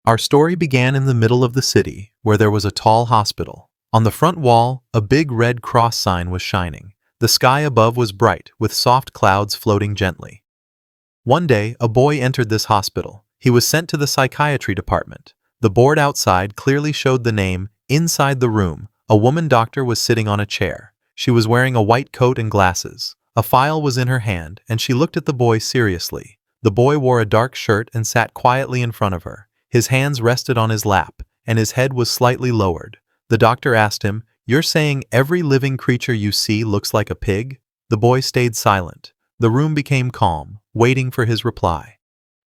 Our story began in the middle of the city, where there was a tall hospital. On the front wall, a big red cross sign was shining. The sky above was bright, with soft clouds floating gently. One day, a boy entered this hospital. He was sent to the psychiatry department. The board outside clearly showed the name. Inside the room, a woman doctor was sitting on a chair. She was wearing a white coat and glasses. A file was in her hand, and she looked at the boy seriously. The boy wore a dark shirt and sat quietly in front of her. His hands rested on his lap, and his head was slightly lowered. The doctor asked him, "You're saying every living creature you see looks like a pig?" The boy stayed silent. The room became calm, waiting for his reply.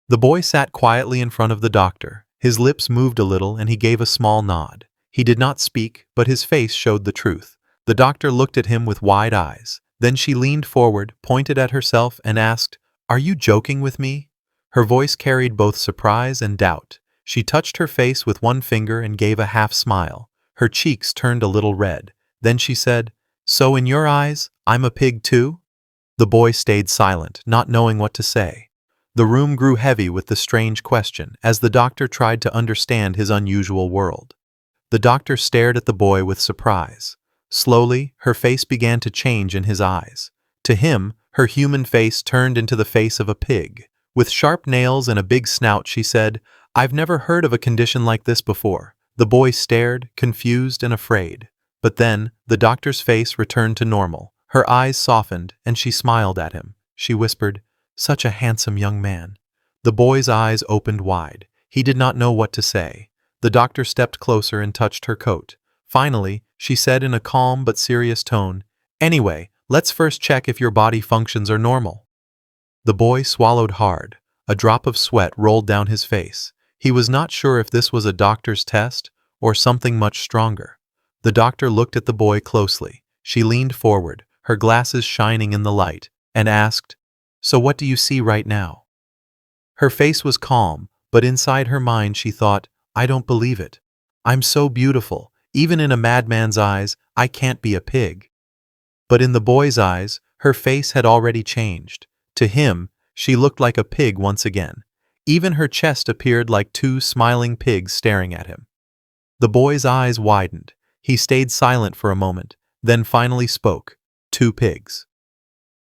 The boy sat quietly in front of the doctor. His lips moved a little and he gave a small nod. He did not speak, but his face showed the truth. The doctor looked at him with wide eyes. Then she leaned forward, pointed at herself, and asked, "Are you joking with me?" Her voice carried both surprise and doubt. She touched her face with one finger and gave a half smile. Her cheeks turned a little red. Then she said, "So in your eyes, I'm a pig too?" The boy stayed silent, not knowing what to say. The room grew heavy with the strange question as the doctor tried to understand his unusual world. The doctor stared at the boy with surprise. Slowly, her face began to change in his eyes. To him, her human face turned into the face of a pig. With sharp nails and a big snout, she said, "I've never heard of a condition like this before." The boy stared, confused and afraid. But then, the doctor's face returned to normal. Her eyes softened, and she smiled at him. She whispered, "Such a handsome young man." The boy's eyes opened wide. He did not know what to say. The doctor stepped closer and touched her coat. Finally, she said in a calm but serious tone, "Anyway, let's first check if your body functions are normal." The boy swallowed hard. A drop of sweat rolled down his face. He was not sure if this was a doctor's test or something much stronger. The doctor looked at the boy closely. She leaned forward, her glasses shining in the light, and asked, "So what do you see right now?" Her face was calm, but inside her mind she thought, "I don't believe it. I'm so beautiful. Even in a madman's eyes, I can't be a pig." But in the boy's eyes, her face had already changed. To him, she looked like a pig once again. Even her chest appeared like two smiling pigs staring at him. The boy's eyes widened. He stayed silent for a moment, then finally spoke, "Two pigs."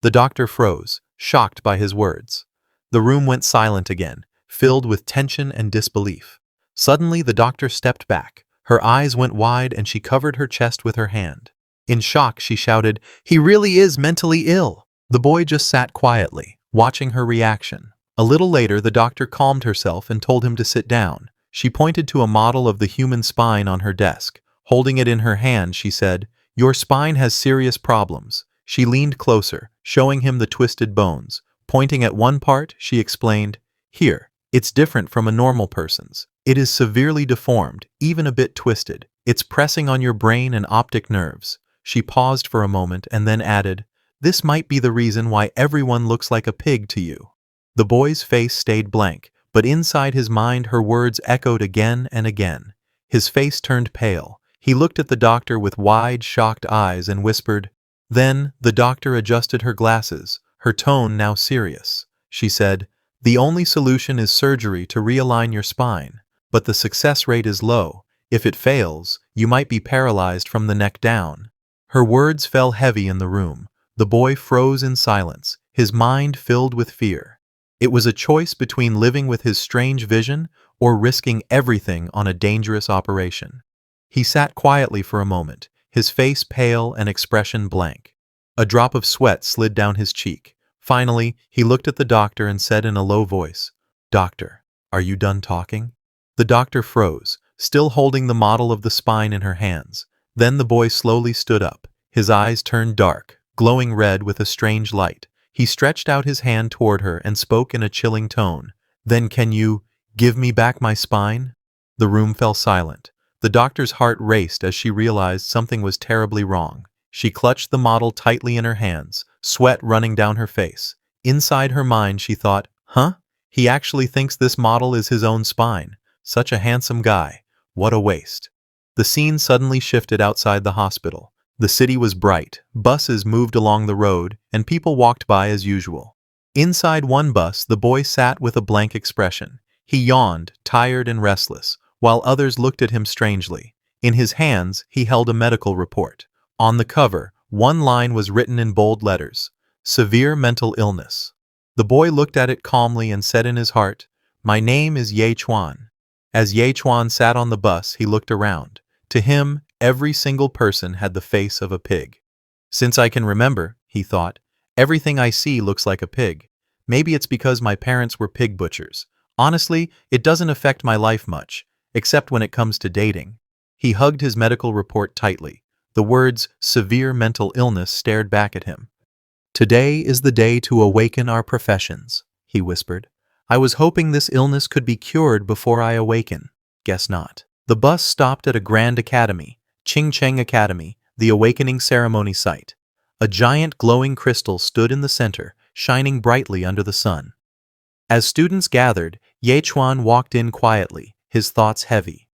The doctor froze, shocked by his words. The room went silent again, filled with tension and disbelief. Suddenly the doctor stepped back. Her eyes went wide and she covered her chest with her hand. In shock, she shouted, "He really is mentally ill." The boy just sat quietly, watching her reaction. A little later, the doctor calmed herself and told him to sit down. She pointed to a model of the human spine on her desk. Holding it in her hand, she said, "Your spine has serious problems." She leaned closer, showing him the twisted bones. Pointing at one part, she explained, "Here, it's different from a normal person's. It is severely deformed, even a bit twisted. It's pressing on your brain and optic nerves." She paused for a moment and then added, "This might be the reason why everyone looks like a pig to you." The boy's face stayed blank, but inside his mind her words echoed again and again. His face turned pale. He looked at the doctor with wide, shocked eyes and whispered. Then, the doctor adjusted her glasses, her tone now serious. She said, "The only solution is surgery to realign your spine, but the success rate is low. If it fails, you might be paralyzed from the neck down." Her words fell heavy in the room. The boy froze in silence, his mind filled with fear. It was a choice between living with his strange vision or risking everything on a dangerous operation. He sat quietly for a moment, his face pale and expression blank. A drop of sweat slid down his cheek. Finally, he looked at the doctor and said in a low voice, "Doctor, are you done talking?" The doctor froze, still holding the model of the spine in her hands. Then the boy slowly stood up. His eyes turned dark, glowing red with a strange light. He stretched out his hand toward her and spoke in a chilling tone. "Then can you give me back my spine?" The room fell silent. The doctor's heart raced as she realized something was terribly wrong. She clutched the model tightly in her hands, sweat running down her face. Inside her mind she thought, "Huh? He actually thinks this model is his own spine. Such a handsome guy. What a waste." The scene suddenly shifted outside the hospital. The city was bright, buses moved along the road, and people walked by as usual. Inside one bus, the boy sat with a blank expression. He yawned, tired and restless, while others looked at him strangely. In his hands, he held a medical report. On the cover, one line was written in bold letters: severe mental illness. The boy looked at it calmly and said in his heart, "My name is Ye Chuan." As Ye Chuan sat on the bus, he looked around. To him, every single person had the face of a pig. Since I can remember, he thought, everything I see looks like a pig. Maybe it's because my parents were pig butchers. Honestly, it doesn't affect my life much, except when it comes to dating. He hugged his medical report tightly. The words severe mental illness stared back at him. Today is the day to awaken our professions, he whispered. I was hoping this illness could be cured before I awaken. Guess not. The bus stopped at a grand academy, Ching Cheng Academy, the awakening ceremony site. A giant glowing crystal stood in the center, shining brightly under the sun. As students gathered, Ye Chuan walked in quietly, his thoughts heavy.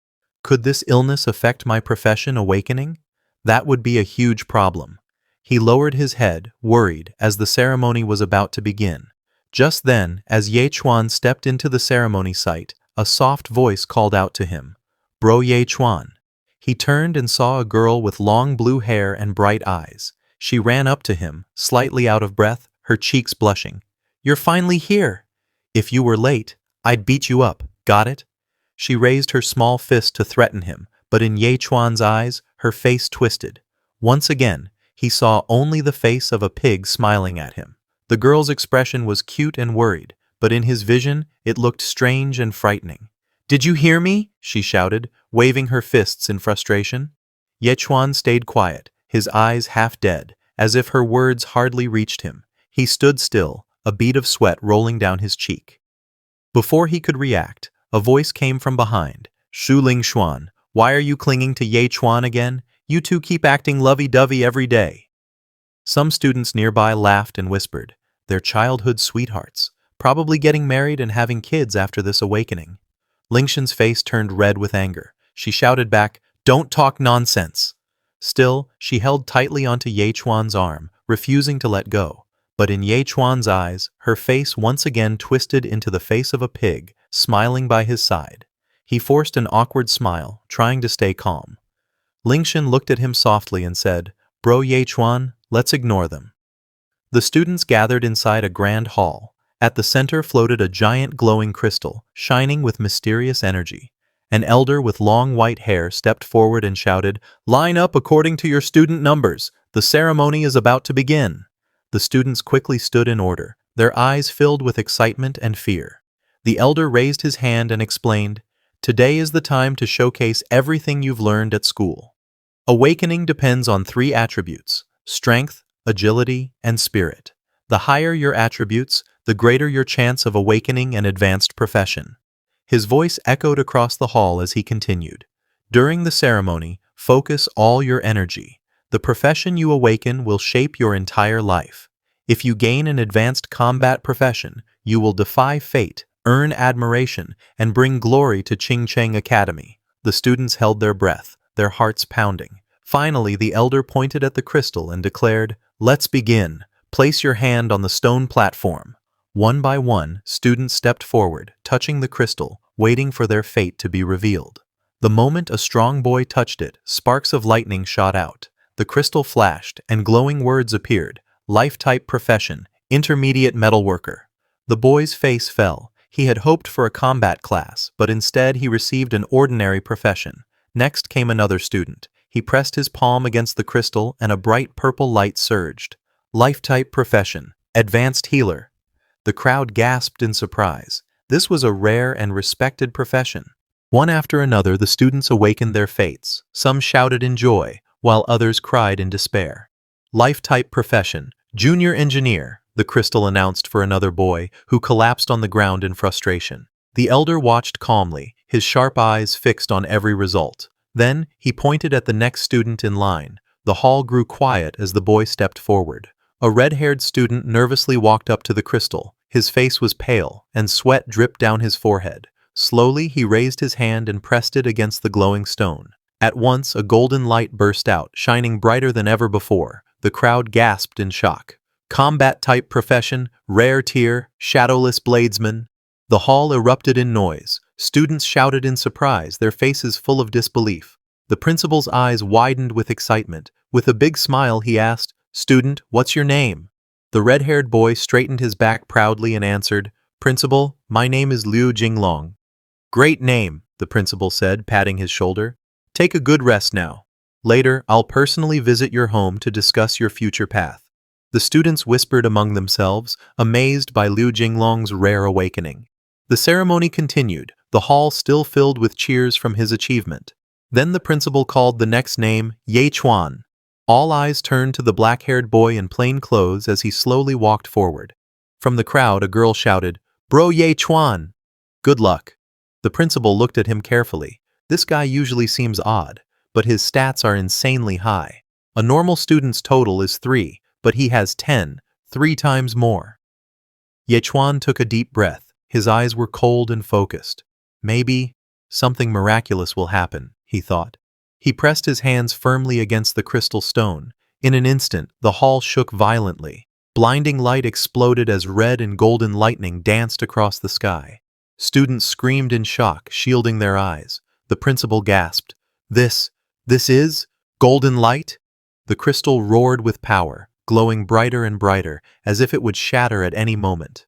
Could this illness affect my profession awakening? That would be a huge problem. He lowered his head, worried, as the ceremony was about to begin. Just then, as Ye Chuan stepped into the ceremony site, a soft voice called out to him, "Bro Ye Chuan." He turned and saw a girl with long blue hair and bright eyes. She ran up to him, slightly out of breath, her cheeks blushing. "You're finally here. If you were late, I'd beat you up, got it?" She raised her small fist to threaten him, but in Ye Chuan's eyes, her face twisted. Once again, he saw only the face of a pig smiling at him. The girl's expression was cute and worried, but in his vision, it looked strange and frightening. "Did you hear me?" she shouted, waving her fists in frustration. Ye Chuan stayed quiet, his eyes half dead, as if her words hardly reached him. He stood still, a bead of sweat rolling down his cheek. Before he could react, a voice came from behind. "Shu Ling Xuan, why are you clinging to Ye Chuan again? You two keep acting lovey-dovey every day." Some students nearby laughed and whispered, "They're childhood sweethearts, probably getting married and having kids after this awakening." Lingshan's face turned red with anger. She shouted back, "Don't talk nonsense." Still, she held tightly onto Ye Chuan's arm, refusing to let go. But in Ye Chuan's eyes, her face once again twisted into the face of a pig, smiling by his side. He forced an awkward smile, trying to stay calm. Lingshan looked at him softly and said, "Bro Ye Chuan, let's ignore them." The students gathered inside a grand hall. At the center floated a giant glowing crystal, shining with mysterious energy. An elder with long white hair stepped forward and shouted, "Line up according to your student numbers. The ceremony is about to begin." The students quickly stood in order, their eyes filled with excitement and fear. The elder raised his hand and explained, "Today is the time to showcase everything you've learned at school. Awakening depends on 3 attributes: strength, agility, and spirit. The higher your attributes, the greater your chance of awakening an advanced profession." His voice echoed across the hall as he continued. "During the ceremony, focus all your energy. The profession you awaken will shape your entire life. If you gain an advanced combat profession, you will defy fate, earn admiration, and bring glory to Ching Cheng Academy." The students held their breath, their hearts pounding. Finally, the elder pointed at the crystal and declared, "Let's begin. Place your hand on the stone platform." One by one, students stepped forward, touching the crystal, waiting for their fate to be revealed. The moment a strong boy touched it, sparks of lightning shot out. The crystal flashed, and glowing words appeared: life-type profession, intermediate metalworker. The boy's face fell. He had hoped for a combat class, but instead he received an ordinary profession. Next came another student. He pressed his palm against the crystal, and a bright purple light surged. Life-type profession, advanced healer. The crowd gasped in surprise. This was a rare and respected profession. One after another, the students awakened their fates. Some shouted in joy, while others cried in despair. Life-type profession, junior engineer, the crystal announced for another boy, who collapsed on the ground in frustration. The elder watched calmly, his sharp eyes fixed on every result. Then, he pointed at the next student in line. The hall grew quiet as the boy stepped forward. A red-haired student nervously walked up to the crystal. His face was pale, and sweat dripped down his forehead. Slowly, he raised his hand and pressed it against the glowing stone. At once, a golden light burst out, shining brighter than ever before. The crowd gasped in shock. Combat-type profession, rare tier, shadowless bladesman. The hall erupted in noise. Students shouted in surprise, their faces full of disbelief. The principal's eyes widened with excitement. With a big smile, he asked, "Student, what's your name?" The red-haired boy straightened his back proudly and answered, "Principal, my name is Liu Jinglong." "Great name," the principal said, patting his shoulder. "Take a good rest now. Later, I'll personally visit your home to discuss your future path." The students whispered among themselves, amazed by Liu Jinglong's rare awakening. The ceremony continued, the hall still filled with cheers from his achievement. Then the principal called the next name, Ye Chuan. All eyes turned to the black-haired boy in plain clothes as he slowly walked forward. From the crowd, a girl shouted, "Bro Ye Chuan!" "Good luck." The principal looked at him carefully. This guy usually seems odd, but his stats are insanely high. A normal student's total is 3, but he has 10, 3 times more. Ye Chuan took a deep breath. His eyes were cold and focused. Maybe something miraculous will happen, he thought. He pressed his hands firmly against the crystal stone. In an instant, the hall shook violently. Blinding light exploded as red and golden lightning danced across the sky. Students screamed in shock, shielding their eyes. The principal gasped, This is golden light?" The crystal roared with power, glowing brighter and brighter, as if it would shatter at any moment.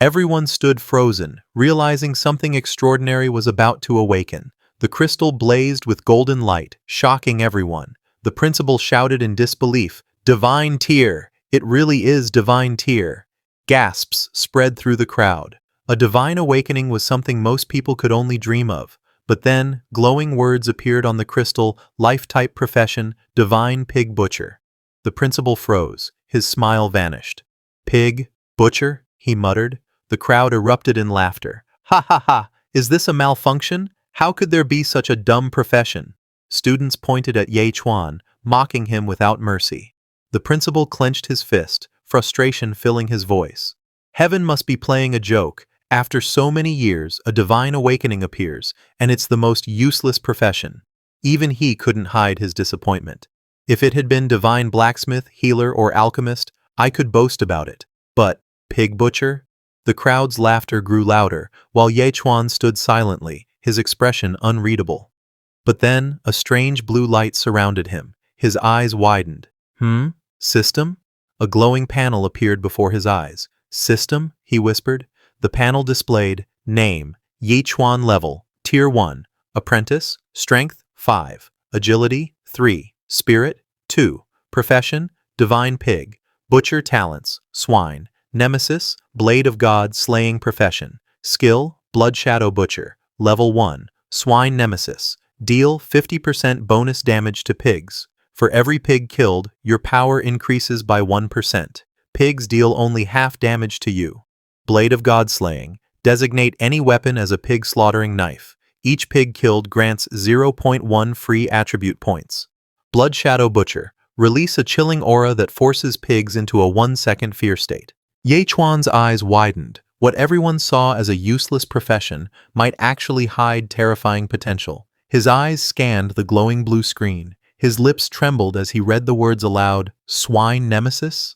Everyone stood frozen, realizing something extraordinary was about to awaken. The crystal blazed with golden light, shocking everyone. The principal shouted in disbelief, "Divine tear! It really is divine tear!" Gasps spread through the crowd. A divine awakening was something most people could only dream of. But then, glowing words appeared on the crystal, life-type profession, divine pig butcher. The principal froze. His smile vanished. "Pig? Butcher?" he muttered. The crowd erupted in laughter. "Ha ha ha! Is this a malfunction? How could there be such a dumb profession?" Students pointed at Ye Chuan, mocking him without mercy. The principal clenched his fist, frustration filling his voice. Heaven must be playing a joke. After so many years, a divine awakening appears, and it's the most useless profession. Even he couldn't hide his disappointment. If it had been divine blacksmith, healer, or alchemist, I could boast about it. But pig butcher? The crowd's laughter grew louder, while Ye Chuan stood silently, his expression unreadable. But then, a strange blue light surrounded him. His eyes widened. System? A glowing panel appeared before his eyes. "System?" he whispered. The panel displayed, Name, Ye Chuan Level, Tier 1, Apprentice, Strength, 5, Agility, 3, Spirit, 2, Profession, Divine Pig, Butcher Talents, Swine, Nemesis, Blade of God Slaying Profession, Skill, Blood Shadow Butcher, Level 1, Swine Nemesis, Deal 50% bonus damage to pigs. For every pig killed, your power increases by 1%. Pigs deal only half damage to you. Blade of God Slaying. Designate any weapon as a pig slaughtering knife. Each pig killed grants 0.1 free attribute points. Blood Shadow Butcher. Release a chilling aura that forces pigs into a 1-second fear state. Ye Chuan's eyes widened. What everyone saw as a useless profession might actually hide terrifying potential. His eyes scanned the glowing blue screen. His lips trembled as he read the words aloud, "Swine Nemesis?"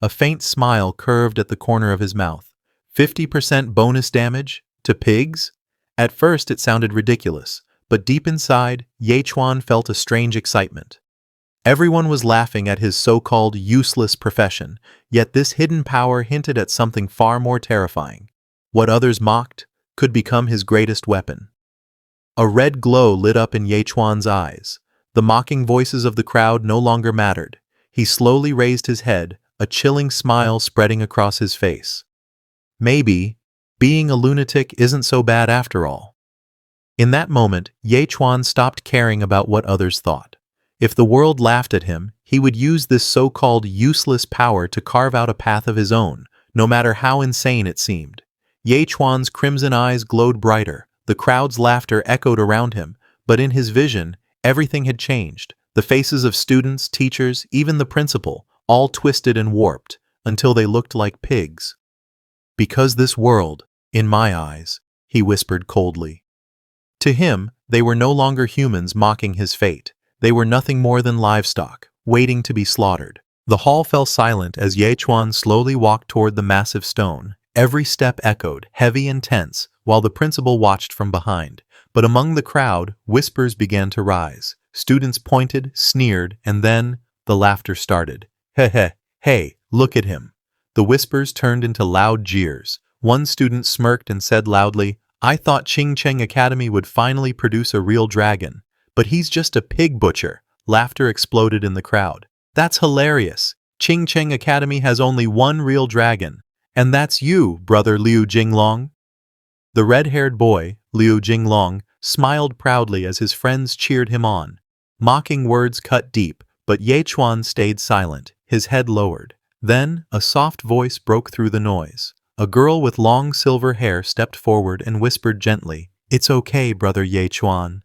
A faint smile curved at the corner of his mouth. 50% bonus damage? To pigs? At first it sounded ridiculous, but deep inside, Ye Chuan felt a strange excitement. Everyone was laughing at his so-called useless profession, yet this hidden power hinted at something far more terrifying. What others mocked could become his greatest weapon. A red glow lit up in Ye Chuan's eyes. The mocking voices of the crowd no longer mattered. He slowly raised his head, a chilling smile spreading across his face. Maybe being a lunatic isn't so bad after all. In that moment, Ye Chuan stopped caring about what others thought. If the world laughed at him, he would use this so-called useless power to carve out a path of his own, no matter how insane it seemed. Ye Chuan's crimson eyes glowed brighter. The crowd's laughter echoed around him, but in his vision, everything had changed. The faces of students, teachers, even the principal, all twisted and warped, until they looked like pigs. "Because this world, in my eyes," he whispered coldly. To him, they were no longer humans mocking his fate. They were nothing more than livestock, waiting to be slaughtered. The hall fell silent as Ye Chuan slowly walked toward the massive stone. Every step echoed, heavy and tense, while the principal watched from behind. But among the crowd, whispers began to rise. Students pointed, sneered, and then the laughter started. Hey, look at him. The whispers turned into loud jeers. One student smirked and said loudly, I thought Ching Cheng Academy would finally produce a real dragon. But he's just a pig butcher. Laughter exploded in the crowd. That's hilarious. Ching Cheng Academy has only one real dragon. And that's you, brother Liu Jinglong. The red-haired boy, Liu Jinglong, smiled proudly as his friends cheered him on. Mocking words cut deep, but Ye Chuan stayed silent, his head lowered. Then, a soft voice broke through the noise. A girl with long silver hair stepped forward and whispered gently, It's okay, brother Ye Chuan.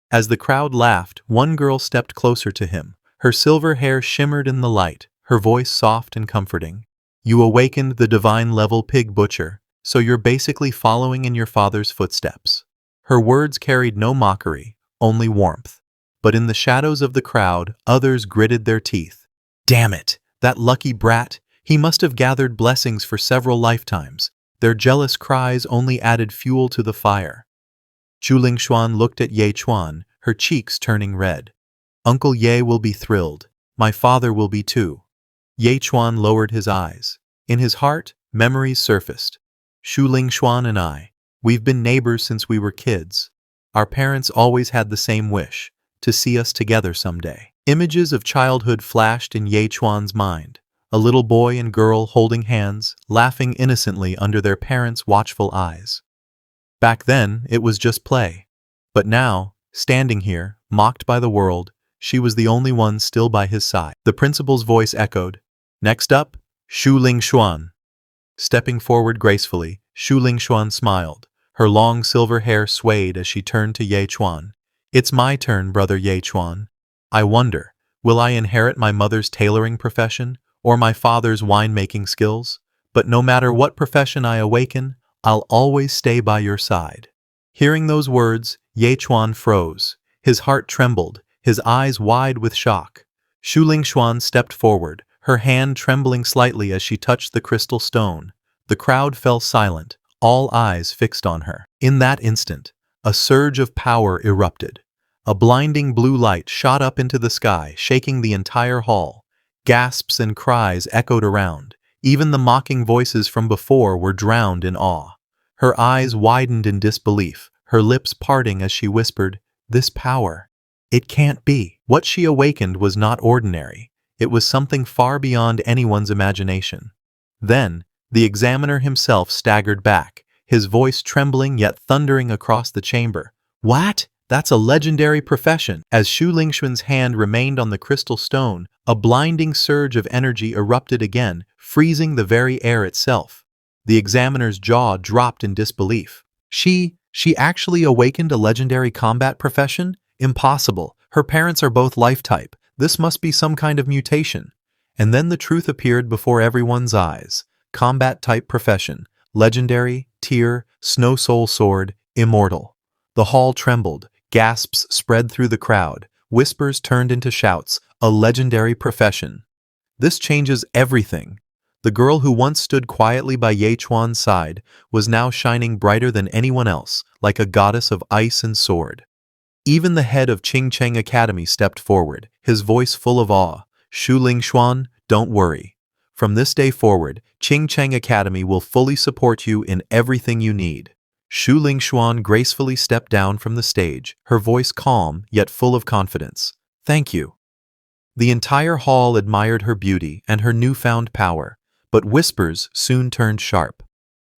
As the crowd laughed, one girl stepped closer to him. Her silver hair shimmered in the light, her voice soft and comforting. You awakened the divine-level pig butcher, so you're basically following in your father's footsteps. Her words carried no mockery, only warmth. But in the shadows of the crowd, others gritted their teeth. Damn it! That lucky brat! He must have gathered blessings for several lifetimes. Their jealous cries only added fuel to the fire. Zhu Lingshuan looked at Ye Chuan, her cheeks turning red. Uncle Ye will be thrilled. My father will be too. Ye Chuan lowered his eyes. In his heart, memories surfaced. Zhu Lingshuan and I, we've been neighbors since we were kids. Our parents always had the same wish, to see us together someday. Images of childhood flashed in Ye Chuan's mind. A little boy and girl holding hands, laughing innocently under their parents' watchful eyes. Back then, it was just play. But now, standing here, mocked by the world, she was the only one still by his side. The principal's voice echoed. Next up, Zhu Lingshuan. Stepping forward gracefully, Zhu Lingshuan smiled. Her long silver hair swayed as she turned to Ye Chuan. It's my turn, brother Ye Chuan. I wonder, will I inherit my mother's tailoring profession, or my father's winemaking skills? But no matter what profession I awaken, I'll always stay by your side. Hearing those words, Ye Chuan froze. His heart trembled, his eyes wide with shock. Zhu Lingshuan stepped forward, her hand trembling slightly as she touched the crystal stone. The crowd fell silent, all eyes fixed on her. In that instant, a surge of power erupted. A blinding blue light shot up into the sky, shaking the entire hall. Gasps and cries echoed around. Even the mocking voices from before were drowned in awe. Her eyes widened in disbelief, her lips parting as she whispered, This power. It can't be. What she awakened was not ordinary. It was something far beyond anyone's imagination. Then, the examiner himself staggered back, his voice trembling yet thundering across the chamber. What? That's a legendary profession. As Zhu Lingshuan's hand remained on the crystal stone, a blinding surge of energy erupted again, freezing the very air itself. The examiner's jaw dropped in disbelief. She actually awakened a legendary combat profession? Impossible. Her parents are both life-type. This must be some kind of mutation. And then the truth appeared before everyone's eyes. Combat-type profession. Legendary, tier, snow soul sword, immortal. The hall trembled. Gasps spread through the crowd. Whispers turned into shouts. A legendary profession. This changes everything. The girl who once stood quietly by Ye Chuan's side was now shining brighter than anyone else, like a goddess of ice and sword. Even the head of Ching Cheng Academy stepped forward, his voice full of awe. Zhu Lingshuan, don't worry. From this day forward, Ching Cheng Academy will fully support you in everything you need. Zhu Lingshuan gracefully stepped down from the stage, her voice calm yet full of confidence. Thank you. The entire hall admired her beauty and her newfound power, but whispers soon turned sharp.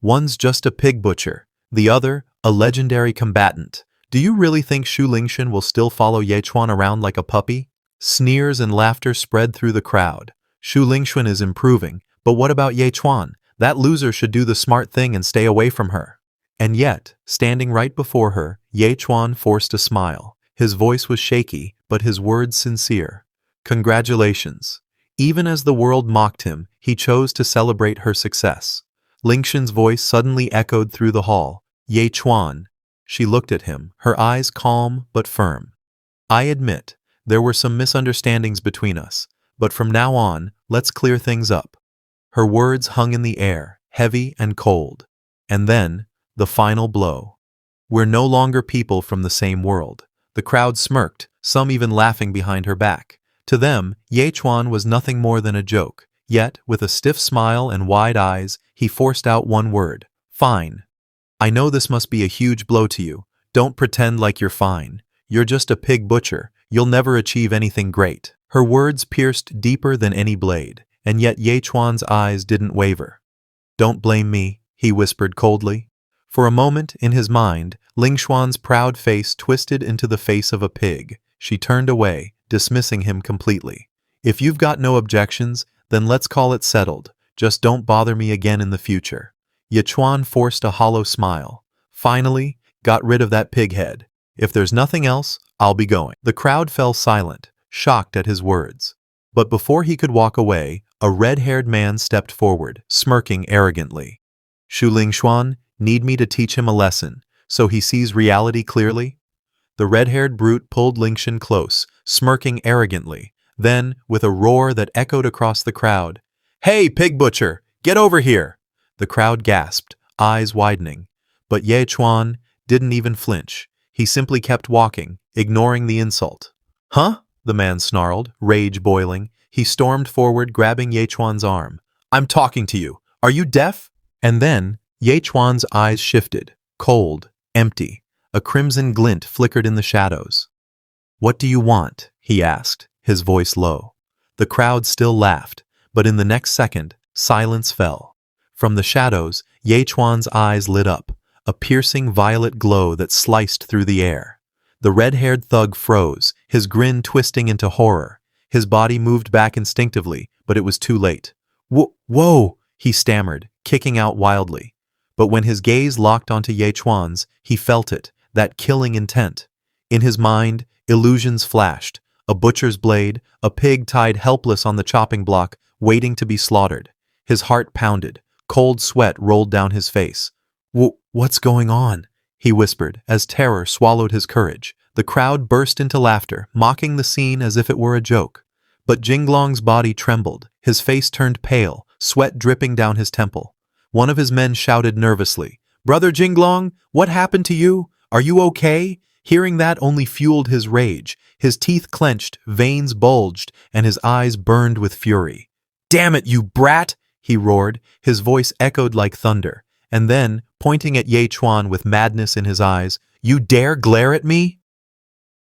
One's just a pig butcher, the other, a legendary combatant. Do you really think Zhu Lingshuan will still follow Ye Chuan around like a puppy? Sneers and laughter spread through the crowd. Zhu Lingshuan is improving, but what about Ye Chuan? That loser should do the smart thing and stay away from her. And yet, standing right before her, Ye Chuan forced a smile. His voice was shaky, but his words sincere. Congratulations. Even as the world mocked him, he chose to celebrate her success. Lingshuan's voice suddenly echoed through the hall. Ye Chuan. She looked at him, her eyes calm but firm. I admit, there were some misunderstandings between us, but from now on, let's clear things up. Her words hung in the air, heavy and cold. And then, the final blow. We're no longer people from the same world. The crowd smirked, some even laughing behind her back. To them, Ye Chuan was nothing more than a joke. Yet, with a stiff smile and wide eyes, he forced out one word. Fine. I know this must be a huge blow to you. Don't pretend like you're fine. You're just a pig butcher. You'll never achieve anything great. Her words pierced deeper than any blade, and yet Ye Chuan's eyes didn't waver. Don't blame me, he whispered coldly. For a moment, in his mind, Ling Xuan's proud face twisted into the face of a pig. She turned away, dismissing him completely. If you've got no objections, then let's call it settled. Just don't bother me again in the future. Ye Chuan forced a hollow smile. Finally, got rid of that pig head. If there's nothing else, I'll be going. The crowd fell silent, shocked at his words. But before he could walk away, a red-haired man stepped forward, smirking arrogantly. Shu Ling Xuan, need me to teach him a lesson, so he sees reality clearly? The red-haired brute pulled Lingshan close, smirking arrogantly. Then, with a roar that echoed across the crowd, "Hey, pig butcher, get over here!" The crowd gasped, eyes widening. But Ye Chuan didn't even flinch. He simply kept walking, ignoring the insult. "Huh?" the man snarled, rage boiling. He stormed forward, grabbing Ye Chuan's arm. "I'm talking to you. Are you deaf?" And then, Ye Chuan's eyes shifted, cold, empty. A crimson glint flickered in the shadows. "What do you want?" he asked, his voice low. The crowd still laughed, but in the next second, silence fell. From the shadows, Ye Chuan's eyes lit up, a piercing violet glow that sliced through the air. The red-haired thug froze, his grin twisting into horror. His body moved back instinctively, but it was too late. Whoa, he stammered, kicking out wildly. But when his gaze locked onto Ye Chuan's, he felt it, that killing intent. In his mind, illusions flashed. A butcher's blade, a pig tied helpless on the chopping block, waiting to be slaughtered. His heart pounded. Cold sweat rolled down his face. What's going on?" he whispered, as terror swallowed his courage. The crowd burst into laughter, mocking the scene as if it were a joke. But Jinglong's body trembled, his face turned pale, sweat dripping down his temple. One of his men shouted nervously, "Brother Jinglong, what happened to you? Are you okay?" Hearing that only fueled his rage. His teeth clenched, veins bulged, and his eyes burned with fury. "Damn it, you brat!" he roared, his voice echoed like thunder. And then, pointing at Ye Chuan with madness in his eyes, "You dare glare at me?"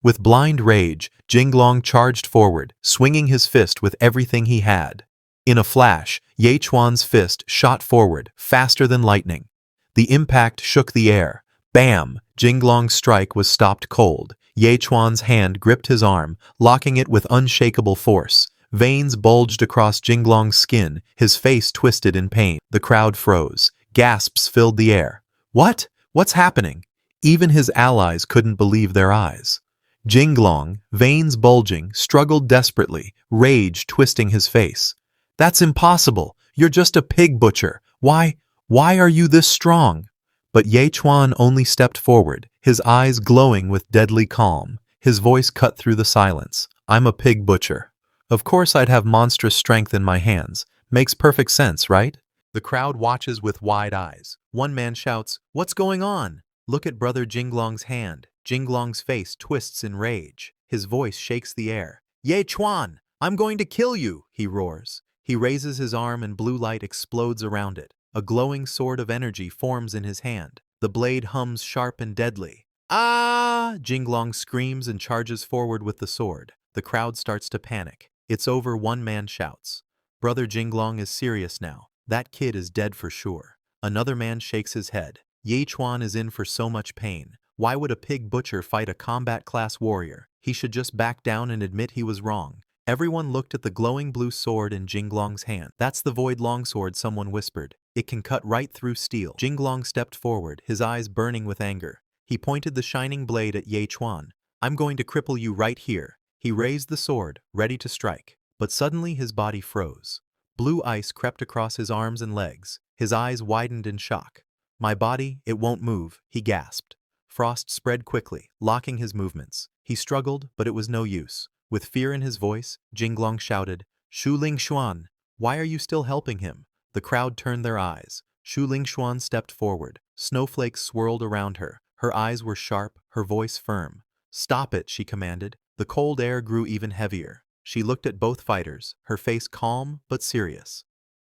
With blind rage, Jinglong charged forward, swinging his fist with everything he had. In a flash, Ye Chuan's fist shot forward, faster than lightning. The impact shook the air. Bam! Jinglong's strike was stopped cold. Ye Chuan's hand gripped his arm, locking it with unshakable force. Veins bulged across Jinglong's skin, his face twisted in pain. The crowd froze. Gasps filled the air. "What? What's happening?" Even his allies couldn't believe their eyes. Jinglong, veins bulging, struggled desperately, rage twisting his face. "That's impossible. You're just a pig butcher. Why are you this strong?" But Ye Chuan only stepped forward, his eyes glowing with deadly calm. His voice cut through the silence. "I'm a pig butcher. Of course I'd have monstrous strength in my hands. Makes perfect sense, right?" The crowd watches with wide eyes. One man shouts, "What's going on?" Look at Brother Jinglong's hand. Jinglong's face twists in rage. His voice shakes the air. "Ye Chuan, I'm going to kill you," he roars. He raises his arm and blue light explodes around it. A glowing sword of energy forms in his hand. The blade hums sharp and deadly. "Ah!" Jinglong screams and charges forward with the sword. The crowd starts to panic. "It's over," one man shouts. Brother Jinglong is serious now. That kid is dead for sure. Another man shakes his head. Ye Chuan is in for so much pain. Why would a pig butcher fight a combat-class warrior? He should just back down and admit he was wrong. Everyone looked at the glowing blue sword in Jinglong's hand. "That's the void longsword," someone whispered. "It can cut right through steel." Jinglong stepped forward, his eyes burning with anger. He pointed the shining blade at Ye Chuan. "I'm going to cripple you right here." He raised the sword, ready to strike. But suddenly his body froze. Blue ice crept across his arms and legs. His eyes widened in shock. "My body, it won't move," he gasped. Frost spread quickly, locking his movements. He struggled, but it was no use. With fear in his voice, Jinglong shouted, "Shu Ling Xuan, why are you still helping him?" The crowd turned their eyes. Shu Lingshuan stepped forward. Snowflakes swirled around her. Her eyes were sharp, her voice firm. "Stop it," she commanded. The cold air grew even heavier. She looked at both fighters, her face calm but serious.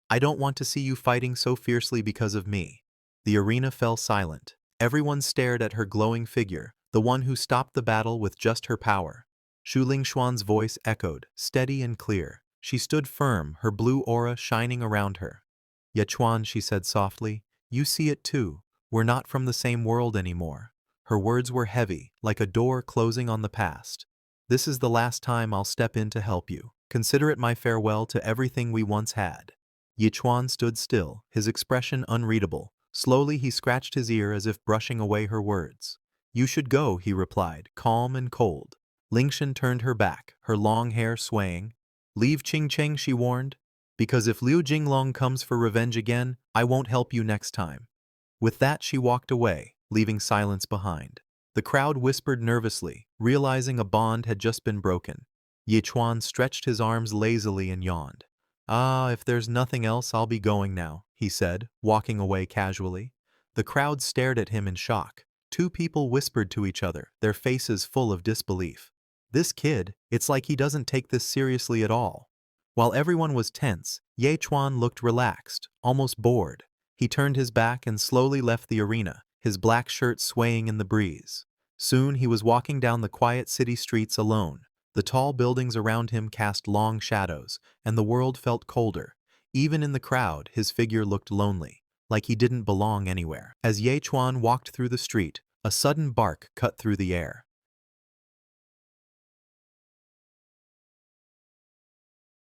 "I don't want to see you fighting so fiercely because of me." The arena fell silent. Everyone stared at her glowing figure, the one who stopped the battle with just her power. Shu Lingshuan's voice echoed, steady and clear. She stood firm, her blue aura shining around her. "Yechuan," she said softly, "you see it too. We're not from the same world anymore." Her words were heavy, like a door closing on the past. "This is the last time I'll step in to help you. Consider it my farewell to everything we once had." Yichuan stood still, his expression unreadable. Slowly he scratched his ear as if brushing away her words. "You should go," he replied, calm and cold. Lingshan turned her back, her long hair swaying. "Leave Qingcheng," she warned, "because if Liu Jinglong comes for revenge again, I won't help you next time." With that she walked away, leaving silence behind. The crowd whispered nervously, realizing a bond had just been broken. Yichuan stretched his arms lazily and yawned. "Ah, if there's nothing else, I'll be going now," he said, walking away casually. The crowd stared at him in shock. Two people whispered to each other, their faces full of disbelief. "This kid, it's like he doesn't take this seriously at all." While everyone was tense, Ye Chuan looked relaxed, almost bored. He turned his back and slowly left the arena, his black shirt swaying in the breeze. Soon he was walking down the quiet city streets alone. The tall buildings around him cast long shadows, and the world felt colder. Even in the crowd, his figure looked lonely, like he didn't belong anywhere. As Ye Chuan walked through the street, a sudden bark cut through the air.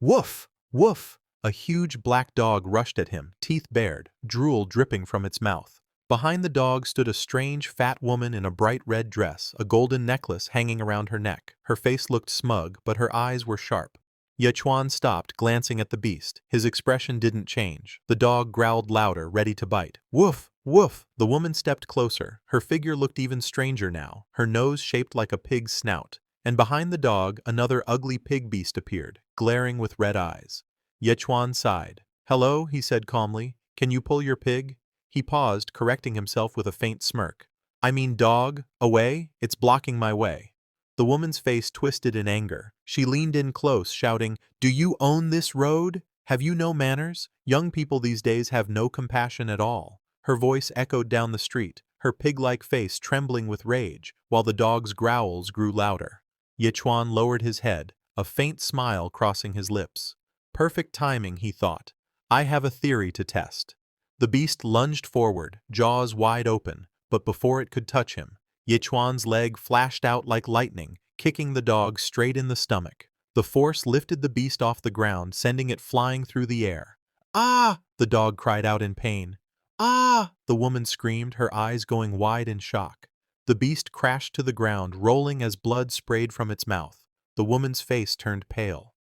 "Woof! Woof!" A huge black dog rushed at him, teeth bared, drool dripping from its mouth. Behind the dog stood a strange, fat woman in a bright red dress, a golden necklace hanging around her neck. Her face looked smug, but her eyes were sharp. Yechuan stopped, glancing at the beast. His expression didn't change. The dog growled louder, ready to bite. "Woof! Woof!" The woman stepped closer. Her figure looked even stranger now, her nose shaped like a pig's snout. And behind the dog, another ugly pig beast appeared, glaring with red eyes. Yechuan sighed. "Hello," he said calmly. "Can you pull your pig?" He paused, correcting himself with a faint smirk. "I mean dog, away, it's blocking my way." The woman's face twisted in anger. She leaned in close, shouting, "Do you own this road? Have you no manners? Young people these days have no compassion at all." Her voice echoed down the street, her pig-like face trembling with rage, while the dog's growls grew louder. Yichuan lowered his head, a faint smile crossing his lips. Perfect timing, he thought. "I have a theory to test." The beast lunged forward, jaws wide open, but before it could touch him, Yichuan's leg flashed out like lightning, kicking the dog straight in the stomach. The force lifted the beast off the ground, sending it flying through the air. "Ah!" the dog cried out in pain. "Ah!" the woman screamed, her eyes going wide in shock. The beast crashed to the ground, rolling as blood sprayed from its mouth. The woman's face turned pale.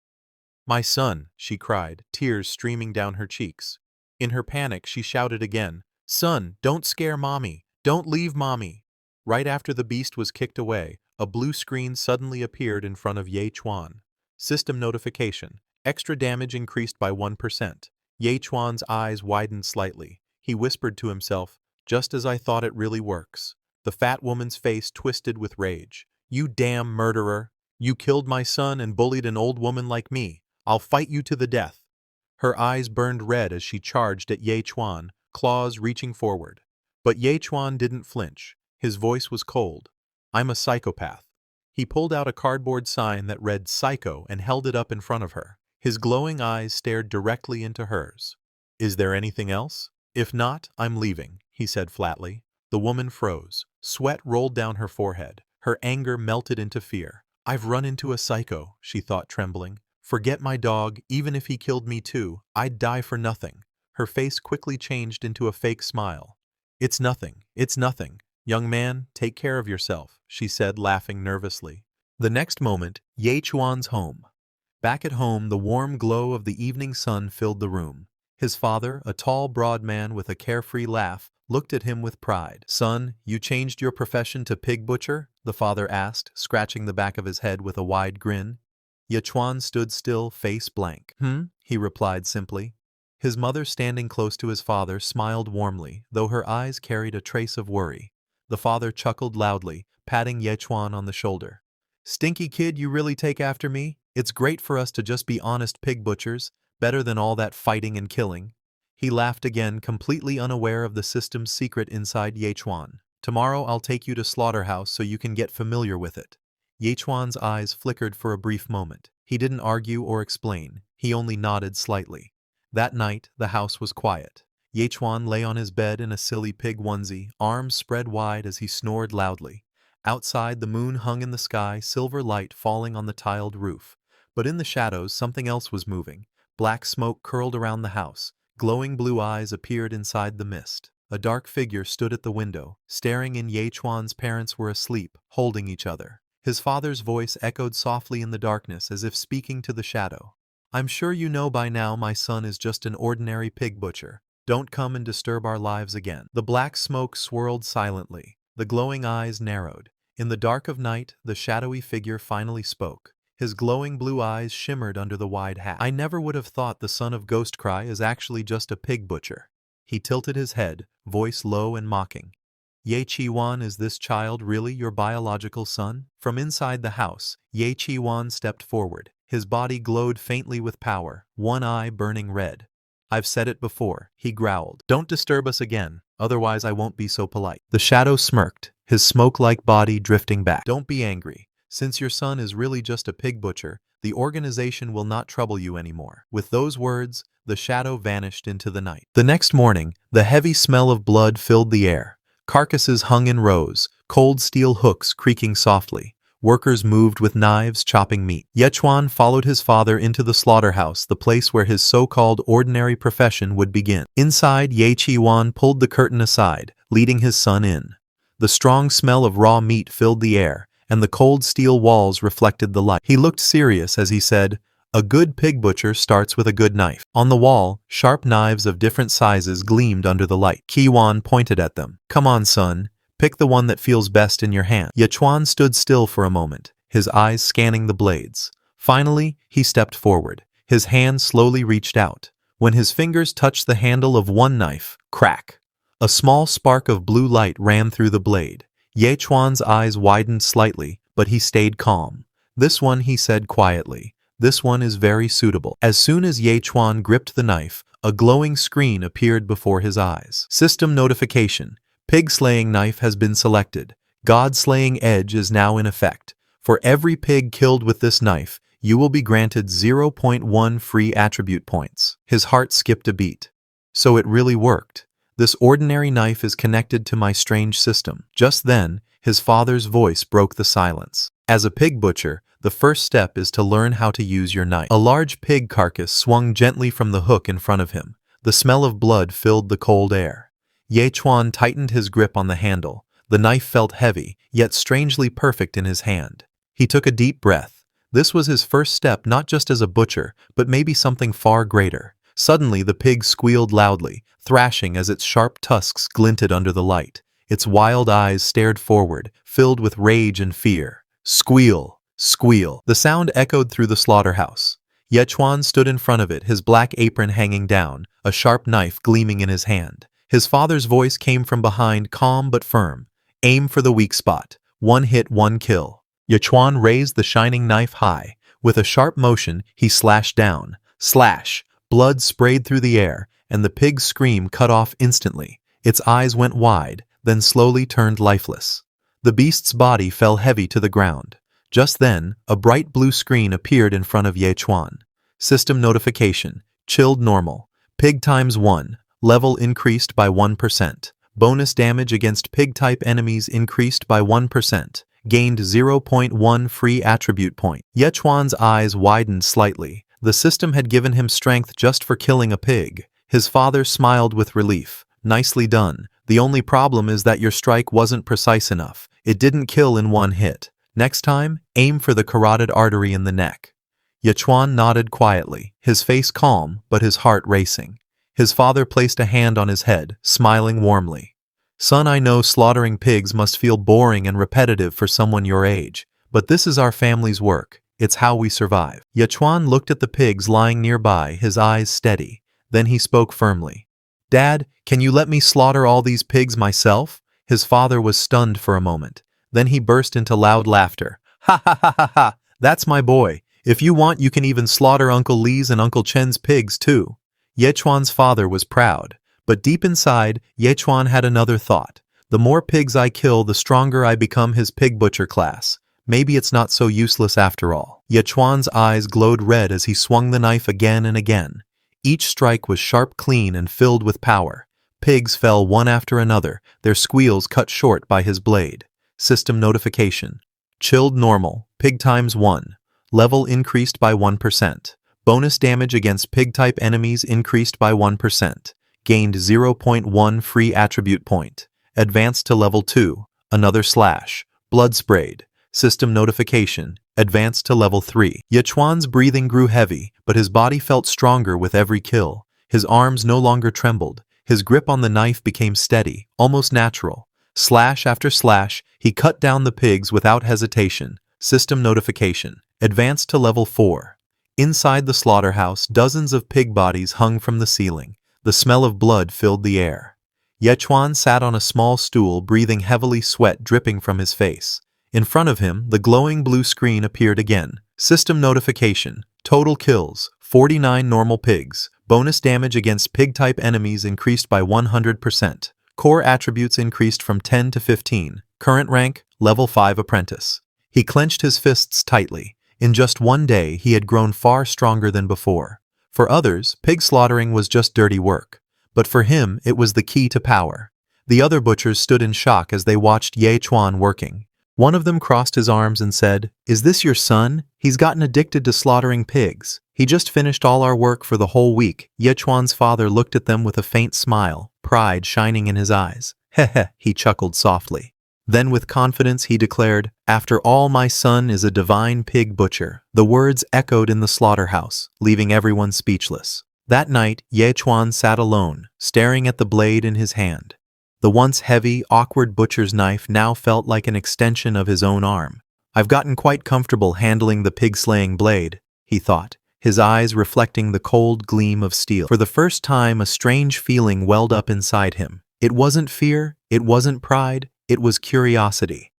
"My son," she cried, tears streaming down her cheeks. In her panic, she shouted again, "Son, don't scare Mommy! Don't leave Mommy!" Right after the beast was kicked away, a blue screen suddenly appeared in front of Ye Chuan. System notification. Extra damage increased by 1%. Ye Chuan's eyes widened slightly. He whispered to himself, "Just as I thought, it really works." The fat woman's face twisted with rage. "You damn murderer! You killed my son and bullied an old woman like me. I'll fight you to the death." Her eyes burned red as she charged at Ye Chuan, claws reaching forward. But Ye Chuan didn't flinch. His voice was cold. "I'm a psychopath." He pulled out a cardboard sign that read "Psycho" and held it up in front of her. His glowing eyes stared directly into hers. "Is there anything else? If not, I'm leaving," he said flatly. The woman froze. Sweat rolled down her forehead. Her anger melted into fear. "I've run into a psycho," she thought, trembling. "Forget my dog, even if he killed me too, I'd die for nothing." Her face quickly changed into a fake smile. It's nothing. Young man, take care of yourself," she said, laughing nervously. The next moment, Ye Chuan's home. Back at home, the warm glow of the evening sun filled the room. His father, a tall, broad man with a carefree laugh, looked at him with pride. "Son, you changed your profession to pig butcher?" the father asked, scratching the back of his head with a wide grin. Ye Chuan stood still, face blank. He replied simply. His mother, standing close to his father, smiled warmly, though her eyes carried a trace of worry. The father chuckled loudly, patting Yechuan on the shoulder. "Stinky kid, you really take after me? It's great for us to just be honest pig butchers, better than all that fighting and killing." He laughed again, completely unaware of the system's secret inside Yechuan. "Tomorrow I'll take you to slaughterhouse so you can get familiar with it." Yechuan's eyes flickered for a brief moment. He didn't argue or explain. He only nodded slightly. That night, the house was quiet. Yechuan lay on his bed in a silly pig onesie, arms spread wide as he snored loudly. Outside, the moon hung in the sky, silver light falling on the tiled roof. But in the shadows, something else was moving. Black smoke curled around the house. Glowing blue eyes appeared inside the mist. A dark figure stood at the window, staring in. Yechuan's parents were asleep, holding each other. His father's voice echoed softly in the darkness as if speaking to the shadow. "I'm sure you know by now my son is just an ordinary pig butcher. Don't come and disturb our lives again." The black smoke swirled silently. The glowing eyes narrowed. In the dark of night, the shadowy figure finally spoke. His glowing blue eyes shimmered under the wide hat. "I never would have thought the son of Ghostcry is actually just a pig butcher." He tilted his head, voice low and mocking. "Yechiwan, is this child really your biological son?" From inside the house, Yechiwan stepped forward. His body glowed faintly with power, one eye burning red. "I've said it before," he growled. "Don't disturb us again, otherwise I won't be so polite." The shadow smirked, his smoke-like body drifting back. "Don't be angry. Since your son is really just a pig butcher, the organization will not trouble you anymore." With those words, the shadow vanished into the night. The next morning, the heavy smell of blood filled the air. Carcasses hung in rows, cold steel hooks creaking softly. Workers moved with knives chopping meat. Yechuan followed his father into the slaughterhouse, the place where his so-called ordinary profession would begin. Inside, Yechiwan pulled the curtain aside, leading his son in. The strong smell of raw meat filled the air, and the cold steel walls reflected the light. He looked serious as he said, "A good pig butcher starts with a good knife." On the wall, sharp knives of different sizes gleamed under the light. Kiwan pointed at them. "Come on, son. Pick the one that feels best in your hand." Yechuan stood still for a moment, his eyes scanning the blades. Finally, he stepped forward. His hand slowly reached out. When his fingers touched the handle of one knife, crack! A small spark of blue light ran through the blade. Yechuan's eyes widened slightly, but he stayed calm. "This one," he said quietly. "This one is very suitable." As soon as Yechuan gripped the knife, a glowing screen appeared before his eyes. System notification. Pig-slaying knife has been selected. God-slaying edge is now in effect. For every pig killed with this knife, you will be granted 0.1 free attribute points. His heart skipped a beat. So it really worked. This ordinary knife is connected to my strange system. Just then, his father's voice broke the silence. As a pig butcher, the first step is to learn how to use your knife. A large pig carcass swung gently from the hook in front of him. The smell of blood filled the cold air. Yechuan tightened his grip on the handle. The knife felt heavy, yet strangely perfect in his hand. He took a deep breath. This was his first step, not just as a butcher, but maybe something far greater. Suddenly, the pig squealed loudly, thrashing as its sharp tusks glinted under the light. Its wild eyes stared forward, filled with rage and fear. Squeal! Squeal! The sound echoed through the slaughterhouse. Yechuan stood in front of it, his black apron hanging down, a sharp knife gleaming in his hand. His father's voice came from behind, calm but firm. "Aim for the weak spot. One hit, one kill." Yechuan raised the shining knife high. With a sharp motion, he slashed down. Slash! Blood sprayed through the air, and the pig's scream cut off instantly. Its eyes went wide, then slowly turned lifeless. The beast's body fell heavy to the ground. Just then, a bright blue screen appeared in front of Yechuan. System notification. Chilled normal. Pig times 1. Level increased by 1%. Bonus damage against pig-type enemies increased by 1%. Gained 0.1 free attribute point. Yechuan's eyes widened slightly. The system had given him strength just for killing a pig. His father smiled with relief. "Nicely done. The only problem is that your strike wasn't precise enough. It didn't kill in one hit. Next time, aim for the carotid artery in the neck." Yechuan nodded quietly, his face calm but his heart racing. His father placed a hand on his head, smiling warmly. "Son, I know slaughtering pigs must feel boring and repetitive for someone your age, but this is our family's work. It's how we survive." Yechuan looked at the pigs lying nearby, his eyes steady. Then he spoke firmly. Dad, can you let me slaughter all these pigs myself? His father was stunned for a moment. Then he burst into loud laughter. Ha ha ha ha ha! That's my boy. If you want, you can even slaughter Uncle Lee's and Uncle Chen's pigs too. Yechuan's father was proud, but deep inside, Yechuan had another thought. The more pigs I kill, the stronger I become his pig butcher class. Maybe it's not so useless after all. Yechuan's eyes glowed red as he swung the knife again and again. Each strike was sharp, clean, and filled with power. Pigs fell one after another, their squeals cut short by his blade. System notification. Chilled normal, pig times 1. Level increased by 1%. Bonus damage against pig-type enemies increased by 1%. Gained 0.1 free attribute point. Advanced to level 2. Another slash. Blood sprayed. System notification. Advanced to level 3. Yechuan's breathing grew heavy, but his body felt stronger with every kill. His arms no longer trembled. His grip on the knife became steady, almost natural. Slash after slash, he cut down the pigs without hesitation. System notification. Advanced to level 4. Inside the slaughterhouse, dozens of pig bodies hung from the ceiling. The smell of blood filled the air. Yechuan sat on a small stool, breathing heavily, sweat dripping from his face. In front of him, the glowing blue screen appeared again. System notification. Total kills, 49 normal pigs. Bonus damage against pig-type enemies increased by 100%. Core attributes increased from 10 to 15. Current rank, level 5 apprentice. He clenched his fists tightly. In just one day, he had grown far stronger than before. For others, pig slaughtering was just dirty work. But for him, it was the key to power. The other butchers stood in shock as they watched Yechuan working. One of them crossed his arms and said, "Is this your son? He's gotten addicted to slaughtering pigs. He just finished all our work for the whole week." Yechuan's father looked at them with a faint smile, pride shining in his eyes. Heh, he chuckled softly. Then with confidence he declared, "After all, my son is a divine pig butcher." The words echoed in the slaughterhouse, leaving everyone speechless. That night, Yechuan sat alone, staring at the blade in his hand. The once heavy, awkward butcher's knife now felt like an extension of his own arm. "I've gotten quite comfortable handling the pig-slaying blade," he thought, his eyes reflecting the cold gleam of steel. For the first time, a strange feeling welled up inside him. It wasn't fear, it wasn't pride, it was curiosity.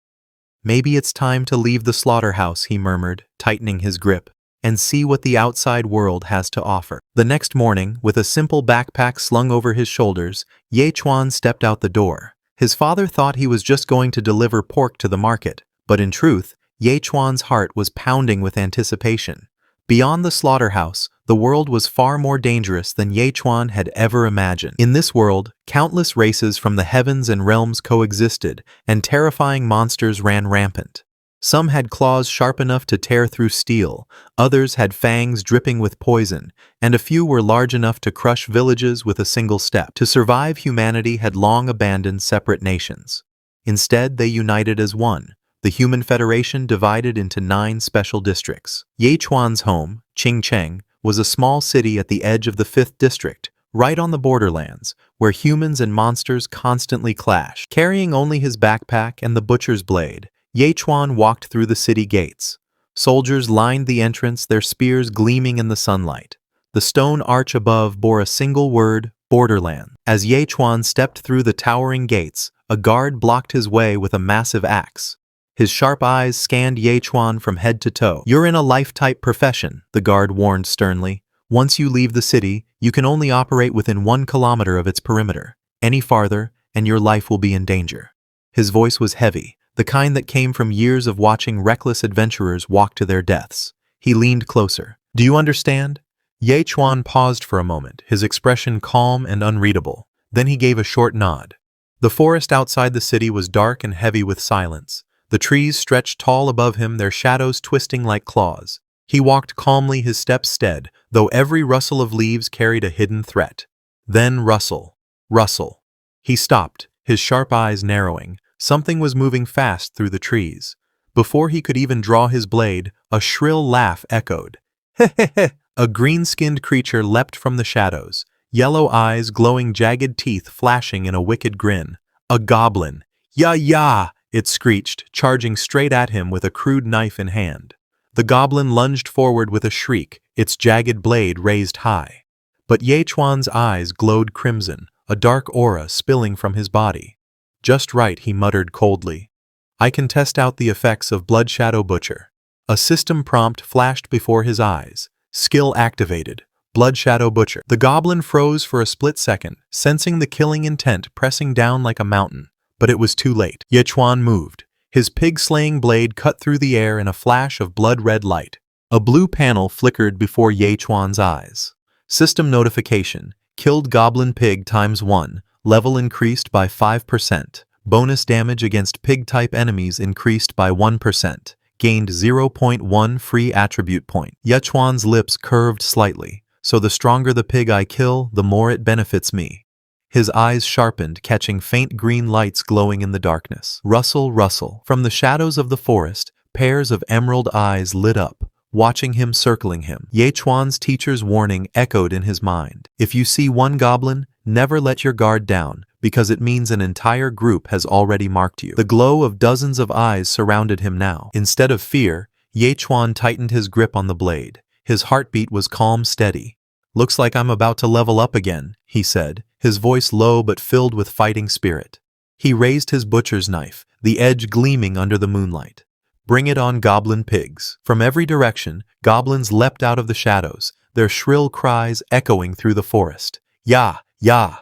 "Maybe it's time to leave the slaughterhouse," he murmured, tightening his grip, "and see what the outside world has to offer." The next morning, with a simple backpack slung over his shoulders, Yechuan stepped out the door. His father thought he was just going to deliver pork to the market, but in truth, Yechuan's heart was pounding with anticipation. Beyond the slaughterhouse, the world was far more dangerous than Yechuan had ever imagined. In this world, countless races from the heavens and realms coexisted, and terrifying monsters ran rampant. Some had claws sharp enough to tear through steel, others had fangs dripping with poison, and a few were large enough to crush villages with a single step. To survive, humanity had long abandoned separate nations. Instead, they united as one. The Human Federation divided into 9 special districts. Yechuan's home, Qingcheng, was a small city at the edge of the 5th district, right on the borderlands, where humans and monsters constantly clashed. Carrying only his backpack and the butcher's blade, Yechuan walked through the city gates. Soldiers lined the entrance, their spears gleaming in the sunlight. The stone arch above bore a single word, Borderland. As Yechuan stepped through the towering gates, a guard blocked his way with a massive axe. His sharp eyes scanned Yechuan from head to toe. "You're in a life-type profession," the guard warned sternly. "Once you leave the city, you can only operate within 1 kilometer of its perimeter. Any farther, and your life will be in danger." His voice was heavy, the kind that came from years of watching reckless adventurers walk to their deaths. He leaned closer. "Do you understand?" Yechuan paused for a moment, his expression calm and unreadable. Then he gave a short nod. The forest outside the city was dark and heavy with silence. The trees stretched tall above him, their shadows twisting like claws. He walked calmly, his steps steady, though every rustle of leaves carried a hidden threat. Then rustle. Rustle. He stopped, his sharp eyes narrowing. Something was moving fast through the trees. Before he could even draw his blade, a shrill laugh echoed. Heh. A green-skinned creature leapt from the shadows, yellow eyes, glowing jagged teeth flashing in a wicked grin. A goblin. "Ya!" it screeched, charging straight at him with a crude knife in hand. The goblin lunged forward with a shriek, its jagged blade raised high. But Ye Chuan's eyes glowed crimson, a dark aura spilling from his body. Just right, he muttered coldly. I can test out the effects of Blood Shadow Butcher. A system prompt flashed before his eyes. Skill activated. Blood Shadow Butcher. The goblin froze for a split second, sensing the killing intent pressing down like a mountain. But it was too late. Ye Chuan moved. His pig-slaying blade cut through the air in a flash of blood-red light. A blue panel flickered before Ye Chuan's eyes. System notification. Killed goblin pig ×1. Level increased by 5%. Bonus damage against pig-type enemies increased by 1%. Gained 0.1 free attribute point. Ye Chuan's lips curved slightly. So the stronger the pig I kill, the more it benefits me. His eyes sharpened, catching faint green lights glowing in the darkness. Rustle, rustle. From the shadows of the forest, pairs of emerald eyes lit up, watching him, circling him. Ye Chuan's teacher's warning echoed in his mind. If you see one goblin, never let your guard down, because it means an entire group has already marked you. The glow of dozens of eyes surrounded him now. Instead of fear, Ye Chuan tightened his grip on the blade. His heartbeat was calm, steady. Looks like I'm about to level up again, he said, his voice low but filled with fighting spirit. He raised his butcher's knife, the edge gleaming under the moonlight. Bring it on, goblin pigs. From every direction, goblins leapt out of the shadows, their shrill cries echoing through the forest. Ya! Ya!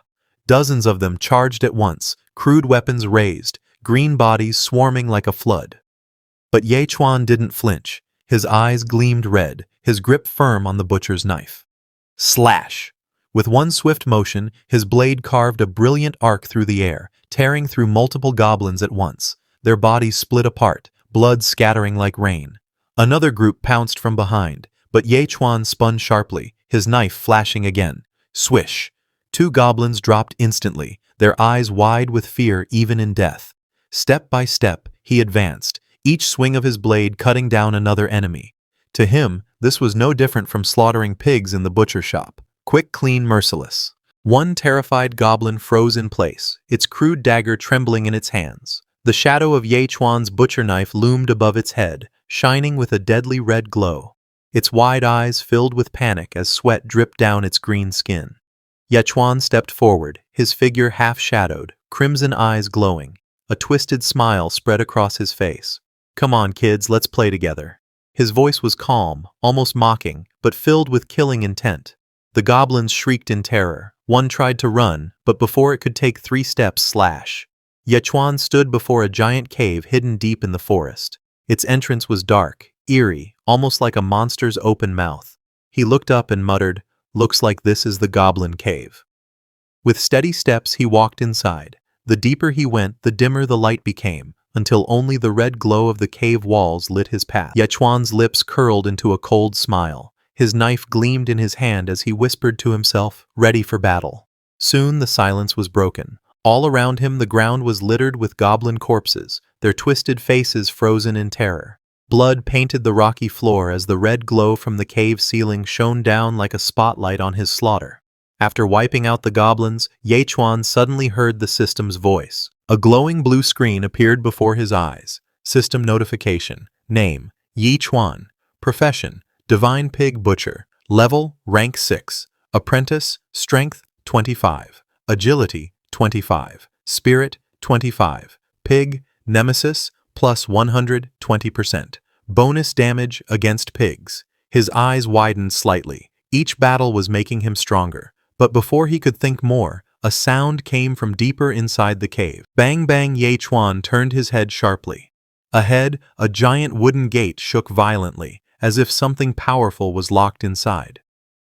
Dozens of them charged at once, crude weapons raised, green bodies swarming like a flood. But Ye Chuan didn't flinch. His eyes gleamed red, his grip firm on the butcher's knife. Slash! With one swift motion, his blade carved a brilliant arc through the air, tearing through multiple goblins at once. Their bodies split apart, blood scattering like rain. Another group pounced from behind, but Ye Chuan spun sharply, his knife flashing again. Swish! 2 goblins dropped instantly, their eyes wide with fear even in death. Step by step, he advanced, each swing of his blade cutting down another enemy. To him, this was no different from slaughtering pigs in the butcher shop. Quick, clean, merciless. One terrified goblin froze in place, its crude dagger trembling in its hands. The shadow of Ye Chuan's butcher knife loomed above its head, shining with a deadly red glow. Its wide eyes filled with panic as sweat dripped down its green skin. Ye Chuan stepped forward, his figure half-shadowed, crimson eyes glowing. A twisted smile spread across his face. Come on, kids, let's play together. His voice was calm, almost mocking, but filled with killing intent. The goblins shrieked in terror. One tried to run, but before it could take 3 steps, slash. Ye Chuan stood before a giant cave hidden deep in the forest. Its entrance was dark, eerie, almost like a monster's open mouth. He looked up and muttered, "Looks like this is the goblin cave." With steady steps he walked inside. The deeper he went, the dimmer the light became, until only the red glow of the cave walls lit his path. Ye Chuan's lips curled into a cold smile. His knife gleamed in his hand as he whispered to himself, ready for battle. Soon the silence was broken. All around him the ground was littered with goblin corpses, their twisted faces frozen in terror. Blood painted the rocky floor as the red glow from the cave ceiling shone down like a spotlight on his slaughter. After wiping out the goblins, Ye Chuan suddenly heard the system's voice. A glowing blue screen appeared before his eyes. System notification. Name, Ye Chuan. Profession, Divine Pig Butcher. Level, Rank 6. Apprentice, Strength, 25. Agility, 25. Spirit, 25. Pig, Nemesis, plus 120%. Bonus damage against pigs. His eyes widened slightly. Each battle was making him stronger. But before he could think more, a sound came from deeper inside the cave. Bang bang! Ye Chuan turned his head sharply. Ahead, a giant wooden gate shook violently, as if something powerful was locked inside.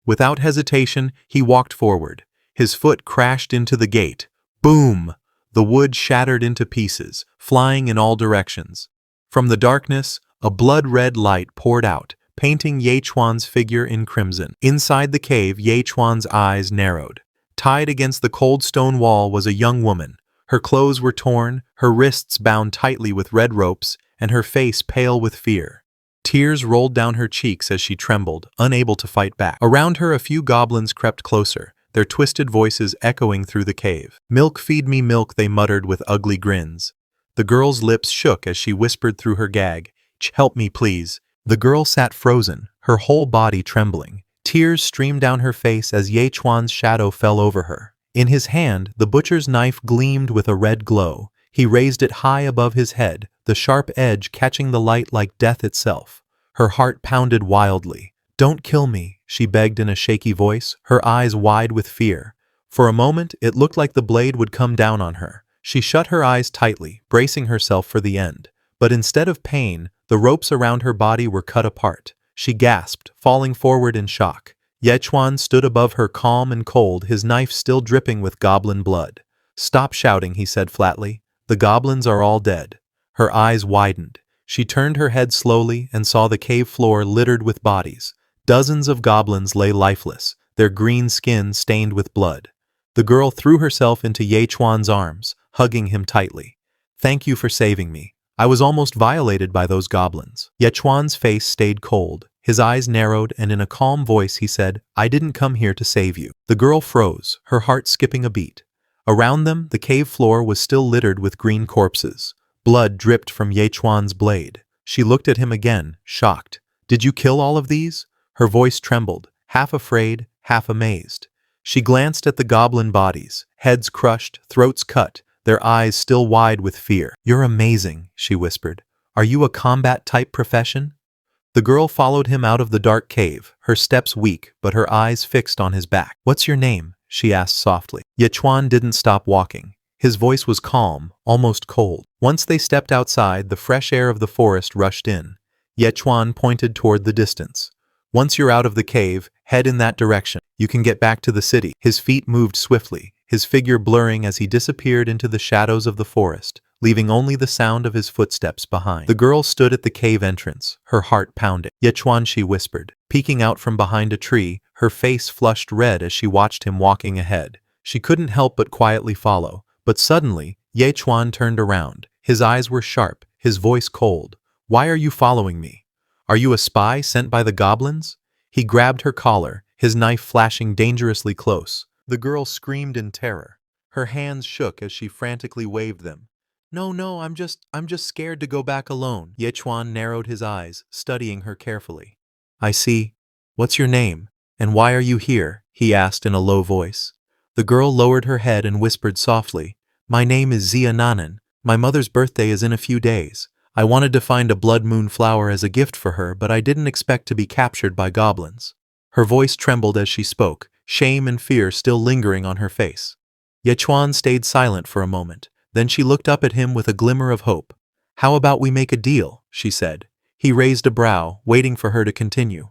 Without hesitation, he walked forward. His foot crashed into the gate. Boom! The wood shattered into pieces, flying in all directions. From the darkness, a blood-red light poured out, painting Ye Chuan's figure in crimson. Inside the cave, Ye Chuan's eyes narrowed. Tied against the cold stone wall was a young woman. Her clothes were torn, her wrists bound tightly with red ropes, and her face pale with fear. Tears rolled down her cheeks as she trembled, unable to fight back. Around her, a few goblins crept closer, their twisted voices echoing through the cave. "Milk, feed me milk," they muttered with ugly grins. The girl's lips shook as she whispered through her gag, "Help me, please." The girl sat frozen, her whole body trembling. Tears streamed down her face as Ye Chuan's shadow fell over her. In his hand, the butcher's knife gleamed with a red glow. He raised it high above his head, the sharp edge catching the light like death itself. Her heart pounded wildly. "Don't kill me," she begged in a shaky voice, her eyes wide with fear. For a moment, it looked like the blade would come down on her. She shut her eyes tightly, bracing herself for the end. But instead of pain, the ropes around her body were cut apart. She gasped, falling forward in shock. Ye Chuan stood above her calm and cold, his knife still dripping with goblin blood. "Stop shouting," he said flatly. "The goblins are all dead." Her eyes widened. She turned her head slowly and saw the cave floor littered with bodies. Dozens of goblins lay lifeless, their green skin stained with blood. The girl threw herself into Ye Chuan's arms, hugging him tightly. "Thank you for saving me. I was almost violated by those goblins." Ye Chuan's face stayed cold. His eyes narrowed, and in a calm voice he said, "I didn't come here to save you." The girl froze, her heart skipping a beat. Around them, the cave floor was still littered with green corpses. Blood dripped from Ye Chuan's blade. She looked at him again, shocked. "Did you kill all of these?" Her voice trembled, half afraid, half amazed. She glanced at the goblin bodies, heads crushed, throats cut, their eyes still wide with fear. "You're amazing," she whispered. "Are you a combat-type profession?" The girl followed him out of the dark cave, her steps weak but her eyes fixed on his back. "What's your name?" she asked softly. Ye Chuan didn't stop walking. His voice was calm, almost cold. Once they stepped outside, the fresh air of the forest rushed in. Ye Chuan pointed toward the distance. "Once you're out of the cave, head in that direction. You can get back to the city." His feet moved swiftly, his figure blurring as he disappeared into the shadows of the forest, leaving only the sound of his footsteps behind. The girl stood at the cave entrance, her heart pounding. "Ye Chuan," she whispered, peeking out from behind a tree, her face flushed red as she watched him walking ahead. She couldn't help but quietly follow. But suddenly, Ye Chuan turned around. His eyes were sharp, his voice cold. "Why are you following me? Are you a spy sent by the goblins?" He grabbed her collar, his knife flashing dangerously close. The girl screamed in terror. Her hands shook as she frantically waved them. No, I'm just scared to go back alone." Ye Chuan narrowed his eyes, studying her carefully. "I see. What's your name? And why are you here?" he asked in a low voice. The girl lowered her head and whispered softly, "My name is Zia Nanan. My mother's birthday is in a few days. I wanted to find a blood moon flower as a gift for her, but I didn't expect to be captured by goblins." Her voice trembled as she spoke, shame and fear still lingering on her face. Ye Chuan stayed silent for a moment. Then she looked up at him with a glimmer of hope. "How about we make a deal?" she said. He raised a brow, waiting for her to continue.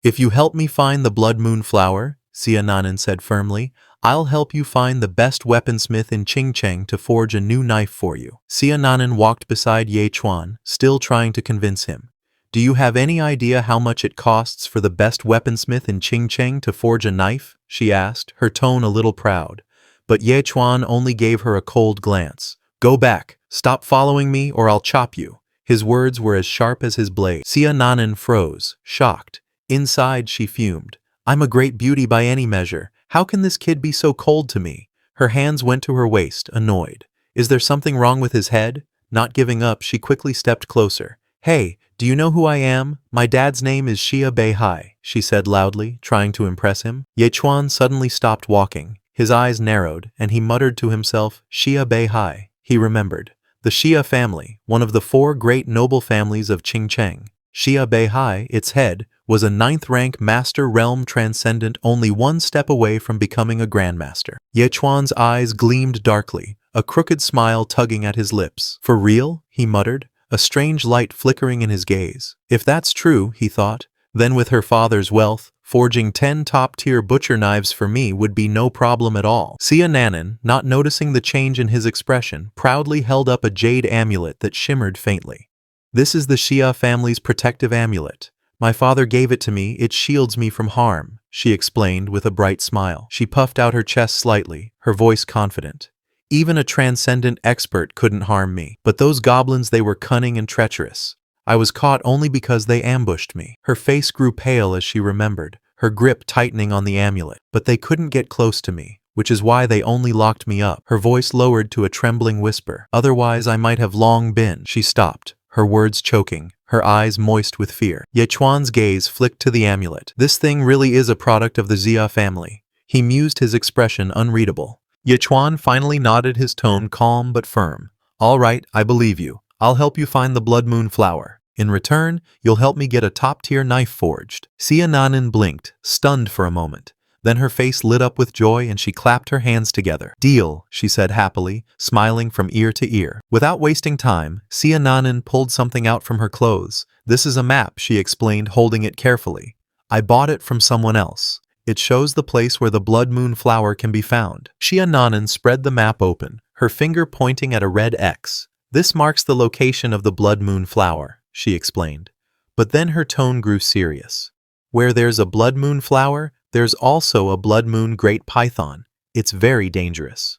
"If you help me find the blood moon flower," Zia Nanan said firmly, "I'll help you find the best weaponsmith in Qingcheng to forge a new knife for you." Zia Nanan walked beside Ye Chuan, still trying to convince him. "Do you have any idea how much it costs for the best weaponsmith in Qingcheng to forge a knife?" she asked, her tone a little proud. But Ye Chuan only gave her a cold glance. "Go back. Stop following me or I'll chop you." His words were as sharp as his blade. Zia Nanan froze, shocked. Inside she fumed. "I'm a great beauty by any measure. How can this kid be so cold to me?" Her hands went to her waist, annoyed. Is there something wrong with his head? Not giving up, she quickly stepped closer. "Hey, do you know who I am? My dad's name is Xia Beihai," she said loudly, trying to impress him. Ye Chuan suddenly stopped walking. His eyes narrowed, and he muttered to himself, "Xia Beihai." He remembered. The Xia family, one of the 4 great noble families of Qingcheng. Xia Beihai, its head, was a 9th-rank master realm transcendent, only 1 step away from becoming a grandmaster. Ye Chuan's eyes gleamed darkly, a crooked smile tugging at his lips. "For real?" he muttered, a strange light flickering in his gaze. If that's true, he thought, then with her father's wealth, forging 10 top-tier butcher knives for me would be no problem at all. Zia Nanan, not noticing the change in his expression, proudly held up a jade amulet that shimmered faintly. "This is the Xia family's protective amulet. My father gave it to me, it shields me from harm," she explained with a bright smile. She puffed out her chest slightly, her voice confident. "Even a transcendent expert couldn't harm me. But those goblins, they were cunning and treacherous. I was caught only because they ambushed me." Her face grew pale as she remembered, her grip tightening on the amulet. "But they couldn't get close to me, which is why they only locked me up." Her voice lowered to a trembling whisper. "Otherwise I might have long been." She stopped, her words choking, her eyes moist with fear. Ye Chuan's gaze flicked to the amulet. This thing really is a product of the Xia family. He mused, his expression unreadable. Ye Chuan finally nodded, his tone calm but firm. All right, I believe you. I'll help you find the blood moon flower. In return, you'll help me get a top-tier knife forged. Xia Nanan blinked, stunned for a moment. Then her face lit up with joy and she clapped her hands together. Deal, she said happily, smiling from ear to ear. Without wasting time, Xia Nanan pulled something out from her clothes. This is a map, she explained, holding it carefully. I bought it from someone else. It shows the place where the blood moon flower can be found. Xia Nanan spread the map open, her finger pointing at a red X. This marks the location of the blood moon flower, she explained. But then her tone grew serious. Where there's a blood moon flower, there's also a blood moon great python. It's very dangerous.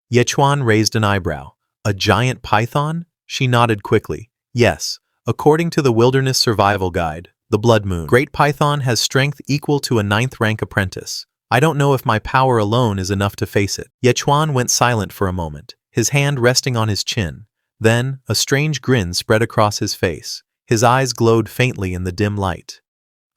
Ye Chuan raised an eyebrow. A giant python? She nodded quickly. Yes, according to the Wilderness Survival Guide, the blood moon great python has strength equal to a 9th rank apprentice. I don't know if my power alone is enough to face it. Ye Chuan went silent for a moment, his hand resting on his chin. Then, a strange grin spread across his face. His eyes glowed faintly in the dim light.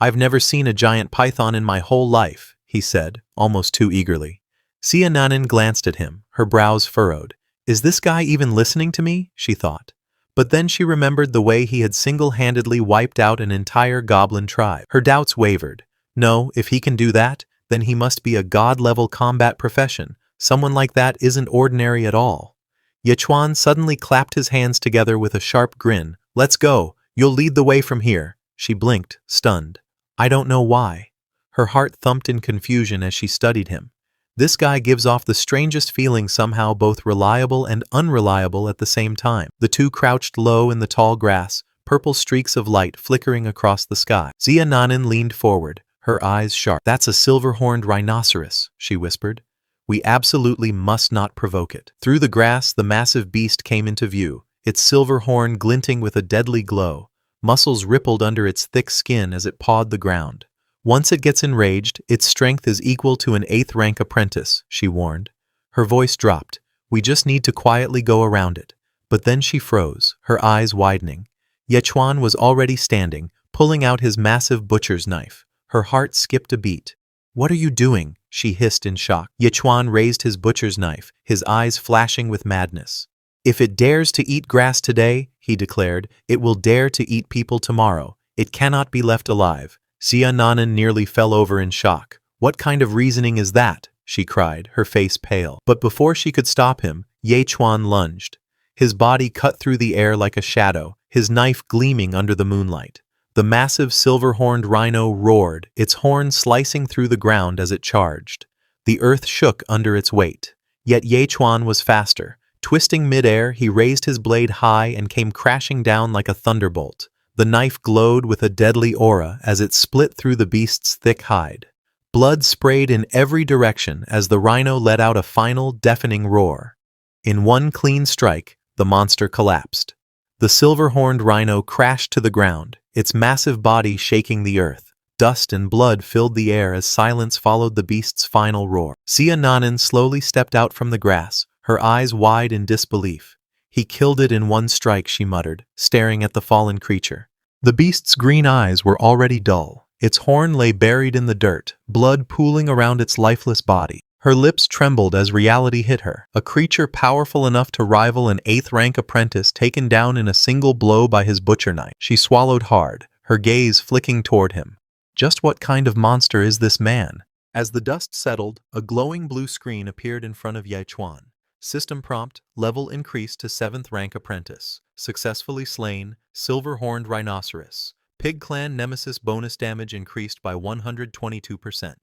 I've never seen a giant python in my whole life, he said, almost too eagerly. Xia Nanan glanced at him, her brows furrowed. Is this guy even listening to me? She thought. But then she remembered the way he had single-handedly wiped out an entire goblin tribe. Her doubts wavered. No, if he can do that, then he must be a god-level combat profession. Someone like that isn't ordinary at all. Ye Chuan suddenly clapped his hands together with a sharp grin. Let's go. You'll lead the way from here. She blinked, stunned. I don't know why. Her heart thumped in confusion as she studied him. This guy gives off the strangest feeling, somehow both reliable and unreliable at the same time. The two crouched low in the tall grass, purple streaks of light flickering across the sky. Xia Nanan leaned forward, her eyes sharp. That's a silver-horned rhinoceros, she whispered. We absolutely must not provoke it. Through the grass, the massive beast came into view, its silver horn glinting with a deadly glow. Muscles rippled under its thick skin as it pawed the ground. Once it gets enraged, its strength is equal to an 8th rank apprentice, she warned. Her voice dropped. We just need to quietly go around it. But then she froze, her eyes widening. Ye Chuan was already standing, pulling out his massive butcher's knife. Her heart skipped a beat. What are you doing? She hissed in shock. Ye Chuan raised his butcher's knife, his eyes flashing with madness. If it dares to eat grass today, he declared, it will dare to eat people tomorrow. It cannot be left alive. Xia Nanan nearly fell over in shock. What kind of reasoning is that? She cried, her face pale. But before she could stop him, Ye Chuan lunged. His body cut through the air like a shadow, his knife gleaming under the moonlight. The massive silver-horned rhino roared, its horn slicing through the ground as it charged. The earth shook under its weight. Yet Ye Chuan was faster. Twisting midair, he raised his blade high and came crashing down like a thunderbolt. The knife glowed with a deadly aura as it split through the beast's thick hide. Blood sprayed in every direction as the rhino let out a final, deafening roar. In one clean strike, the monster collapsed. The silver-horned rhino crashed to the ground, its massive body shaking the earth. Dust and blood filled the air as silence followed the beast's final roar. Xia Nanan slowly stepped out from the grass, her eyes wide in disbelief. He killed it in one strike, she muttered, staring at the fallen creature. The beast's green eyes were already dull. Its horn lay buried in the dirt, blood pooling around its lifeless body. Her lips trembled as reality hit her. A creature powerful enough to rival an 8th rank apprentice taken down in a single blow by his butcher knife. She swallowed hard, her gaze flicking toward him. Just what kind of monster is this man? As the dust settled, a glowing blue screen appeared in front of Ye Chuan. System prompt, level increased to 7th rank apprentice. Successfully slain, silver-horned rhinoceros. Pig clan nemesis bonus damage increased by 122%.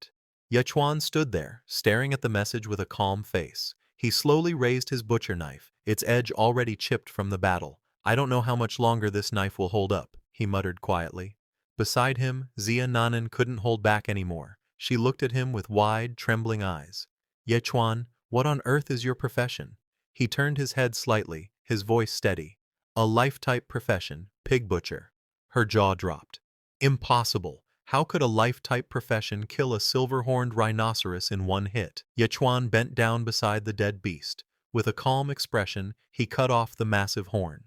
Ye Chuan stood there, staring at the message with a calm face. He slowly raised his butcher knife, its edge already chipped from the battle. I don't know how much longer this knife will hold up, he muttered quietly. Beside him, Xia Nanan couldn't hold back anymore. She looked at him with wide, trembling eyes. Ye Chuan, what on earth is your profession? He turned his head slightly, his voice steady. A life-type profession, pig butcher. Her jaw dropped. Impossible. How could a life-type profession kill a silver-horned rhinoceros in one hit? Ye Chuan bent down beside the dead beast. With a calm expression, he cut off the massive horn.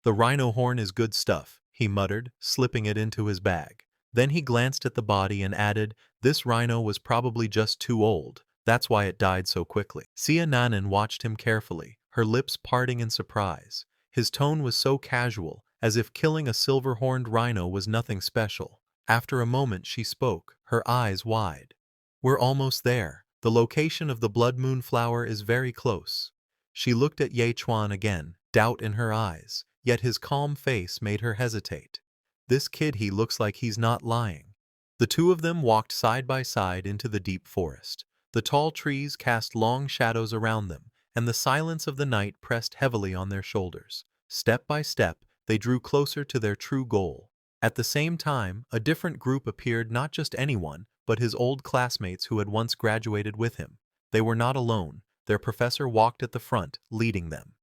The rhino horn is good stuff, he muttered, slipping it into his bag. Then he glanced at the body and added, this rhino was probably just too old. That's why it died so quickly. Sia Nanan watched him carefully, her lips parting in surprise. His tone was so casual, as if killing a silver-horned rhino was nothing special. After a moment she spoke, her eyes wide. We're almost there. The location of the blood moon flower is very close. She looked at Ye Chuan again, doubt in her eyes, yet his calm face made her hesitate. This kid, he looks like he's not lying. The two of them walked side by side into the deep forest. The tall trees cast long shadows around them, and the silence of the night pressed heavily on their shoulders. Step by step, they drew closer to their true goal. At the same time, a different group appeared, not just anyone, but his old classmates who had once graduated with him. They were not alone. Their professor walked at the front, leading them.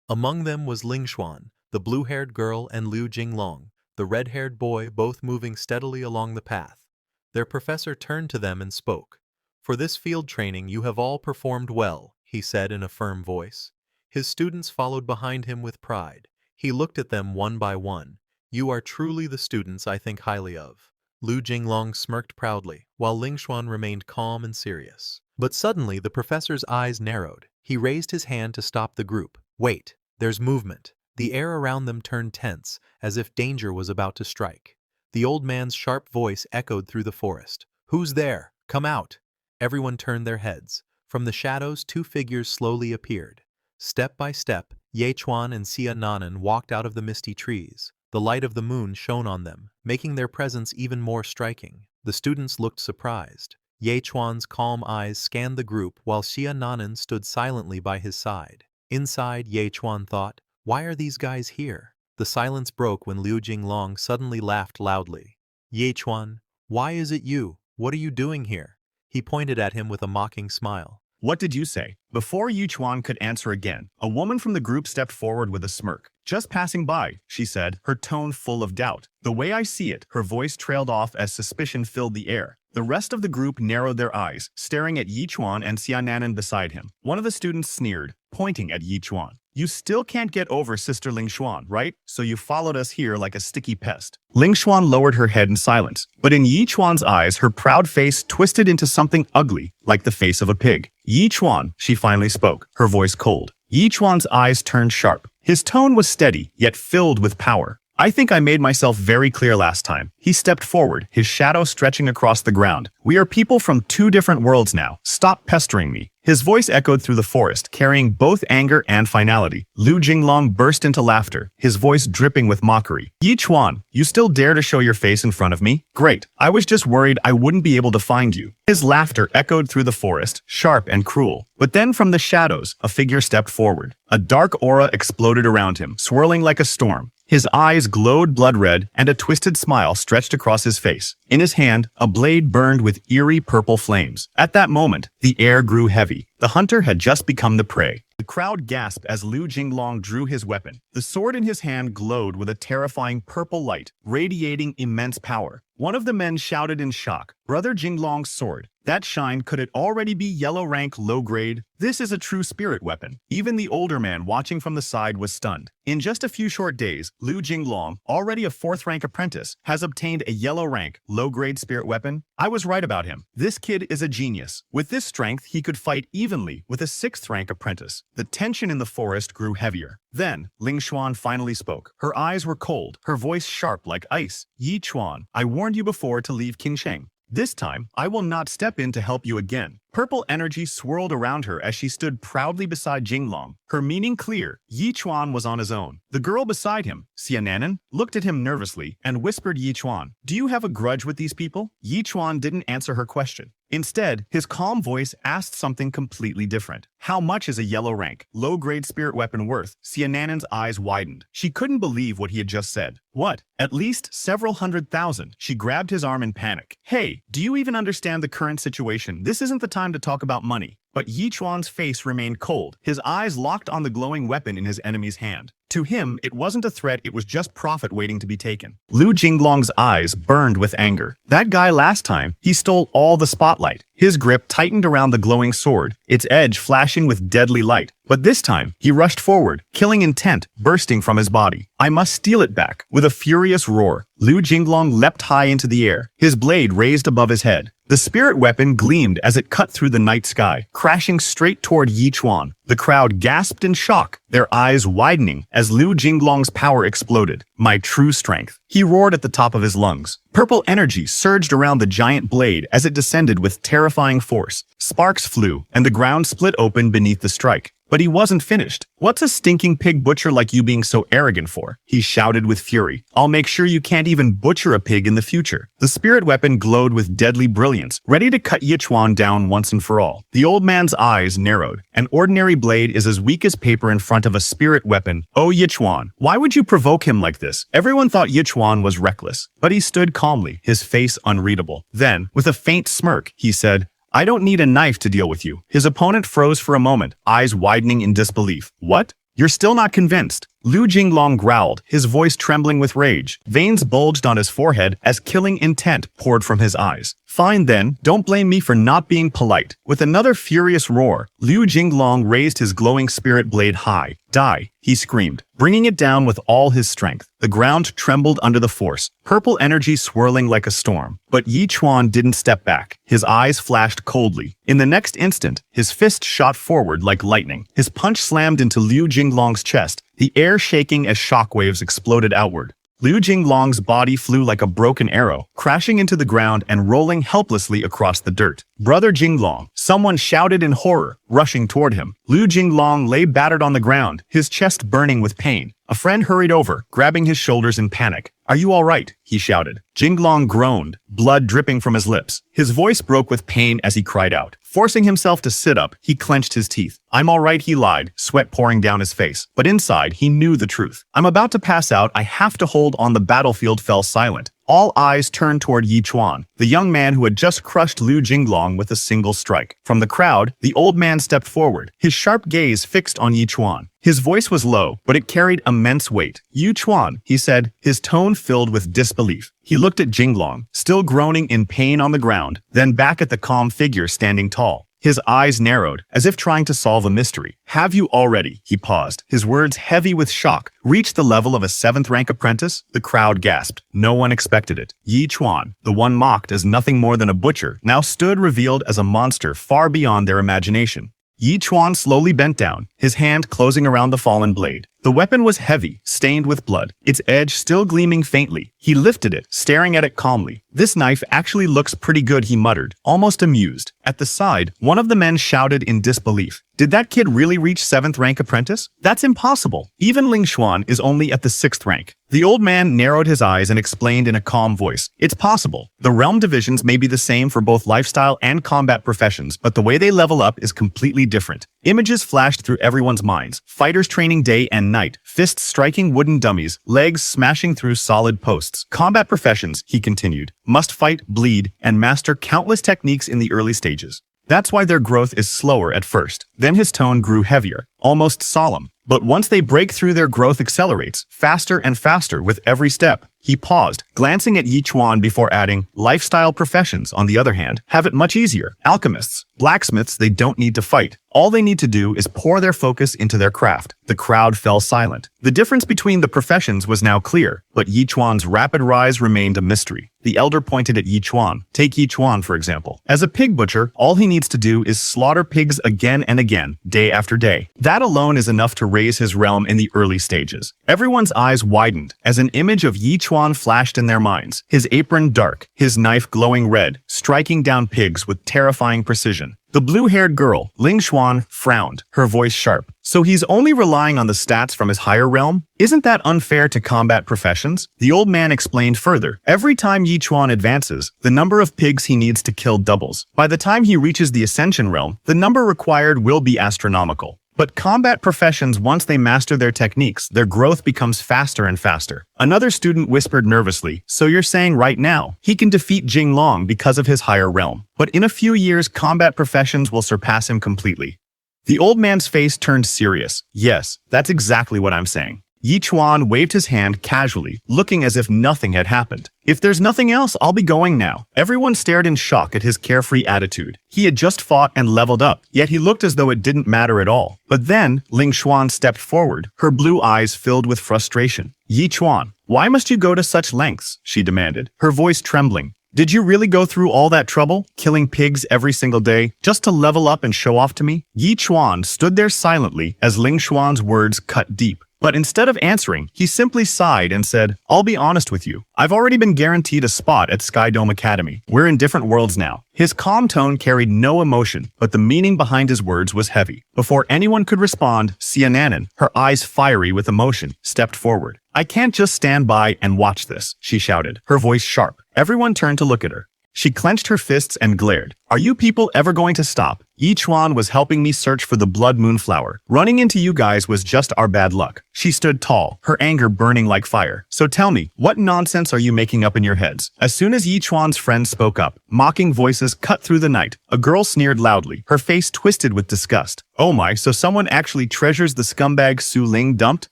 Among them was Ling Xuan, the blue-haired girl, and Liu Jinglong, the red-haired boy, both moving steadily along the path. Their professor turned to them and spoke. For this field training you have all performed well, he said in a firm voice. His students followed behind him with pride. He looked at them one by one. You are truly the students I think highly of. Liu Jinglong smirked proudly, while Ling Xuan remained calm and serious. But suddenly the professor's eyes narrowed. He raised his hand to stop the group. Wait, there's movement. The air around them turned tense, as if danger was about to strike. The old man's sharp voice echoed through the forest. Who's there? Come out! Everyone turned their heads. From the shadows, two figures slowly appeared. Step by step, Ye Chuan and Sia Nanan walked out of the misty trees. The light of the moon shone on them, making their presence even more striking. The students looked surprised. Ye Chuan's calm eyes scanned the group while Sia Nanan stood silently by his side. Inside, Ye Chuan thought, why are these guys here? The silence broke when Liu Jinglong suddenly laughed loudly. Ye Chuan, why is it you? What are you doing here? He pointed at him with a mocking smile. What did you say? Before Yu Chuan could answer again, a woman from the group stepped forward with a smirk. Just passing by, she said, her tone full of doubt. The way I see it, her voice trailed off as suspicion filled the air. The rest of the group narrowed their eyes, staring at Yi Chuan and Xia Nanan beside him. One of the students sneered, pointing at Yi Chuan. You still can't get over Sister Ling Xuan, right? So you followed us here like a sticky pest. Ling Xuan lowered her head in silence, but in Yi Chuan's eyes, her proud face twisted into something ugly, like the face of a pig. Yi Chuan, she finally spoke, her voice cold. Yi Chuan's eyes turned sharp. His tone was steady, yet filled with power. I think I made myself very clear last time. He stepped forward, his shadow stretching across the ground. We are people from two different worlds now. Stop pestering me. His voice echoed through the forest, carrying both anger and finality. Liu Jinglong burst into laughter, his voice dripping with mockery. Yi Chuan, you still dare to show your face in front of me? Great. I was just worried I wouldn't be able to find you. His laughter echoed through the forest, sharp and cruel. But then from the shadows, a figure stepped forward. A dark aura exploded around him, swirling like a storm. His eyes glowed blood red, and a twisted smile stretched across his face. In his hand, a blade burned with eerie purple flames. At that moment, the air grew heavy. The hunter had just become the prey. The crowd gasped as Liu Jinglong drew his weapon. The sword in his hand glowed with a terrifying purple light, radiating immense power. One of the men shouted in shock, Brother Jinglong's sword. That shine, could it already be yellow rank, low grade? This is a true spirit weapon. Even the older man watching from the side was stunned. In just a few short days, Liu Jinglong, already a 4th rank apprentice, has obtained a yellow rank, low grade spirit weapon. I was right about him. This kid is a genius. With this strength, he could fight evenly with a 6th rank apprentice. The tension in the forest grew heavier. Then, Ling Xuan finally spoke. Her eyes were cold, her voice sharp like ice. Yi Chuan, I warned you before to leave Qingsheng. This time, I will not step in to help you again. Purple energy swirled around her as she stood proudly beside Jinglong. Her meaning clear, Yi Chuan was on his own. The girl beside him, Xia Nanan, looked at him nervously and whispered Yi Chuan, do you have a grudge with these people? Yi Chuan didn't answer her question. Instead, his calm voice asked something completely different. How much is a yellow rank, low-grade spirit weapon worth? Xia Nanan's eyes widened. She couldn't believe what he had just said. What? At least several 100,000. She grabbed his arm in panic. Hey, do you even understand the current situation? This isn't the time to talk about money. But Yi Chuan's face remained cold, his eyes locked on the glowing weapon in his enemy's hand. To him, it wasn't a threat, it was just profit waiting to be taken. Liu Jinglong's eyes burned with anger. That guy last time, he stole all the spotlight. His grip tightened around the glowing sword, its edge flashing with deadly light. But this time, he rushed forward, killing intent bursting from his body. I must steal it back. With a furious roar, Liu Jinglong leapt high into the air, his blade raised above his head. The spirit weapon gleamed as it cut through the night sky, crashing straight toward Yi Chuan. The crowd gasped in shock, their eyes widening as Liu Jinglong's power exploded. My true strength. He roared at the top of his lungs. Purple energy surged around the giant blade as it descended with terrifying force. Sparks flew, and the ground split open beneath the strike. But he wasn't finished. What's a stinking pig butcher like you being so arrogant for? He shouted with fury. I'll make sure you can't even butcher a pig in the future. The spirit weapon glowed with deadly brilliance, ready to cut Yi Chuan down once and for all. The old man's eyes narrowed. An ordinary blade is as weak as paper in front of a spirit weapon. Oh, Yi Chuan, why would you provoke him like this? Everyone thought Yi Chuan was reckless, but he stood calmly, his face unreadable. Then, with a faint smirk, he said, I don't need a knife to deal with you. His opponent froze for a moment, eyes widening in disbelief. What? You're still not convinced? Liu Jinglong growled, his voice trembling with rage. Veins bulged on his forehead as killing intent poured from his eyes. Fine then, don't blame me for not being polite. With another furious roar, Liu Jinglong raised his glowing spirit blade high. Die, he screamed, bringing it down with all his strength. The ground trembled under the force, purple energy swirling like a storm. But Yi Chuan didn't step back. His eyes flashed coldly. In the next instant, his fist shot forward like lightning. His punch slammed into Liu Jinglong's chest, the air shaking as shockwaves exploded outward. Liu Jinglong's body flew like a broken arrow, crashing into the ground and rolling helplessly across the dirt. Brother Jinglong, someone shouted in horror, rushing toward him. Liu Jinglong lay battered on the ground, his chest burning with pain. A friend hurried over, grabbing his shoulders in panic. Are you all right? He shouted. Jinglong groaned, blood dripping from his lips. His voice broke with pain as he cried out. Forcing himself to sit up, he clenched his teeth. I'm all right, he lied, sweat pouring down his face. But inside, he knew the truth. I'm about to pass out. I have to hold on. The battlefield fell silent. All eyes turned toward Yi Chuan, the young man who had just crushed Liu Jinglong with a single strike. From the crowd, the old man stepped forward, his sharp gaze fixed on Yi Chuan. His voice was low, but it carried immense weight. Yi Chuan, he said, his tone filled with disbelief. He looked at Jinglong, still groaning in pain on the ground, then back at the calm figure standing tall. His eyes narrowed, as if trying to solve a mystery. Have you already, he paused, his words heavy with shock, reached the level of a 7th-rank apprentice? The crowd gasped. No one expected it. Yi Chuan, the one mocked as nothing more than a butcher, now stood revealed as a monster far beyond their imagination. Yi Chuan slowly bent down, his hand closing around the fallen blade. The weapon was heavy, stained with blood, its edge still gleaming faintly. He lifted it, staring at it calmly. This knife actually looks pretty good, he muttered, almost amused. At the side, one of the men shouted in disbelief. Did that kid really reach 7th rank apprentice? That's impossible. Even Ling Xuan is only at the 6th rank. The old man narrowed his eyes and explained in a calm voice. It's possible. The realm divisions may be the same for both lifestyle and combat professions, but the way they level up is completely different. Images flashed through everyone's minds. Fighters training day and night, fists striking wooden dummies, legs smashing through solid posts. Combat professions, he continued, must fight, bleed, and master countless techniques in the early stages. That's why their growth is slower at first. Then his tone grew heavier, almost solemn. But once they break through, their growth accelerates, faster and faster with every step. He paused, glancing at Yi Chuan before adding, lifestyle professions, on the other hand, have it much easier. Alchemists, blacksmiths, they don't need to fight. All they need to do is pour their focus into their craft. The crowd fell silent. The difference between the professions was now clear, but Yi Chuan's rapid rise remained a mystery. The elder pointed at Yi Chuan. Take Yi Chuan, for example. As a pig butcher, all he needs to do is slaughter pigs again and again, day after day. That alone is enough to raise his realm in the early stages. Everyone's eyes widened as an image of Yi Chuan flashed in their minds, his apron dark, his knife glowing red, striking down pigs with terrifying precision. The blue-haired girl, Ling Xuan, frowned, her voice sharp. So he's only relying on the stats from his higher realm? Isn't that unfair to combat professions? The old man explained further. Every time Yi Chuan advances, the number of pigs he needs to kill doubles. By the time he reaches the Ascension realm, the number required will be astronomical. But combat professions, once they master their techniques, their growth becomes faster and faster. Another student whispered nervously, so you're saying right now, he can defeat Jinglong because of his higher realm. But in a few years, combat professions will surpass him completely. The old man's face turned serious. Yes, that's exactly what I'm saying. Yi Chuan waved his hand casually, looking as if nothing had happened. If there's nothing else, I'll be going now. Everyone stared in shock at his carefree attitude. He had just fought and leveled up, yet he looked as though it didn't matter at all. But then, Ling Xuan stepped forward, her blue eyes filled with frustration. Yi Chuan, why must you go to such lengths? She demanded, her voice trembling. Did you really go through all that trouble, killing pigs every single day, just to level up and show off to me? Yi Chuan stood there silently as Ling Xuan's words cut deep. But instead of answering, he simply sighed and said, I'll be honest with you. I've already been guaranteed a spot at Sky Dome Academy. We're in different worlds now. His calm tone carried no emotion, but the meaning behind his words was heavy. Before anyone could respond, Xiananan, her eyes fiery with emotion, stepped forward. I can't just stand by and watch this, she shouted, her voice sharp. Everyone turned to look at her. She clenched her fists and glared. Are you people ever going to stop? Yi Chuan was helping me search for the blood moon flower. Running into you guys was just our bad luck. She stood tall, her anger burning like fire. So tell me, what nonsense are you making up in your heads? As soon as Yi Chuan's friends spoke up, mocking voices cut through the night. A girl sneered loudly, her face twisted with disgust. Oh my, so someone actually treasures the scumbag Su Ling dumped?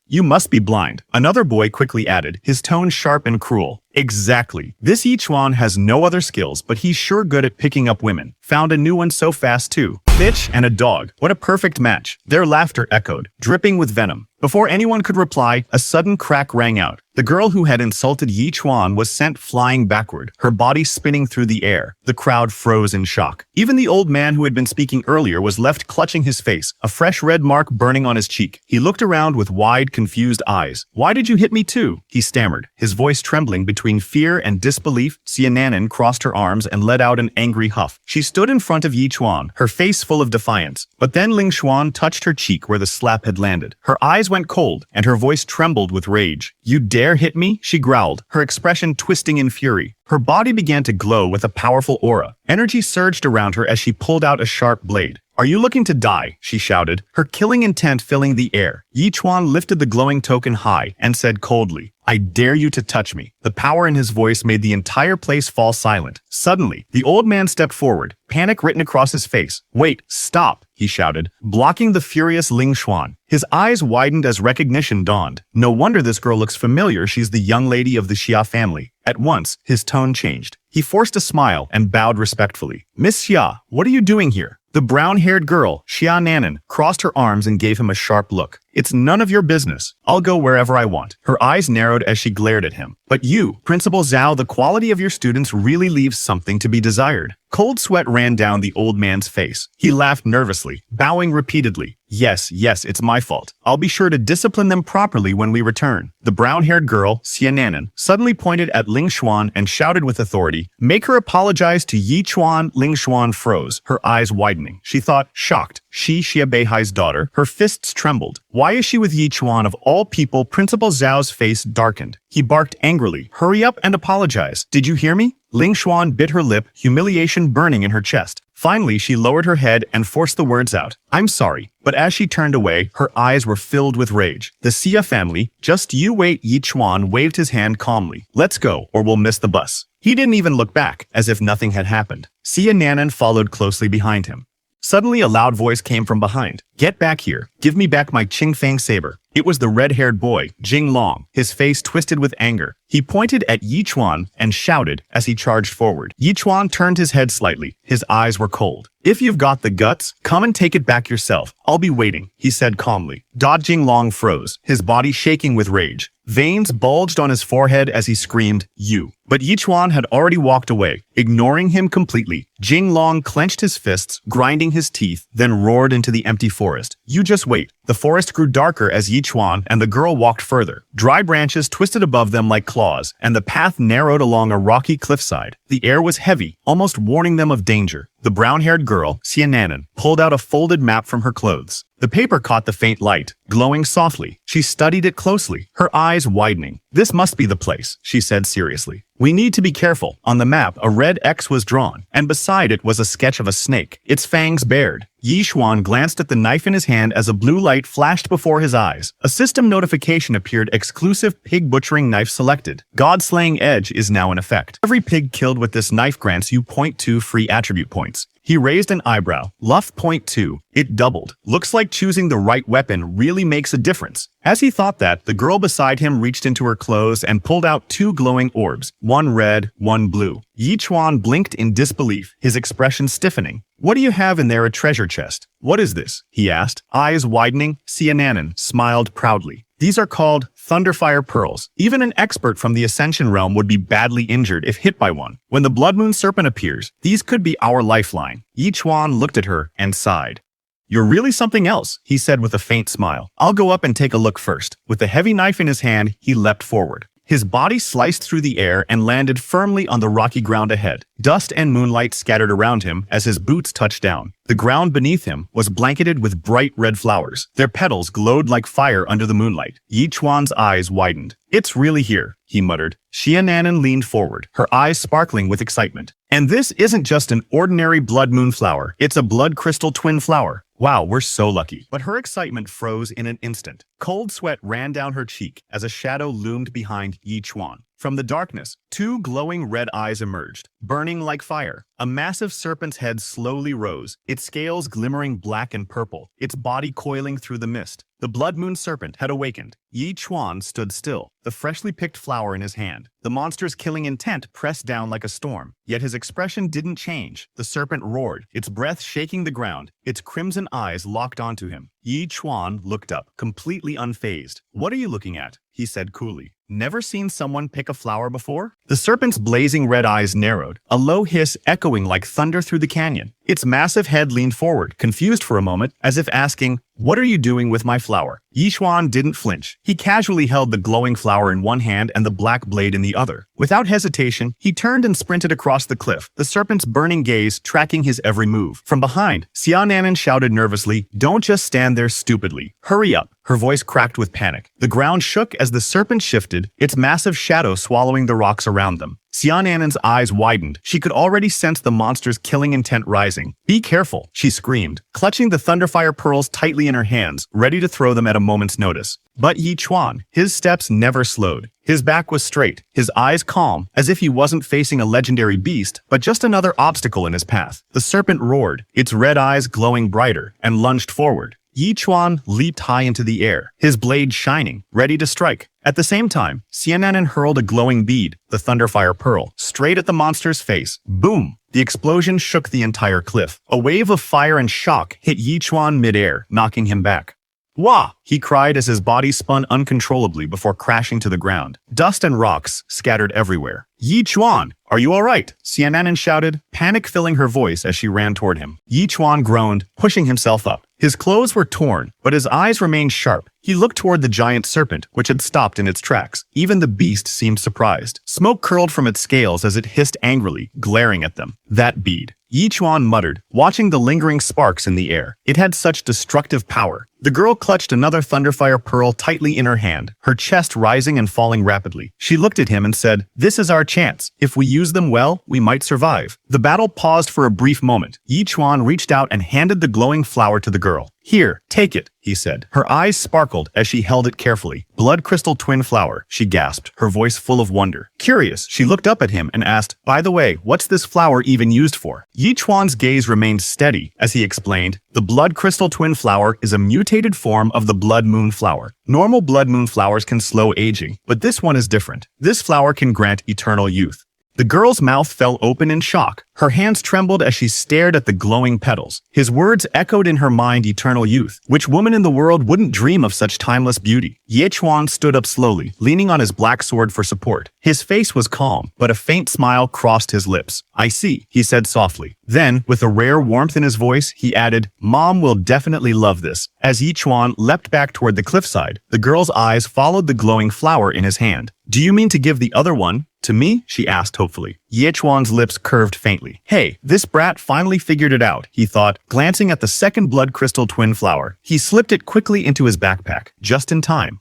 You must be blind. Another boy quickly added, his tone sharp and cruel. Exactly. This Yi Chuan has no other skills, but he's sure good at picking up women. Found a new one so fast too. Bitch and a dog. What a perfect match. Their laughter echoed, dripping with venom. Before anyone could reply, a sudden crack rang out. The girl who had insulted Yi Chuan was sent flying backward, her body spinning through the air. The crowd froze in shock. Even the old man who had been speaking earlier was left clutching his face, a fresh red mark burning on his cheek. He looked around with wide, confused eyes. Why did you hit me too? He stammered, his voice trembling between fear and disbelief. Xiananan crossed her arms and let out an angry huff. She stood in front of Yi Chuan, her face full of defiance. But then Ling Xuan touched her cheek where the slap had landed. Her eyes went cold, and her voice trembled with rage. You dare hit me? She growled, her expression twisting in fury. Her body began to glow with a powerful aura. Energy surged around her as she pulled out a sharp blade. Are you looking to die? She shouted, her killing intent filling the air. Yi Chuan lifted the glowing token high and said coldly, I dare you to touch me. The power in his voice made the entire place fall silent. Suddenly, the old man stepped forward, panic written across his face. Wait, stop, he shouted, blocking the furious Ling Xuan. His eyes widened as recognition dawned. No wonder this girl looks familiar, she's the young lady of the Xia family. At once, his tone changed. He forced a smile and bowed respectfully. Miss Xia, what are you doing here? The brown-haired girl, Xiananan, crossed her arms and gave him a sharp look. It's none of your business. I'll go wherever I want. Her eyes narrowed as she glared at him. But you, Principal Zhao, the quality of your students really leaves something to be desired. Cold sweat ran down the old man's face. He laughed nervously, bowing repeatedly. Yes, it's my fault. I'll be sure to discipline them properly when we return. The brown-haired girl, Xiananan, suddenly pointed at Ling Xuan and shouted with authority, Make her apologize to Yi Chuan. Ling Xuan froze, her eyes widening. She thought, shocked. She, Xia Beihai's daughter, her fists trembled. Why is she with Yi Chuan of all people? Principal Zhao's face darkened. He barked angrily, hurry up and apologize. Did you hear me? Ling Xuan bit her lip, humiliation burning in her chest. Finally, she lowered her head and forced the words out. I'm sorry. But as she turned away, her eyes were filled with rage. The Xia family, just you wait. Yi Chuan waved his hand calmly. Let's go, or we'll miss the bus. He didn't even look back, as if nothing had happened. Xiananan followed closely behind him. Suddenly, a loud voice came from behind. Get back here. Give me back my Qingfang saber. It was the red-haired boy, Jing Long, his face twisted with anger. He pointed at Yi Chuan and shouted as he charged forward. Yi Chuan turned his head slightly. His eyes were cold. If you've got the guts, come and take it back yourself. I'll be waiting, he said calmly. Jing Long froze, his body shaking with rage. Veins bulged on his forehead as he screamed, you. But Yi Chuan had already walked away, ignoring him completely. Jing Long clenched his fists, grinding his teeth, then roared into the empty forest. You just wait. The forest grew darker as Yi Chuan and the girl walked further. Dry branches twisted above them like claws, and the path narrowed along a rocky cliffside. The air was heavy, almost warning them of danger. The brown-haired girl, Xiananan, pulled out a folded map from her clothes. The paper caught the faint light, glowing softly. She studied it closely, her eyes widening. This must be the place, she said seriously. We need to be careful. On the map, a red X was drawn, and beside it was a sketch of a snake, its fangs bared. Yi Chuan glanced at the knife in his hand as a blue light light flashed before his eyes. A system notification appeared: exclusive pig butchering knife selected. God-slaying edge is now in effect. Every pig killed with this knife grants you 0.2 free attribute points. He raised an eyebrow. Luff 0.2. It doubled. Looks like choosing the right weapon really makes a difference. As he thought that, the girl beside him reached into her clothes and pulled out 2 glowing orbs, one red, one blue. Yi Chuan blinked in disbelief, his expression stiffening. "What do you have in there, a treasure chest?" "What is this?" he asked, eyes widening. Xiananan smiled proudly. "These are called Thunderfire Pearls. Even an expert from the Ascension realm would be badly injured if hit by one. When the Blood Moon Serpent appears, these could be our lifeline." Yi Chuan looked at her and sighed. "You're really something else," he said with a faint smile. "I'll go up and take a look first." With the heavy knife in his hand, he leapt forward. His body sliced through the air and landed firmly on the rocky ground ahead. Dust and moonlight scattered around him as his boots touched down. The ground beneath him was blanketed with bright red flowers. Their petals glowed like fire under the moonlight. Yi Chuan's eyes widened. "It's really here," he muttered. Xiananan leaned forward, her eyes sparkling with excitement. "And this isn't just an ordinary blood moon flower. It's a blood crystal twin flower. Wow, we're so lucky." But her excitement froze in an instant. Cold sweat ran down her cheek as a shadow loomed behind Yi Chuan. From the darkness, 2 glowing red eyes emerged, burning like fire. A massive serpent's head slowly rose, its scales glimmering black and purple, its body coiling through the mist. The Blood Moon Serpent had awakened. Yi Chuan stood still, the freshly picked flower in his hand. The monster's killing intent pressed down like a storm, yet his expression didn't change. The serpent roared, its breath shaking the ground, its crimson eyes locked onto him. Yi Chuan looked up, completely unfazed. "What are you looking at?" he said coolly. "Never seen someone pick a flower before?" The serpent's blazing red eyes narrowed, a low hiss echoing like thunder through the canyon. Its massive head leaned forward, confused for a moment, as if asking, "What are you doing with my flower?" Yi Chuan didn't flinch. He casually held the glowing flower in one hand and the black blade in the other. Without hesitation, he turned and sprinted across the cliff, the serpent's burning gaze tracking his every move. From behind, Xiananan shouted nervously, "Don't just stand there stupidly. Hurry up." Her voice cracked with panic. The ground shook as the serpent shifted, its massive shadow swallowing the rocks around them. Xiananan's eyes widened. She could already sense the monster's killing intent rising. "Be careful," she screamed, clutching the Thunderfire Pearls tightly in her hands, ready to throw them at a moment's notice. But Yi Chuan, his steps never slowed. His back was straight, his eyes calm, as if he wasn't facing a legendary beast, but just another obstacle in his path. The serpent roared, its red eyes glowing brighter, and lunged forward. Yi Chuan leaped high into the air, his blade shining, ready to strike. At the same time, Xiananan hurled a glowing bead, the Thunderfire Pearl, straight at the monster's face. Boom! The explosion shook the entire cliff. A wave of fire and shock hit Yi Chuan midair, knocking him back. "Wah!" he cried as his body spun uncontrollably before crashing to the ground. Dust and rocks scattered everywhere. "Yi Chuan, are you all right?" Xiananan shouted, panic filling her voice as she ran toward him. Yi Chuan groaned, pushing himself up. His clothes were torn, but his eyes remained sharp. He looked toward the giant serpent, which had stopped in its tracks. Even the beast seemed surprised. Smoke curled from its scales as it hissed angrily, glaring at them. "That bead," Yi Chuan muttered, watching the lingering sparks in the air. It had such destructive power. The girl clutched another Thunderfire Pearl tightly in her hand, her chest rising and falling rapidly. She looked at him and said, "This is our chance. If we use them well, we might survive." The battle paused for a brief moment. Yi Chuan reached out and handed the glowing flower to the girl. "Here, take it," he said. Her eyes sparkled as she held it carefully. "Blood crystal twin flower," she gasped, her voice full of wonder. Curious, she looked up at him and asked, "By the way, what's this flower even used for?" Yi Chuan's gaze remained steady as he explained, "The blood crystal twin flower is a mutated form of the blood moon flower. Normal blood moon flowers can slow aging, but this one is different. This flower can grant eternal youth." The girl's mouth fell open in shock. Her hands trembled as she stared at the glowing petals. His words echoed in her mind, eternal youth. Which woman in the world wouldn't dream of such timeless beauty? Yi Chuan stood up slowly, leaning on his black sword for support. His face was calm, but a faint smile crossed his lips. "I see," he said softly. Then, with a rare warmth in his voice, he added, "Mom will definitely love this." As Yi Chuan leapt back toward the cliffside, the girl's eyes followed the glowing flower in his hand. "Do you mean to give the other one to me?" she asked hopefully. Yi Chuan's lips curved faintly. "Hey, this brat finally figured it out," he thought, glancing at the second blood crystal twin flower. He slipped it quickly into his backpack, just in time.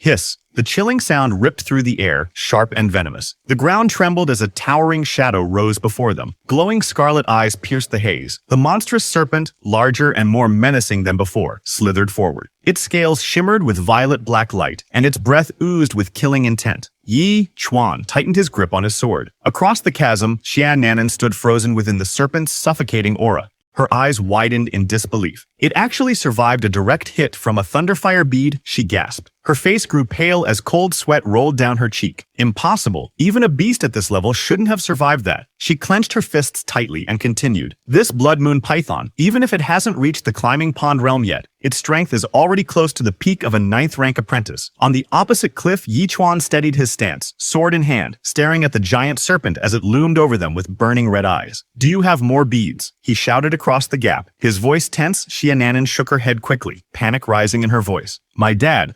Hiss. The chilling sound ripped through the air, sharp and venomous. The ground trembled as a towering shadow rose before them. Glowing scarlet eyes pierced the haze. The monstrous serpent, larger and more menacing than before, slithered forward. Its scales shimmered with violet-black light, and its breath oozed with killing intent. Yi Chuan tightened his grip on his sword. Across the chasm, Xia Nanan stood frozen within the serpent's suffocating aura. Her eyes widened in disbelief. It actually survived a direct hit from a thunderfire bead, she gasped. Her face grew pale as cold sweat rolled down her cheek. Impossible. Even a beast at this level shouldn't have survived that. She clenched her fists tightly and continued. This Blood Moon Python, even if it hasn't reached the climbing pond realm yet, its strength is already close to the peak of a 9th rank apprentice. On the opposite cliff, Yi Chuan steadied his stance, sword in hand, staring at the giant serpent as it loomed over them with burning red eyes. Do you have more beads? He shouted across the gap. His voice tense, Xia Nanan shook her head quickly, panic rising in her voice. My dad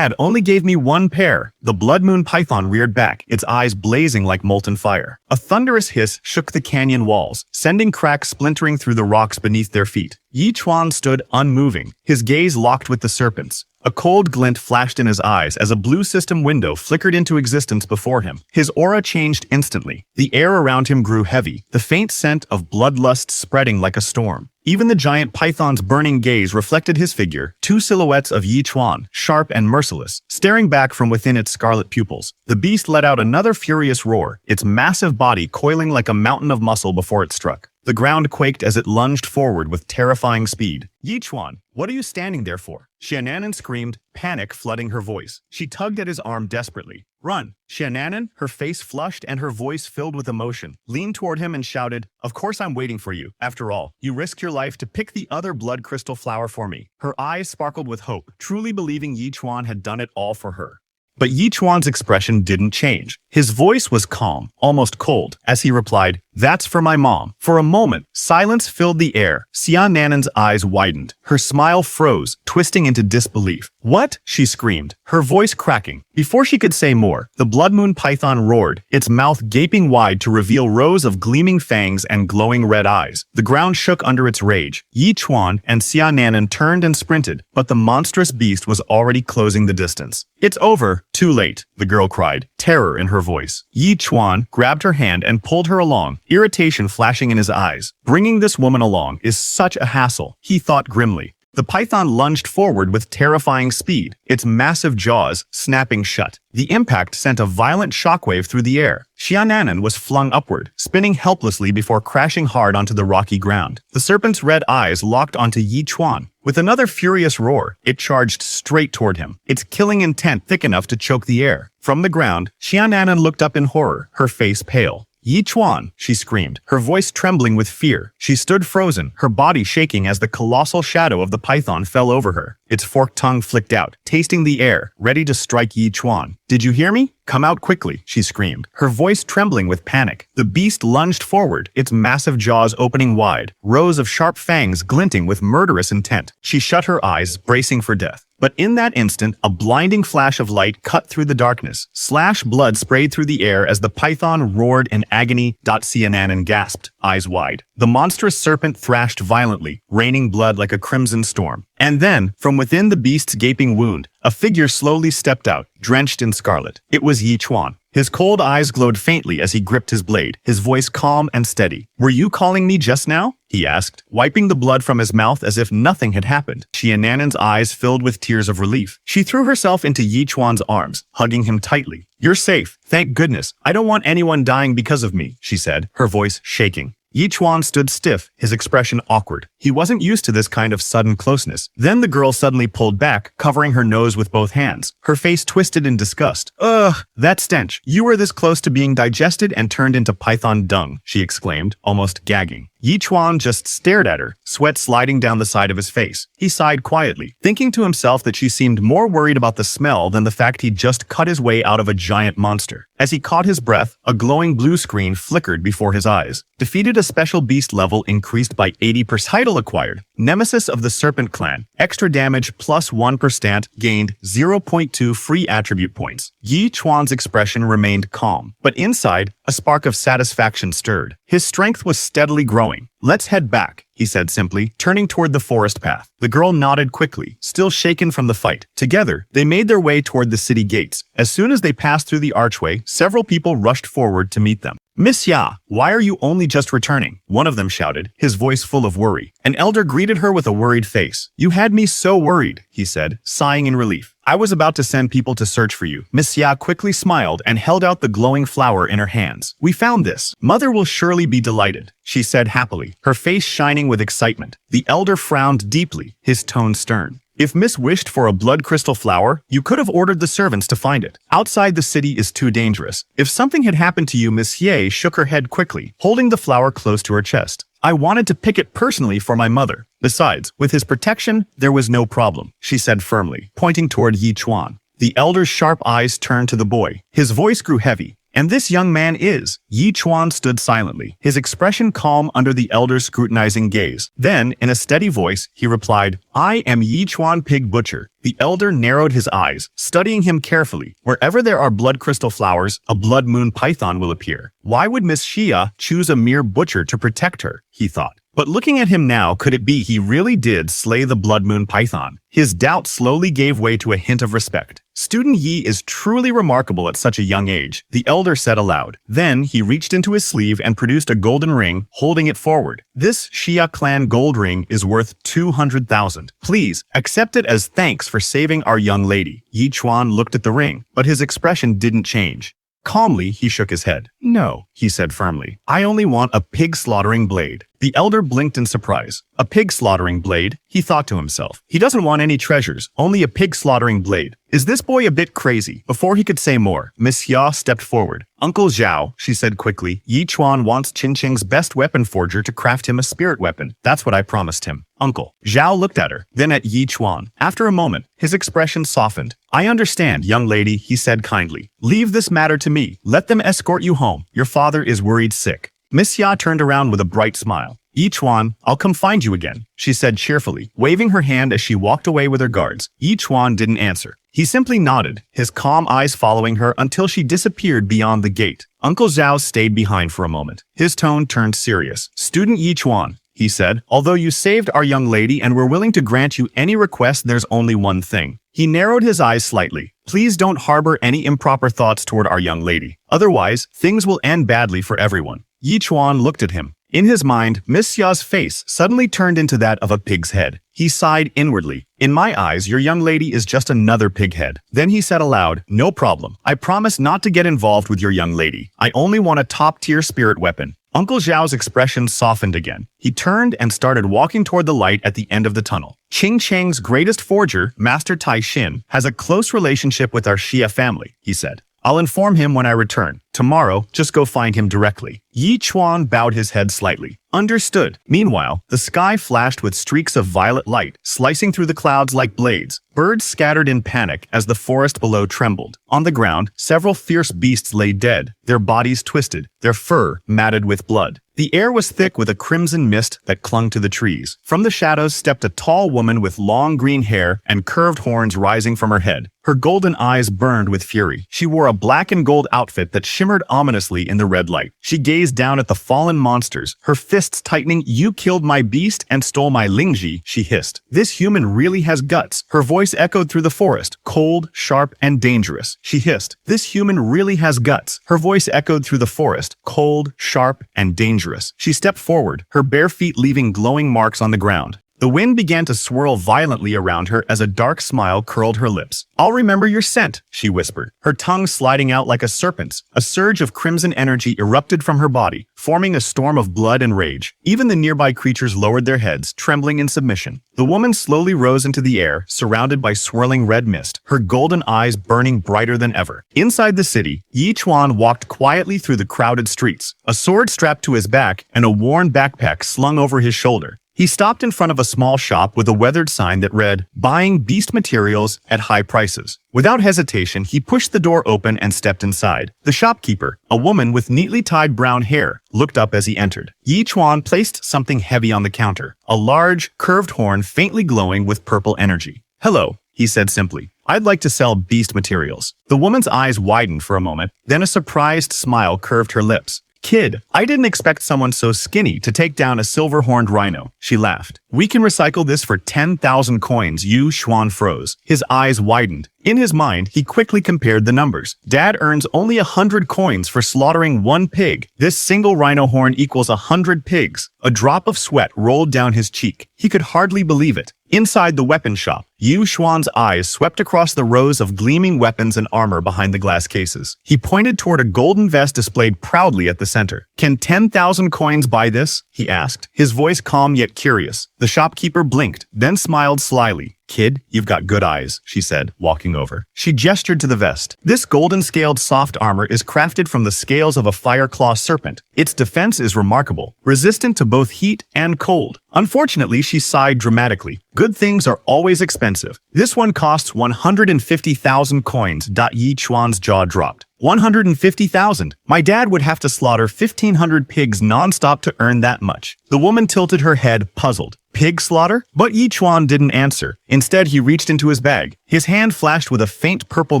only gave me 1 pair. The Blood Moon Python reared back, its eyes blazing like molten fire. A thunderous hiss shook the canyon walls, sending cracks splintering through the rocks beneath their feet. Yi Chuan stood unmoving, his gaze locked with the serpent's. A cold glint flashed in his eyes as a blue system window flickered into existence before him. His aura changed instantly. The air around him grew heavy, the faint scent of bloodlust spreading like a storm. Even the giant python's burning gaze reflected his figure, 2 silhouettes of Yi Chuan, sharp and merciless, staring back from within its scarlet pupils. The beast let out another furious roar, its massive body coiling like a mountain of muscle before it struck. The ground quaked as it lunged forward with terrifying speed. Yi Chuan, what are you standing there for? Xia Nanan screamed, panic flooding her voice. She tugged at his arm desperately. Run! Xia Nanan, her face flushed and her voice filled with emotion, leaned toward him and shouted, Of course I'm waiting for you. After all, you risked your life to pick the other blood crystal flower for me. Her eyes sparkled with hope, truly believing Yi Chuan had done it all for her. But Yi Chuan's expression didn't change. His voice was calm, almost cold, as he replied, That's for my mom. For a moment, silence filled the air. Xia Nanan's eyes widened. Her smile froze, twisting into disbelief. What? She screamed, her voice cracking. Before she could say more, the Blood Moon Python roared, its mouth gaping wide to reveal rows of gleaming fangs and glowing red eyes. The ground shook under its rage. Yi Chuan and Xia Nanan turned and sprinted, but the monstrous beast was already closing the distance. It's over. Too late, the girl cried, terror in her voice. Yi Chuan grabbed her hand and pulled her along, irritation flashing in his eyes. Bringing this woman along is such a hassle, he thought grimly. The python lunged forward with terrifying speed, its massive jaws snapping shut. The impact sent a violent shockwave through the air. Xia Nanan was flung upward, spinning helplessly before crashing hard onto the rocky ground. The serpent's red eyes locked onto Yi Chuan. With another furious roar, it charged straight toward him, its killing intent thick enough to choke the air. From the ground, Xia Nanan looked up in horror, her face pale. Yi Chuan, she screamed, her voice trembling with fear. She stood frozen, her body shaking as the colossal shadow of the python fell over her. Its forked tongue flicked out, tasting the air, ready to strike Yi Chuan. Did you hear me? Come out quickly, she screamed, her voice trembling with panic. The beast lunged forward, its massive jaws opening wide, rows of sharp fangs glinting with murderous intent. She shut her eyes, bracing for death. But in that instant, a blinding flash of light cut through the darkness. Slash blood sprayed through the air as the python roared in agony. Xia Nanan gasped, eyes wide. The monstrous serpent thrashed violently, raining blood like a crimson storm. And then, from within the beast's gaping wound, a figure slowly stepped out, drenched in scarlet. It was Yi Chuan. His cold eyes glowed faintly as he gripped his blade, his voice calm and steady. Were you calling me just now? He asked, wiping the blood from his mouth as if nothing had happened. Xia Nanan's eyes filled with tears of relief. She threw herself into Yi Chuan's arms, hugging him tightly. You're safe. Thank goodness. I don't want anyone dying because of me, she said, her voice shaking. Yi Chuan stood stiff, his expression awkward. He wasn't used to this kind of sudden closeness. Then the girl suddenly pulled back, covering her nose with both hands. Her face twisted in disgust. Ugh, that stench. You were this close to being digested and turned into python dung, she exclaimed, almost gagging. Yi Chuan just stared at her, sweat sliding down the side of his face. He sighed quietly, thinking to himself that she seemed more worried about the smell than the fact he'd just cut his way out of a giant monster. As he caught his breath, a glowing blue screen flickered before his eyes. Defeated a special beast level increased by 80%. Title acquired. Nemesis of the Serpent Clan. Extra damage plus 1%, gained 0.2 free attribute points. Yi Chuan's expression remained calm, but inside, a spark of satisfaction stirred. His strength was steadily growing. going. Let's head back, he said simply, turning toward the forest path. The girl nodded quickly, still shaken from the fight. Together, they made their way toward the city gates. As soon as they passed through the archway, several people rushed forward to meet them. Miss Ya, why are you only just returning? One of them shouted, his voice full of worry. An elder greeted her with a worried face. You had me so worried, he said, sighing in relief. I was about to send people to search for you. Miss Ya quickly smiled and held out the glowing flower in her hands. We found this. Mother will surely be delighted, she said happily, her face shining with excitement. The elder frowned deeply, his tone stern. If Miss wished for a blood crystal flower, you could have ordered the servants to find it. Outside the city is too dangerous. If something had happened to you, Miss Ye shook her head quickly, holding the flower close to her chest. I wanted to pick it personally for my mother. Besides, with his protection, there was no problem, she said firmly, pointing toward Yi Chuan. The elder's sharp eyes turned to the boy. His voice grew heavy. And this young man is. Yi Chuan stood silently, his expression calm under the elder's scrutinizing gaze. Then, in a steady voice, he replied, I am Yi Chuan Pig Butcher. The elder narrowed his eyes, studying him carefully. Wherever there are blood crystal flowers, a blood moon python will appear. Why would Miss Xia choose a mere butcher to protect her, he thought. But looking at him now, could it be he really did slay the blood moon python? His doubt slowly gave way to a hint of respect. Student Yi is truly remarkable at such a young age, the elder said aloud. Then he reached into his sleeve and produced a golden ring, holding it forward. This Xia clan gold ring is worth 200,000. Please, accept it as thanks for saving our young lady. Yi Chuan looked at the ring, but his expression didn't change. Calmly, he shook his head. No, he said firmly. I only want a pig slaughtering blade. The elder blinked in surprise. A pig slaughtering blade? He thought to himself. He doesn't want any treasures, only a pig slaughtering blade. Is this boy a bit crazy? Before he could say more, Miss Ya stepped forward. Uncle Zhao, she said quickly, Yi Chuan wants Qingqing's best weapon forger to craft him a spirit weapon. That's what I promised him. Uncle. Zhao looked at her, then at Yi Chuan. After a moment, his expression softened. I understand, young lady, he said kindly. Leave this matter to me. Let them escort you home. Your father is worried sick. Miss Ya turned around with a bright smile. Yi Chuan, I'll come find you again, she said cheerfully, waving her hand as she walked away with her guards. Yi Chuan didn't answer. He simply nodded, his calm eyes following her until she disappeared beyond the gate. Uncle Zhao stayed behind for a moment. His tone turned serious. Student Yi Chuan, he said, although you saved our young lady and we're willing to grant you any request, there's only one thing. He narrowed his eyes slightly. Please don't harbor any improper thoughts toward our young lady. Otherwise, things will end badly for everyone. Yi Chuan looked at him. In his mind, Miss Ya's face suddenly turned into that of a pig's head. He sighed inwardly. In my eyes, your young lady is just another pig head. Then he said aloud, no problem. I promise not to get involved with your young lady. I only want a top-tier spirit weapon. Uncle Zhao's expression softened again. He turned and started walking toward the light at the end of the tunnel. Qingqing's greatest forger, Master Tai Xin, has a close relationship with our Xia family, he said. I'll inform him when I return. Tomorrow, just go find him directly. Yi Chuan bowed his head slightly. Understood. Meanwhile, the sky flashed with streaks of violet light, slicing through the clouds like blades. Birds scattered in panic as the forest below trembled. On the ground, several fierce beasts lay dead, their bodies twisted, their fur matted with blood. The air was thick with a crimson mist that clung to the trees. From the shadows stepped a tall woman with long green hair and curved horns rising from her head. Her golden eyes burned with fury. She wore a black and gold outfit that shimmered ominously in the red light. She gazed down at the fallen monsters, her fists tightening. You killed my beast and stole my Lingji, she hissed. This human really has guts. Her voice echoed through the forest, cold, sharp, and dangerous. She hissed. This human really has guts. Her voice echoed through the forest, cold, sharp, and dangerous. She stepped forward, her bare feet leaving glowing marks on the ground. The wind began to swirl violently around her as a dark smile curled her lips. I'll remember your scent, she whispered, her tongue sliding out like a serpent's. A surge of crimson energy erupted from her body, forming a storm of blood and rage. Even the nearby creatures lowered their heads, trembling in submission. The woman slowly rose into the air, surrounded by swirling red mist, her golden eyes burning brighter than ever. Inside the city, Yi Chuan walked quietly through the crowded streets, a sword strapped to his back and a worn backpack slung over his shoulder. He stopped in front of a small shop with a weathered sign that read, "Buying beast materials at high prices." Without hesitation, he pushed the door open and stepped inside. The shopkeeper, a woman with neatly tied brown hair, looked up as he entered. Yi Chuan placed something heavy on the counter, a large, curved horn faintly glowing with purple energy. "Hello," he said simply. "I'd like to sell beast materials." The woman's eyes widened for a moment, then a surprised smile curved her lips. Kid, I didn't expect someone so skinny to take down a silver-horned rhino. She laughed. We can recycle this for 10,000 coins. Yu Xuan froze. His eyes widened. In his mind, he quickly compared the numbers. Dad earns only 100 coins for slaughtering one pig. This single rhino horn equals 100 pigs. A drop of sweat rolled down his cheek. He could hardly believe it. Inside the weapon shop, Yu Xuan's eyes swept across the rows of gleaming weapons and armor behind the glass cases. He pointed toward a golden vest displayed proudly at the center. Can 10,000 coins buy this? He asked, his voice calm yet curious. The shopkeeper blinked, then smiled slyly. Kid, you've got good eyes, she said, walking over. She gestured to the vest. This golden-scaled soft armor is crafted from the scales of a fire-claw serpent. Its defense is remarkable, resistant to both heat and cold. Unfortunately, she sighed dramatically. Good things are always expensive. This one costs 150,000 coins. Yi Chuan's jaw dropped. 150,000. My dad would have to slaughter 1,500 pigs non-stop to earn that much. The woman tilted her head, puzzled. Pig slaughter? But Yi Chuan didn't answer. Instead, he reached into his bag. His hand flashed with a faint purple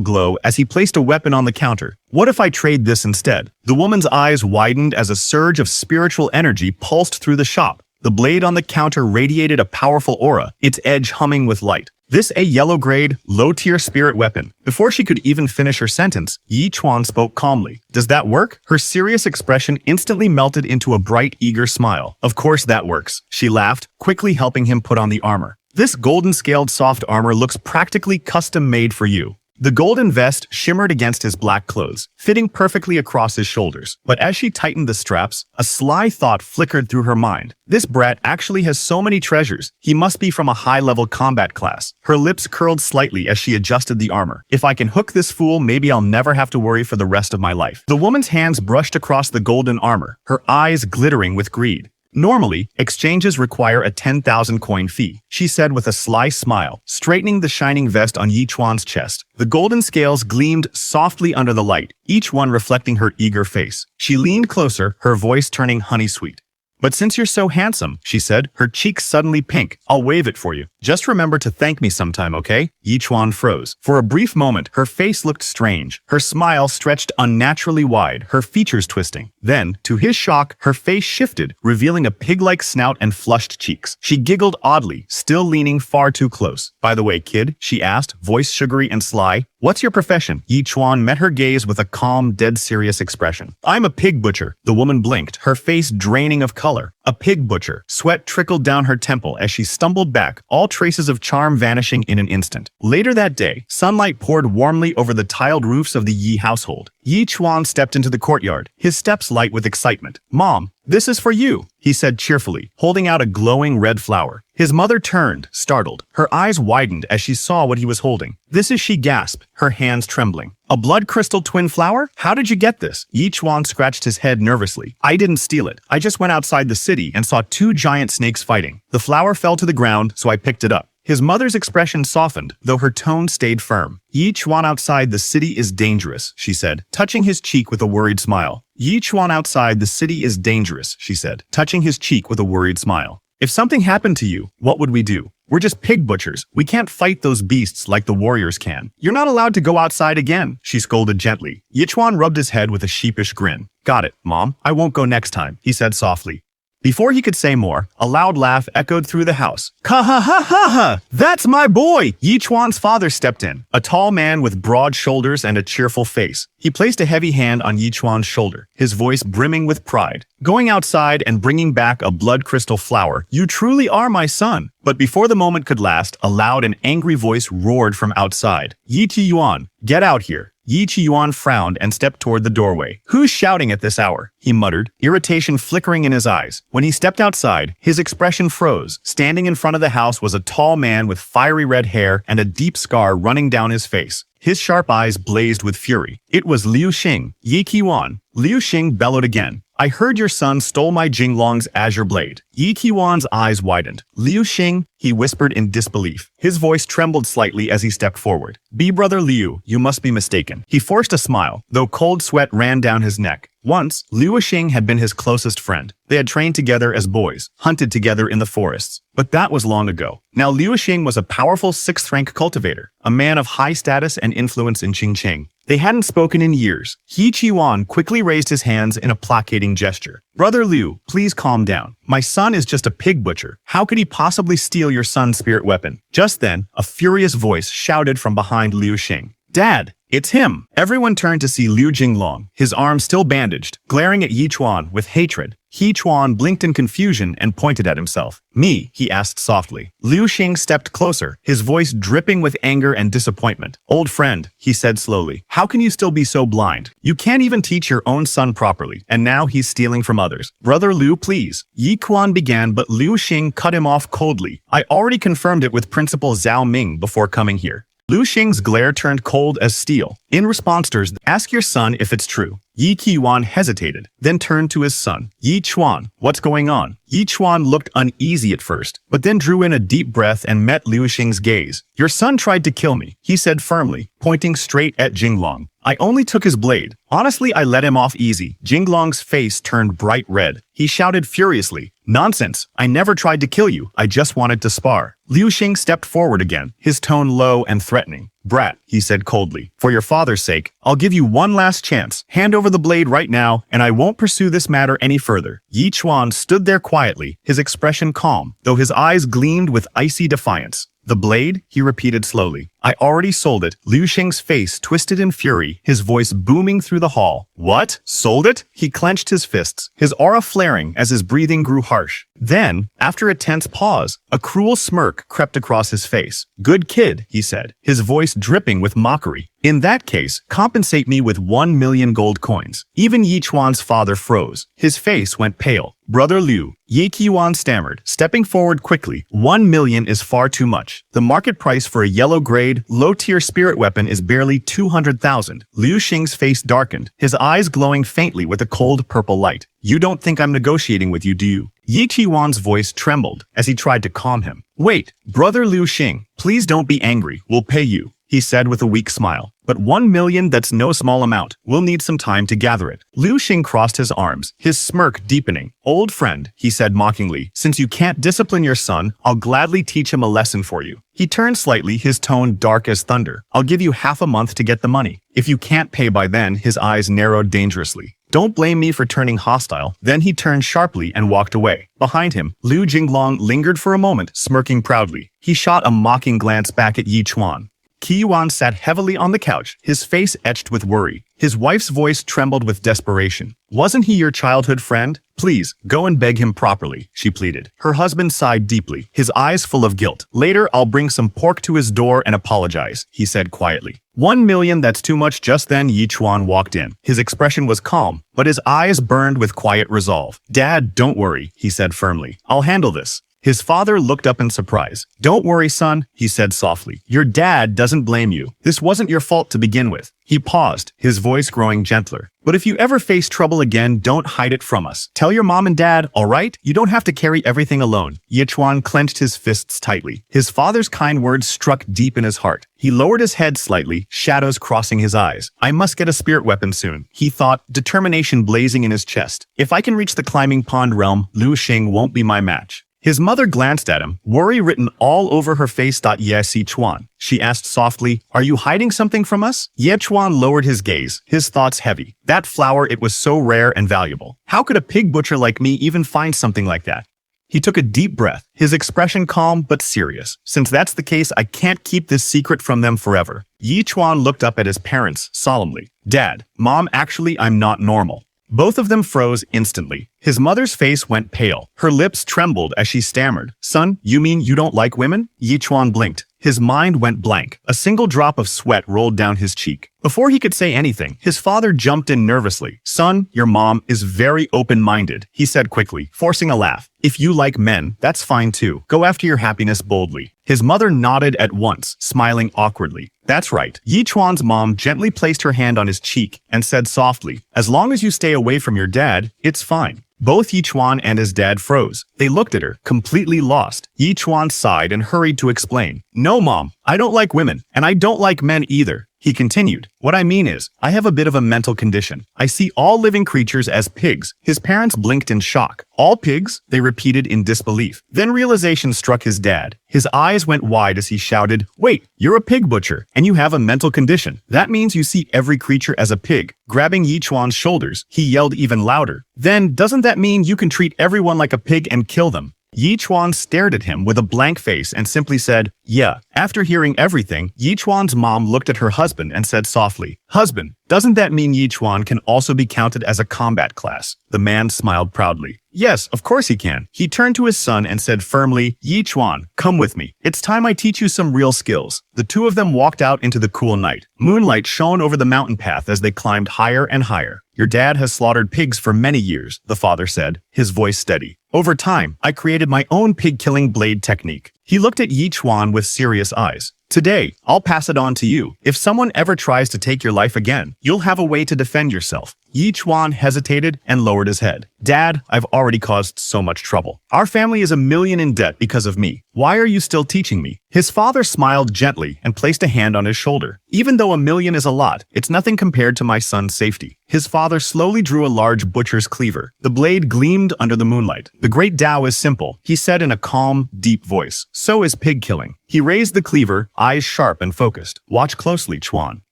glow as he placed a weapon on the counter. What if I trade this instead? The woman's eyes widened as a surge of spiritual energy pulsed through the shop. The blade on the counter radiated a powerful aura, its edge humming with light. This a yellow-grade, low-tier spirit weapon. Before she could even finish her sentence, Yi Chuan spoke calmly. Does that work? Her serious expression instantly melted into a bright, eager smile. Of course that works. She laughed, quickly helping him put on the armor. This golden-scaled soft armor looks practically custom-made for you. The golden vest shimmered against his black clothes, fitting perfectly across his shoulders. But as she tightened the straps, a sly thought flickered through her mind. This brat actually has so many treasures. He must be from a high-level combat class. Her lips curled slightly as she adjusted the armor. If I can hook this fool, maybe I'll never have to worry for the rest of my life. The woman's hands brushed across the golden armor, her eyes glittering with greed. Normally, exchanges require a 10,000 coin fee, she said with a sly smile, straightening the shining vest on Yi Chuan's chest. The golden scales gleamed softly under the light, each one reflecting her eager face. She leaned closer, her voice turning honey-sweet. But since you're so handsome, she said, her cheeks suddenly pink, I'll wave it for you. Just remember to thank me sometime, okay? Yi Chuan froze. For a brief moment, her face looked strange. Her smile stretched unnaturally wide, her features twisting. Then, to his shock, her face shifted, revealing a pig-like snout and flushed cheeks. She giggled oddly, still leaning far too close. By the way, kid, she asked, voice sugary and sly. What's your profession? Yi Chuan met her gaze with a calm, dead-serious expression. I'm a pig butcher. The woman blinked, her face draining of color. A pig butcher. Sweat trickled down her temple as she stumbled back, all traces of charm vanishing in an instant. Later that day, sunlight poured warmly over the tiled roofs of the Yi household. Yi Chuan stepped into the courtyard, his steps light with excitement. Mom, this is for you, he said cheerfully, holding out a glowing red flower. His mother turned, startled. Her eyes widened as she saw what he was holding. This is, she gasped, her hands trembling. A blood crystal twin flower? How did you get this? Yi Chuan scratched his head nervously. I didn't steal it. I just went outside the city and saw two giant snakes fighting. The flower fell to the ground, so I picked it up. His mother's expression softened, though her tone stayed firm. Yi Chuan outside the city is dangerous, she said, touching his cheek with a worried smile. Yi Chuan outside the city is dangerous, she said, touching his cheek with a worried smile. If something happened to you, what would we do? We're just pig butchers. We can't fight those beasts like the warriors can. You're not allowed to go outside again, she scolded gently. Yi Chuan rubbed his head with a sheepish grin. Got it, Mom. I won't go next time, he said softly. Before he could say more, a loud laugh echoed through the house. Ha ha ha ha ha! That's my boy! Yi Chuan's father stepped in, a tall man with broad shoulders and a cheerful face. He placed a heavy hand on Yi Chuan's shoulder, his voice brimming with pride. Going outside and bringing back a blood crystal flower, you truly are my son. But before the moment could last, a loud and angry voice roared from outside. Yi Yuan, get out here. Yi Yuan frowned and stepped toward the doorway. Who's shouting at this hour? He muttered, irritation flickering in his eyes. When he stepped outside, his expression froze. Standing in front of the house was a tall man with fiery red hair and a deep scar running down his face. His sharp eyes blazed with fury. It was Liu Xing. Yi Yuan. Liu Xing bellowed again. I heard your son stole my Jinglong's azure blade. Yi Yuan's eyes widened. Liu Xing, he whispered in disbelief. His voice trembled slightly as he stepped forward. Brother Liu, you must be mistaken. He forced a smile, though cold sweat ran down his neck. Once, Liu Xing had been his closest friend. They had trained together as boys, hunted together in the forests. But that was long ago. Now Liu Xing was a powerful 6th rank cultivator, a man of high status and influence in Qingqing. They hadn't spoken in years. Yi Qiwan quickly raised his hands in a placating gesture. Brother Liu, please calm down. My son is just a pig butcher. How could he possibly steal your son's spirit weapon? Just then, a furious voice shouted from behind Liu Xing. Dad, it's him! Everyone turned to see Liu Jinglong, his arm still bandaged, glaring at Yi Chuan with hatred. Yi Chuan blinked in confusion and pointed at himself. Me, he asked softly. Liu Xing stepped closer, his voice dripping with anger and disappointment. Old friend, he said slowly, how can you still be so blind? You can't even teach your own son properly, and now he's stealing from others. Brother Liu, please. Yi Quan began, but Liu Xing cut him off coldly. I already confirmed it with Principal Zhao Ming before coming here. Liu Xing's glare turned cold as steel. In response to ask your son if it's true. Yi Qiwan hesitated, then turned to his son. Yi Chuan, what's going on? Yi Chuan looked uneasy at first, but then drew in a deep breath and met Liu Xing's gaze. Your son tried to kill me, he said firmly, pointing straight at Jinglong. I only took his blade. Honestly, I let him off easy. Jinglong's face turned bright red. He shouted furiously, nonsense, I never tried to kill you, I just wanted to spar. Liu Xing stepped forward again, his tone low and threatening. Brat, he said coldly, for your father's sake, I'll give you one last chance. Hand over the blade right now, and I won't pursue this matter any further. Yi Chuan stood there quietly, his expression calm, though his eyes gleamed with icy defiance. The blade? He repeated slowly. I already sold it. Liu Xing's face twisted in fury, his voice booming through the hall. What? Sold it? He clenched his fists, his aura flaring as his breathing grew harsh. Then, after a tense pause, a cruel smirk crept across his face. Good kid, he said, his voice dripping with mockery. In that case, compensate me with 1 million gold coins. Even Yi Chuan's father froze. His face went pale. Brother Liu, Yi Qiwan stammered, stepping forward quickly. 1 million is far too much. The market price for a yellow-grade, low-tier spirit weapon is barely 200,000. Liu Xing's face darkened, his eyes glowing faintly with a cold purple light. You don't think I'm negotiating with you, do you? Yi Qiwan's voice trembled as he tried to calm him. Wait, Brother Liu Xing, please don't be angry. We'll pay you, he said with a weak smile. But 1 million, that's no small amount. We'll need some time to gather it. Liu Xing crossed his arms, his smirk deepening. Old friend, he said mockingly, since you can't discipline your son, I'll gladly teach him a lesson for you. He turned slightly, his tone dark as thunder. I'll give you half a month to get the money. If you can't pay by then, his eyes narrowed dangerously. Don't blame me for turning hostile. Then he turned sharply and walked away. Behind him, Liu Jinglong lingered for a moment, smirking proudly. He shot a mocking glance back at Yi Chuan. Qiwan sat heavily on the couch, his face etched with worry. His wife's voice trembled with desperation. Wasn't he your childhood friend? Please, go and beg him properly, she pleaded. Her husband sighed deeply, his eyes full of guilt. Later, I'll bring some pork to his door and apologize, he said quietly. 1 million, that's too much. Just then, Yi Chuan walked in. His expression was calm, but his eyes burned with quiet resolve. Dad, don't worry, he said firmly. I'll handle this. His father looked up in surprise. Don't worry, son, he said softly. Your dad doesn't blame you. This wasn't your fault to begin with. He paused, his voice growing gentler. But if you ever face trouble again, don't hide it from us. Tell your mom and dad, all right? You don't have to carry everything alone. Yi Chuan clenched his fists tightly. His father's kind words struck deep in his heart. He lowered his head slightly, shadows crossing his eyes. I must get a spirit weapon soon, he thought, determination blazing in his chest. If I can reach the climbing pond realm, Liu Xing won't be my match. His mother glanced at him, worry written all over her face. Yes, Yi Chuan. She asked softly, are you hiding something from us? Yi Chuan lowered his gaze, his thoughts heavy. That flower, it was so rare and valuable. How could a pig butcher like me even find something like that? He took a deep breath, his expression calm but serious. Since that's the case, I can't keep this secret from them forever. Yi Chuan looked up at his parents solemnly. Dad, Mom, actually, I'm not normal. Both of them froze instantly. His mother's face went pale. Her lips trembled as she stammered. Son, you mean you don't like women? Yi Chuan blinked. His mind went blank. A single drop of sweat rolled down his cheek. Before he could say anything, his father jumped in nervously. Son, your mom is very open-minded, he said quickly, forcing a laugh. If you like men, that's fine too. Go after your happiness boldly. His mother nodded at once, smiling awkwardly. That's right. Yi Chuan's mom gently placed her hand on his cheek and said softly, as long as you stay away from your dad, it's fine. Both Yi Chuan and his dad froze. They looked at her, completely lost. Yi Chuan sighed and hurried to explain. No, Mom, I don't like women, and I don't like men either. He continued, "What I mean is, I have a bit of a mental condition. I see all living creatures as pigs." His parents blinked in shock. "All pigs?" they repeated in disbelief. Then realization struck his dad. His eyes went wide as he shouted, "Wait, you're a pig butcher, and you have a mental condition. That means you see every creature as a pig." Grabbing Yi Chuan's shoulders, he yelled even louder, "Then doesn't that mean you can treat everyone like a pig and kill them?" Yi Chuan stared at him with a blank face and simply said, "Yeah." After hearing everything, Yi Chuan's mom looked at her husband and said softly, "Husband, doesn't that mean Yi Chuan can also be counted as a combat class?" The man smiled proudly. "Yes, of course he can." He turned to his son and said firmly, "Yi Chuan, come with me. It's time I teach you some real skills." The two of them walked out into the cool night. Moonlight shone over the mountain path as they climbed higher and higher. "Your dad has slaughtered pigs for many years," the father said, his voice steady. "Over time, I created my own pig-killing blade technique." He looked at Yi Chuan with serious eyes. "Today, I'll pass it on to you. If someone ever tries to take your life again, you'll have a way to defend yourself." Yi Chuan hesitated and lowered his head. "Dad, I've already caused so much trouble. Our family is $1 million in debt because of me. Why are you still teaching me?" His father smiled gently and placed a hand on his shoulder. "Even though $1 million is a lot, it's nothing compared to my son's safety." His father slowly drew a large butcher's cleaver. The blade gleamed under the moonlight. "The great Tao is simple," he said in a calm, deep voice. "So is pig killing." He raised the cleaver, eyes sharp and focused. "Watch closely, Chuan.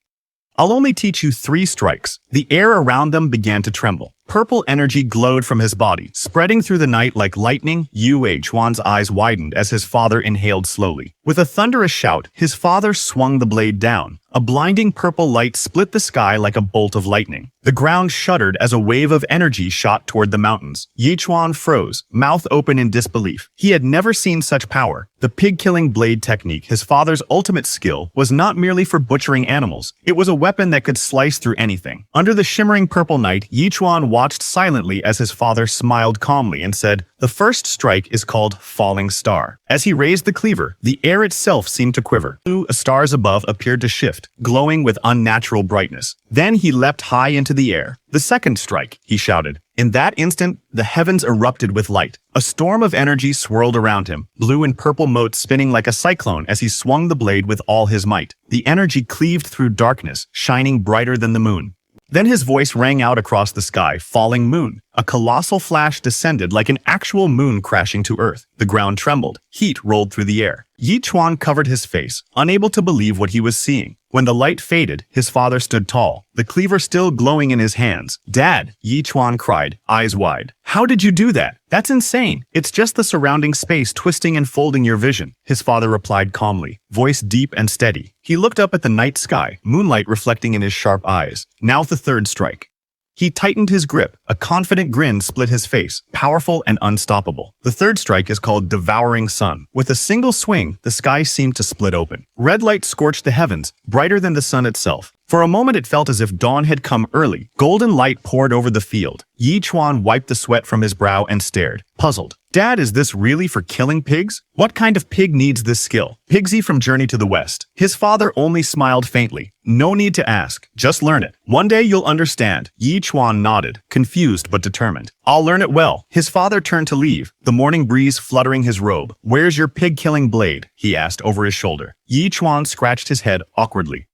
I'll only teach you 3 strikes." The air around them began to tremble. Purple energy glowed from his body, spreading through the night like lightning. Yue Chuan's eyes widened as his father inhaled slowly. With a thunderous shout, his father swung the blade down. A blinding purple light split the sky like a bolt of lightning. The ground shuddered as a wave of energy shot toward the mountains. Yi Chuan froze, mouth open in disbelief. He had never seen such power. The pig-killing blade technique, his father's ultimate skill, was not merely for butchering animals. It was a weapon that could slice through anything. Under the shimmering purple night, Yi Chuan watched silently as his father smiled calmly and said, "The first strike is called Falling Star." As he raised the cleaver, the air itself seemed to quiver. Blue stars above appeared to shift, glowing with unnatural brightness. Then he leapt high into the air. "The second strike," he shouted. In that instant, the heavens erupted with light. A storm of energy swirled around him, blue and purple motes spinning like a cyclone as he swung the blade with all his might. The energy cleaved through darkness, shining brighter than the moon. Then his voice rang out across the sky, "Falling moon." A colossal flash descended like an actual moon crashing to earth. The ground trembled. Heat rolled through the air. Yi Chuan covered his face, unable to believe what he was seeing. When the light faded, his father stood tall, the cleaver still glowing in his hands. "Dad," Yi Chuan cried, eyes wide. "How did you do that? That's insane. It's just the surrounding space twisting and folding your vision." His father replied calmly, voice deep and steady. He looked up at the night sky, moonlight reflecting in his sharp eyes. "Now the third strike." He tightened his grip. A confident grin split his face, powerful and unstoppable. "The third strike is called Devouring Sun." With a single swing, the sky seemed to split open. Red light scorched the heavens, brighter than the sun itself. For a moment it felt as if dawn had come early. Golden light poured over the field. Yi Chuan wiped the sweat from his brow and stared, puzzled. "Dad, is this really for killing pigs? What kind of pig needs this skill?" Pigsy from Journey to the West. His father only smiled faintly. "No need to ask. Just learn it. One day you'll understand." Yi Chuan nodded, confused but determined. "I'll learn it well." His father turned to leave, the morning breeze fluttering his robe. "Where's your pig-killing blade?" he asked over his shoulder. Yi Chuan scratched his head awkwardly.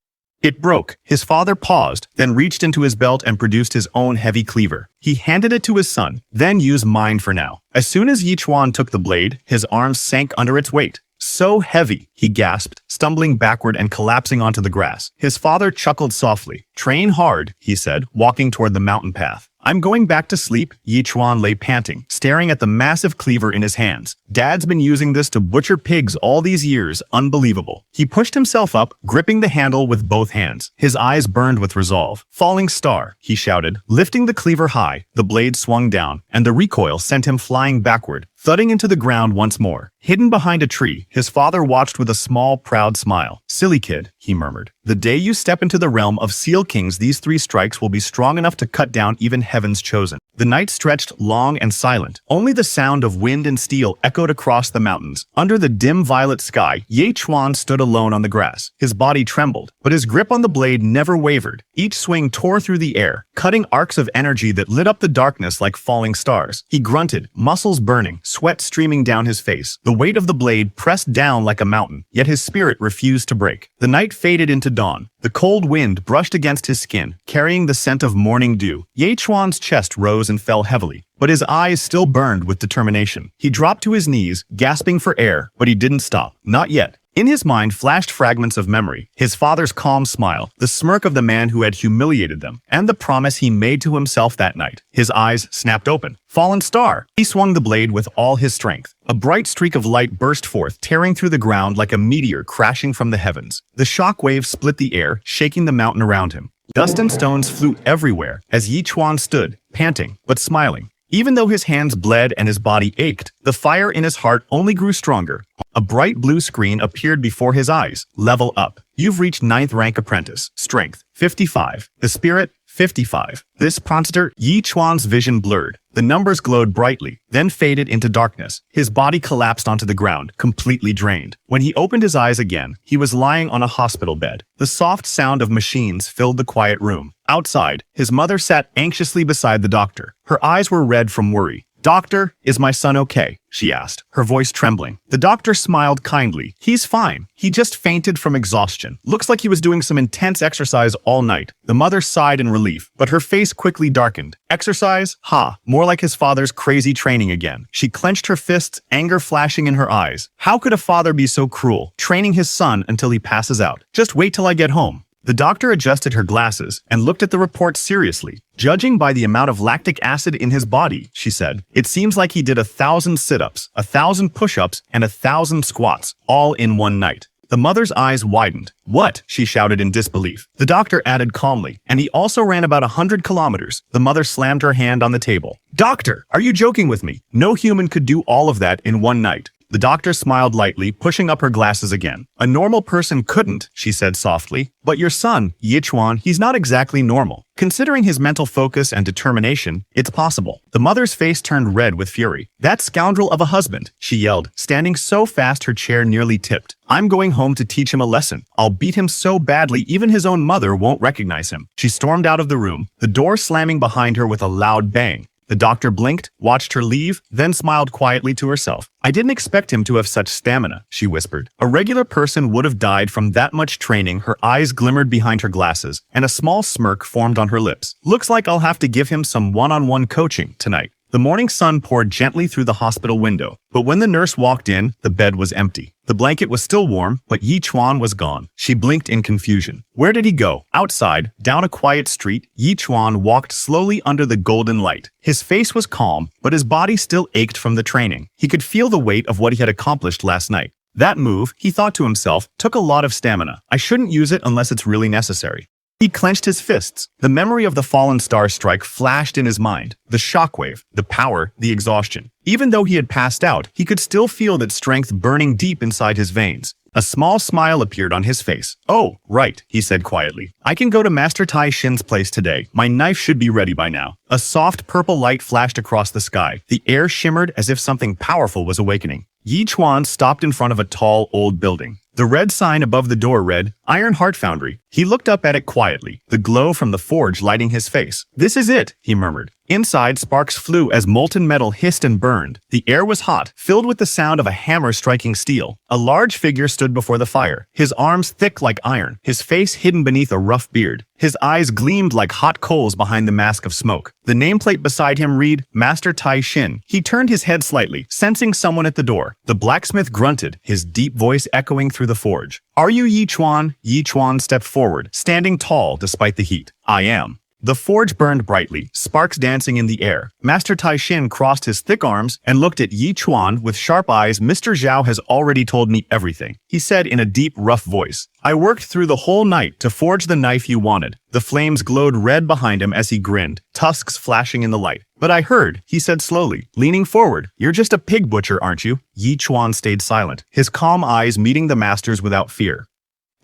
It broke. His father paused, then reached into his belt and produced his own heavy cleaver. He handed it to his son, "Then use mine for now." As soon as Yi Chuan took the blade, his arms sank under its weight. "So heavy," he gasped, stumbling backward and collapsing onto the grass. His father chuckled softly. "Train hard," he said, walking toward the mountain path. "I'm going back to sleep." Yi Chuan lay panting, staring at the massive cleaver in his hands. Dad's been using this to butcher pigs all these years. Unbelievable. He pushed himself up, gripping the handle with both hands. His eyes burned with resolve. "Falling Star," he shouted. Lifting the cleaver high, the blade swung down, and the recoil sent him flying backward, thudding into the ground once more. Hidden behind a tree, his father watched with a small, proud smile. "Silly kid," he murmured. "The day you step into the realm of Seal Kings, these 3 strikes will be strong enough to cut down even Heaven's chosen." The night stretched long and silent. Only the sound of wind and steel echoed across the mountains. Under the dim violet sky, Yi Chuan stood alone on the grass. His body trembled, but his grip on the blade never wavered. Each swing tore through the air, cutting arcs of energy that lit up the darkness like falling stars. He grunted, muscles burning, sweat streaming down his face. The weight of the blade pressed down like a mountain, yet his spirit refused to break. The night faded into dawn. The cold wind brushed against his skin, carrying the scent of morning dew. Ye Chuan's chest rose and fell heavily, but his eyes still burned with determination. He dropped to his knees, gasping for air, but he didn't stop. Not yet. In his mind flashed fragments of memory, his father's calm smile, the smirk of the man who had humiliated them, and the promise he made to himself that night. His eyes snapped open. Fallen star! He swung the blade with all his strength. A bright streak of light burst forth, tearing through the ground like a meteor crashing from the heavens. The shock wave split the air, shaking the mountain around him. Dust and stones flew everywhere as Yi Chuan stood, panting, but smiling. Even though his hands bled and his body ached, the fire in his heart only grew stronger. A bright blue screen appeared before his eyes. Level up. You've reached 9th rank apprentice. Strength, 55. The spirit, 55. This monster, Yi Chuan's vision blurred. The numbers glowed brightly, then faded into darkness. His body collapsed onto the ground, completely drained. When he opened his eyes again, he was lying on a hospital bed. The soft sound of machines filled the quiet room. Outside, his mother sat anxiously beside the doctor. Her eyes were red from worry. "Doctor, is my son okay?" she asked, her voice trembling. The doctor smiled kindly. "He's fine. He just fainted from exhaustion. Looks like he was doing some intense exercise all night." The mother sighed in relief, but her face quickly darkened. Exercise? Ha, more like his father's crazy training again. She clenched her fists, anger flashing in her eyes. How could a father be so cruel, training his son until he passes out? "Just wait till I get home." The doctor adjusted her glasses and looked at the report seriously. "Judging by the amount of lactic acid in his body," she said, "it seems like he did 1,000 sit-ups, 1,000 push-ups, and 1,000 squats, all in one night." The mother's eyes widened. "What?" she shouted in disbelief. The doctor added calmly, "And he also ran about 100 kilometers. The mother slammed her hand on the table. "Doctor, are you joking with me? No human could do all of that in one night." The doctor smiled lightly, pushing up her glasses again. "A normal person couldn't," she said softly. "But your son, Yi Chuan, he's not exactly normal. Considering his mental focus and determination, it's possible." The mother's face turned red with fury. "That scoundrel of a husband," she yelled, standing so fast her chair nearly tipped. "I'm going home to teach him a lesson. I'll beat him so badly even his own mother won't recognize him." She stormed out of the room, the door slamming behind her with a loud bang. The doctor blinked, watched her leave, then smiled quietly to herself. "I didn't expect him to have such stamina," she whispered. A regular person would have died from that much training. Her eyes glimmered behind her glasses, and a small smirk formed on her lips. "Looks like I'll have to give him some one-on-one coaching tonight." The morning sun poured gently through the hospital window, but when the nurse walked in, the bed was empty. The blanket was still warm, but Yi Chuan was gone. She blinked in confusion. Where did he go? Outside, down a quiet street, Yi Chuan walked slowly under the golden light. His face was calm, but his body still ached from the training. He could feel the weight of what he had accomplished last night. That move, he thought to himself, took a lot of stamina. I shouldn't use it unless it's really necessary. He clenched his fists. The memory of the fallen star strike flashed in his mind. The shockwave, the power, the exhaustion. Even though he had passed out, he could still feel that strength burning deep inside his veins. A small smile appeared on his face. "Oh, right," he said quietly. "I can go to Master Tai Shin's place today. My knife should be ready by now." A soft purple light flashed across the sky. The air shimmered as if something powerful was awakening. Yi Chuan stopped in front of a tall, old building. The red sign above the door read, Iron Heart Foundry. He looked up at it quietly, the glow from the forge lighting his face. "This is it," he murmured. Inside, sparks flew as molten metal hissed and burned. The air was hot, filled with the sound of a hammer striking steel. A large figure stood before the fire, his arms thick like iron, his face hidden beneath a rough beard. His eyes gleamed like hot coals behind the mask of smoke. The nameplate beside him read, Master Tai Shin. He turned his head slightly, sensing someone at the door. The blacksmith grunted, his deep voice echoing through the forge. "Are you Yi Chuan?" Yi Chuan stepped forward, standing tall despite the heat. "I am." The forge burned brightly, sparks dancing in the air. Master Tai Shin crossed his thick arms and looked at Yi Chuan with sharp eyes. "Mr. Zhao has already told me everything," he said in a deep, rough voice. "I worked through the whole night to forge the knife you wanted." The flames glowed red behind him as he grinned, tusks flashing in the light. "But I heard," he said slowly, leaning forward, "you're just a pig butcher, aren't you?" Yi Chuan stayed silent, his calm eyes meeting the master's without fear.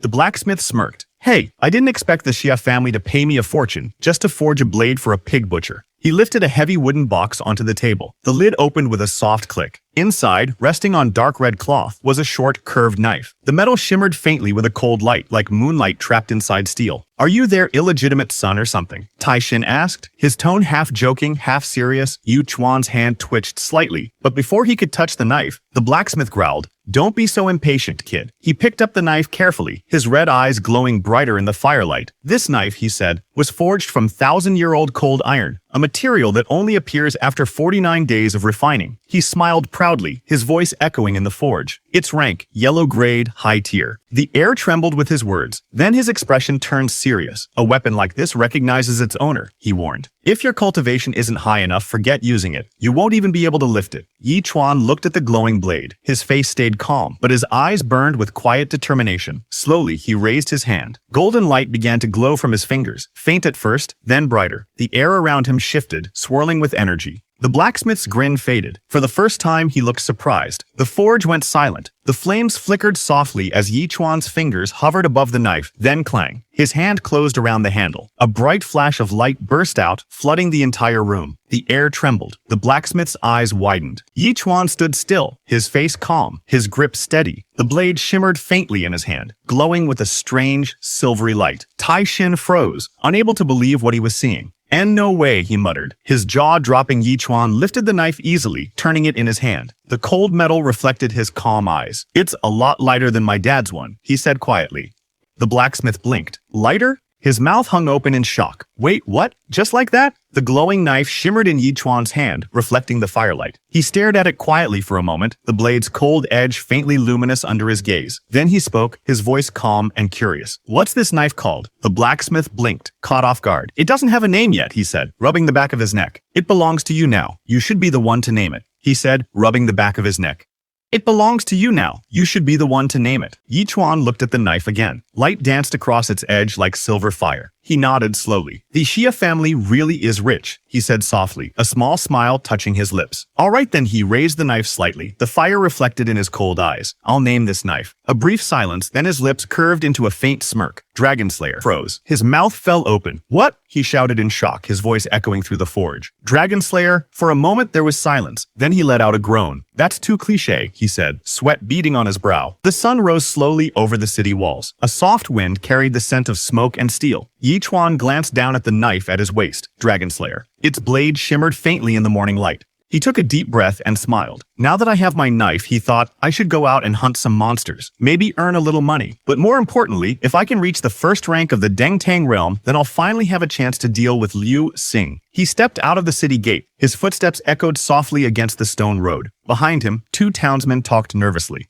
The blacksmith smirked. "Hey, I didn't expect the Xia family to pay me a fortune just to forge a blade for a pig butcher." He lifted a heavy wooden box onto the table. The lid opened with a soft click. Inside, resting on dark red cloth, was a short, curved knife. The metal shimmered faintly with a cold light, like moonlight trapped inside steel. "Are you their illegitimate son or something?" Tai Shin asked, his tone half joking, half serious. Yu Chuan's hand twitched slightly, but before he could touch the knife, the blacksmith growled, "Don't be so impatient, kid." He picked up the knife carefully, his red eyes glowing brighter in the firelight. "This knife," he said, "was forged from 1,000-year-old cold iron, a material that only appears after 49 days of refining." He smiled proudly, his voice echoing in the forge. "Its rank, yellow grade, high tier." The air trembled with his words. Then his expression turned serious. "A weapon like this recognizes its owner," he warned. "If your cultivation isn't high enough, forget using it. You won't even be able to lift it." Yi Chuan looked at the glowing blade. His face stayed calm, but his eyes burned with quiet determination. Slowly, he raised his hand. Golden light began to glow from his fingers, faint at first, then brighter. The air around him shifted, swirling with energy. The blacksmith's grin faded. For the first time, he looked surprised. The forge went silent. The flames flickered softly as Yi Chuan's fingers hovered above the knife, then clang. His hand closed around the handle. A bright flash of light burst out, flooding the entire room. The air trembled. The blacksmith's eyes widened. Yi Chuan stood still, his face calm, his grip steady. The blade shimmered faintly in his hand, glowing with a strange, silvery light. Tai Shin froze, unable to believe what he was seeing. "And no way," he muttered. His jaw dropping, Yi Chuan lifted the knife easily, turning it in his hand. The cold metal reflected his calm eyes. "It's a lot lighter than my dad's one," he said quietly. The blacksmith blinked. "Lighter?" His mouth hung open in shock. "Wait, what? Just like that?" The glowing knife shimmered in Yi Chuan's hand, reflecting the firelight. He stared at it quietly for a moment, the blade's cold edge faintly luminous under his gaze. Then he spoke, his voice calm and curious. "What's this knife called?" The blacksmith blinked, caught off guard. "It doesn't have a name yet," he said, rubbing the back of his neck. "It belongs to you now. You should be the one to name it," he said, rubbing the back of his neck. "It belongs to you now. You should be the one to name it." Yi Chuan looked at the knife again. Light danced across its edge like silver fire. He nodded slowly. "The Xia family really is rich," he said softly, a small smile touching his lips. "All right then," he raised the knife slightly. The fire reflected in his cold eyes. "I'll name this knife." A brief silence, then his lips curved into a faint smirk. Dragon Slayer froze. His mouth fell open. "What?" he shouted in shock, his voice echoing through the forge. "Dragon Slayer?" For a moment there was silence. Then he let out a groan. "That's too cliché," he said, sweat beading on his brow. The sun rose slowly over the city walls. A soft wind carried the scent of smoke and steel. Yi Chuan glanced down at the knife at his waist. Dragon Slayer. Its blade shimmered faintly in the morning light. He took a deep breath and smiled. "Now that I have my knife," he thought, "I should go out and hunt some monsters. Maybe earn a little money. But more importantly, if I can reach the first rank of the Deng Tang realm, then I'll finally have a chance to deal with Liu Xing." He stepped out of the city gate. His footsteps echoed softly against the stone road. Behind him, two townsmen talked nervously.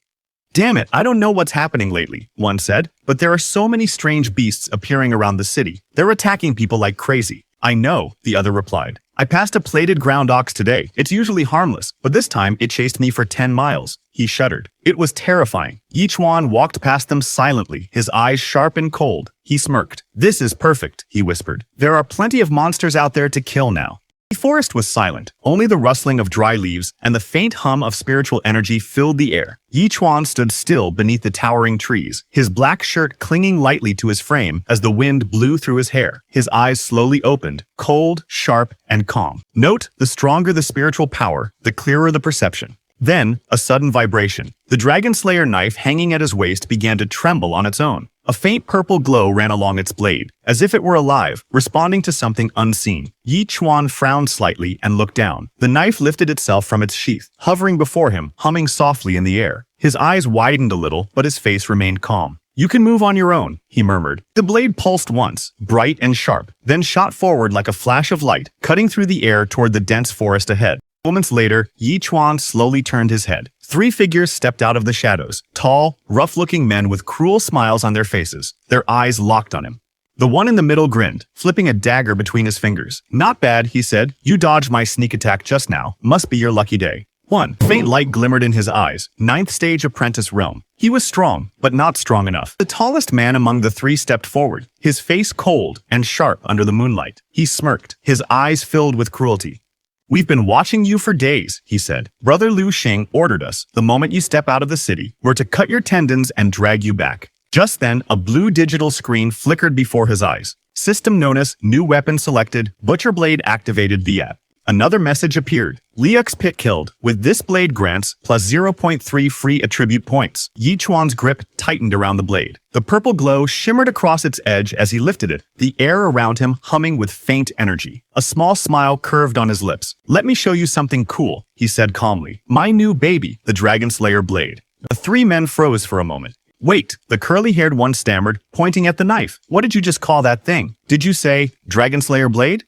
"Damn it, I don't know what's happening lately," one said, "but there are so many strange beasts appearing around the city. They're attacking people like crazy." "I know," the other replied. "I passed a plated ground ox today. It's usually harmless, but this time it chased me for 10 miles. He shuddered. It was terrifying. Yi Chuan walked past them silently, his eyes sharp and cold. He smirked. "This is perfect," he whispered. "There are plenty of monsters out there to kill now." The forest was silent. Only the rustling of dry leaves and the faint hum of spiritual energy filled the air. Yi Chuan stood still beneath the towering trees, his black shirt clinging lightly to his frame as the wind blew through his hair. His eyes slowly opened, cold, sharp, and calm. Note, the stronger the spiritual power, the clearer the perception. Then, a sudden vibration. The Dragon Slayer knife hanging at his waist began to tremble on its own. A faint purple glow ran along its blade, as if it were alive, responding to something unseen. Yi Chuan frowned slightly and looked down. The knife lifted itself from its sheath, hovering before him, humming softly in the air. His eyes widened a little, but his face remained calm. "You can move on your own," he murmured. The blade pulsed once, bright and sharp, then shot forward like a flash of light, cutting through the air toward the dense forest ahead. Moments later, Yi Chuan slowly turned his head. 3 figures stepped out of the shadows, tall, rough-looking men with cruel smiles on their faces, their eyes locked on him. The one in the middle grinned, flipping a dagger between his fingers. "Not bad," he said. "You dodged my sneak attack just now. Must be your lucky day." One faint light glimmered in his eyes. 9th stage apprentice realm. He was strong, but not strong enough. The tallest man among the 3 stepped forward, his face cold and sharp under the moonlight. He smirked, his eyes filled with cruelty. "We've been watching you for days," he said. "Brother Liu Xing ordered us, the moment you step out of the city, we're to cut your tendons and drag you back." Just then, a blue digital screen flickered before his eyes. System notice, new weapon selected, Butcher Blade activated the app. Another message appeared. Liu's pit killed. With this blade grants plus 0.3 free attribute points. Yi Chuan's grip tightened around the blade. The purple glow shimmered across its edge as he lifted it, the air around him humming with faint energy. A small smile curved on his lips. "Let me show you something cool," he said calmly. "My new baby, the Dragon Slayer blade." The three men froze for a moment. "Wait," the curly-haired one stammered, pointing at the knife. "What did you just call that thing? Did you say Dragon Slayer blade?"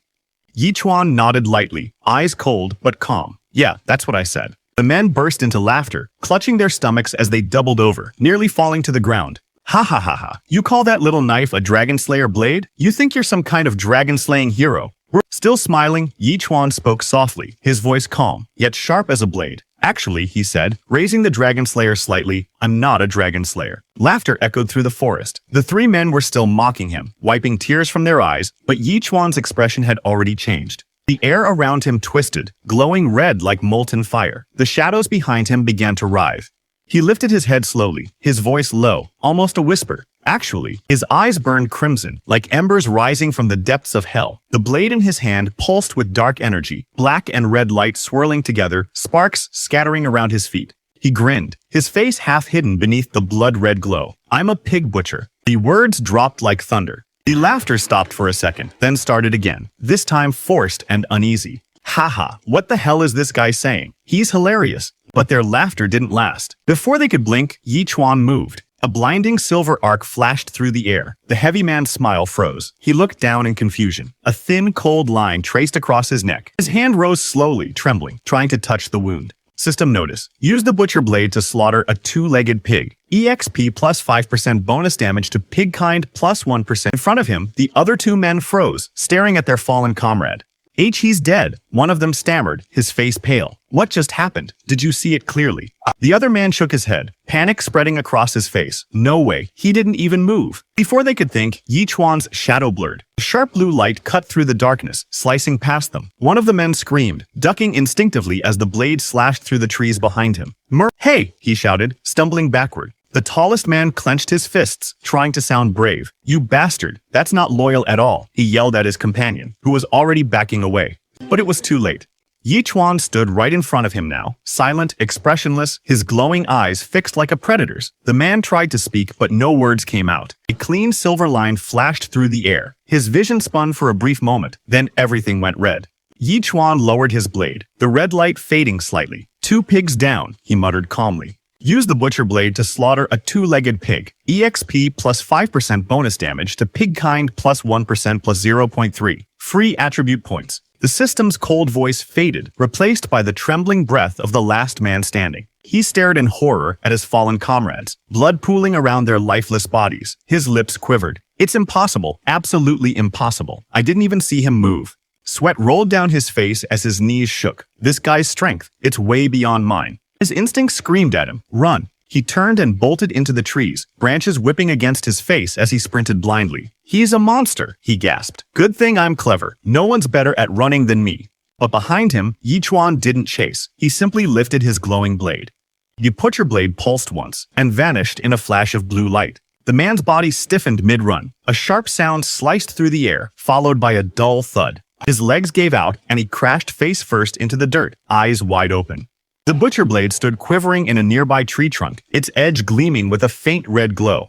Yi Chuan nodded lightly, eyes cold but calm. "Yeah, that's what I said." The men burst into laughter, clutching their stomachs as they doubled over, nearly falling to the ground. "Ha ha ha ha. You call that little knife a Dragon Slayer blade? You think you're some kind of dragon-slaying hero?" Still smiling, Yi Chuan spoke softly, his voice calm, yet sharp as a blade. "Actually," he said, raising the Dragon Slayer slightly, "I'm not a Dragon Slayer." Laughter echoed through the forest. The three men were still mocking him, wiping tears from their eyes, but Yi Chuan's expression had already changed. The air around him twisted, glowing red like molten fire. The shadows behind him began to writhe. He lifted his head slowly, his voice low, almost a whisper. Actually, his eyes burned crimson, like embers rising from the depths of hell. The blade in his hand pulsed with dark energy, black and red light swirling together, sparks scattering around his feet. He grinned, his face half hidden beneath the blood-red glow. "I'm a pig butcher." The words dropped like thunder. The laughter stopped for a second, then started again, this time forced and uneasy. "Haha, what the hell is this guy saying? He's hilarious." But their laughter didn't last. Before they could blink, Yi Chuan moved. A blinding silver arc flashed through the air. The heavy man's smile froze. He looked down in confusion. A thin, cold line traced across his neck. His hand rose slowly, trembling, trying to touch the wound. System notice. Use the butcher blade to slaughter a two-legged pig. EXP plus 5% bonus damage to pig kind plus 1%. In front of him, the other two men froze, staring at their fallen comrade. "He's dead," one of them stammered, his face pale. "What just happened? Did you see it clearly?" The other man shook his head, panic spreading across his face. No way, he didn't even move. Before they could think, Yi Chuan's shadow blurred. A sharp blue light cut through the darkness, slicing past them. One of the men screamed, ducking instinctively as the blade slashed through the trees behind him. "Hey!" he shouted, stumbling backward. The tallest man clenched his fists, trying to sound brave. "You bastard, that's not loyal at all," he yelled at his companion, who was already backing away. But it was too late. Yi Chuan stood right in front of him now, silent, expressionless, his glowing eyes fixed like a predator's. The man tried to speak, but no words came out. A clean silver line flashed through the air. His vision spun for a brief moment, then everything went red. Yi Chuan lowered his blade, the red light fading slightly. "Two pigs down," he muttered calmly. Use the butcher blade to slaughter a two-legged pig. EXP plus 5% bonus damage to pig kind plus 1% plus 0.3. Free attribute points. The system's cold voice faded, replaced by the trembling breath of the last man standing. He stared in horror at his fallen comrades, blood pooling around their lifeless bodies. His lips quivered. "It's impossible, absolutely impossible. I didn't even see him move." Sweat rolled down his face as his knees shook. "This guy's strength, it's way beyond mine." His instinct screamed at him, "Run!" He turned and bolted into the trees, branches whipping against his face as he sprinted blindly. "He's a monster," he gasped. "Good thing I'm clever. No one's better at running than me." But behind him, Yi Chuan didn't chase. He simply lifted his glowing blade. The butcher blade pulsed once, and vanished in a flash of blue light. The man's body stiffened mid-run. A sharp sound sliced through the air, followed by a dull thud. His legs gave out, and he crashed face first into the dirt, eyes wide open. The butcher blade stood quivering in a nearby tree trunk, its edge gleaming with a faint red glow.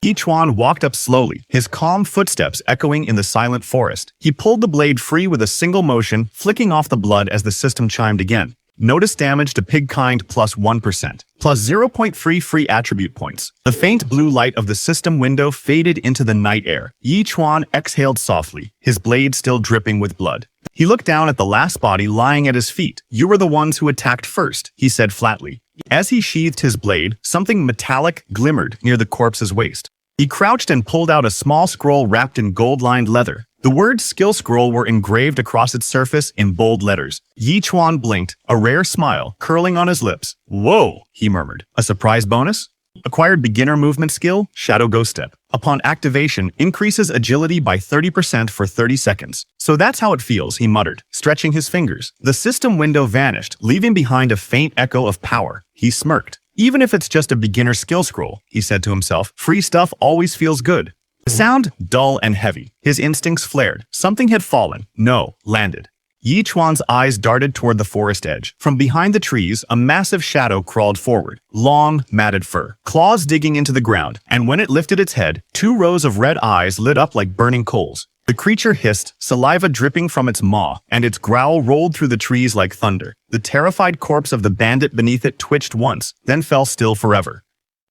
Yi Chuan walked up slowly, his calm footsteps echoing in the silent forest. He pulled the blade free with a single motion, flicking off the blood as the system chimed again. Notice damage to pig kind plus 1%, plus 0.3 free attribute points. The faint blue light of the system window faded into the night air. Yi Chuan exhaled softly, his blade still dripping with blood. He looked down at the last body lying at his feet. "You were the ones who attacked first," he said flatly. As he sheathed his blade, something metallic glimmered near the corpse's waist. He crouched and pulled out a small scroll wrapped in gold-lined leather. The words skill scroll were engraved across its surface in bold letters. Yi Chuan blinked, a rare smile curling on his lips. "Whoa," he murmured. "A surprise bonus? Acquired beginner movement skill, Shadow Ghost Step. Upon activation, increases agility by 30% for 30 seconds. So that's how it feels," he muttered, stretching his fingers. The system window vanished, leaving behind a faint echo of power. He smirked. "Even if it's just a beginner skill scroll," he said to himself, "free stuff always feels good." The sound, dull and heavy. His instincts flared. Something had fallen. No, landed. Yi Chuan's eyes darted toward the forest edge. From behind the trees, a massive shadow crawled forward. Long, matted fur, claws digging into the ground, and when it lifted its head, 2 rows of red eyes lit up like burning coals. The creature hissed, saliva dripping from its maw, and its growl rolled through the trees like thunder. The terrified corpse of the bandit beneath it twitched once, then fell still forever.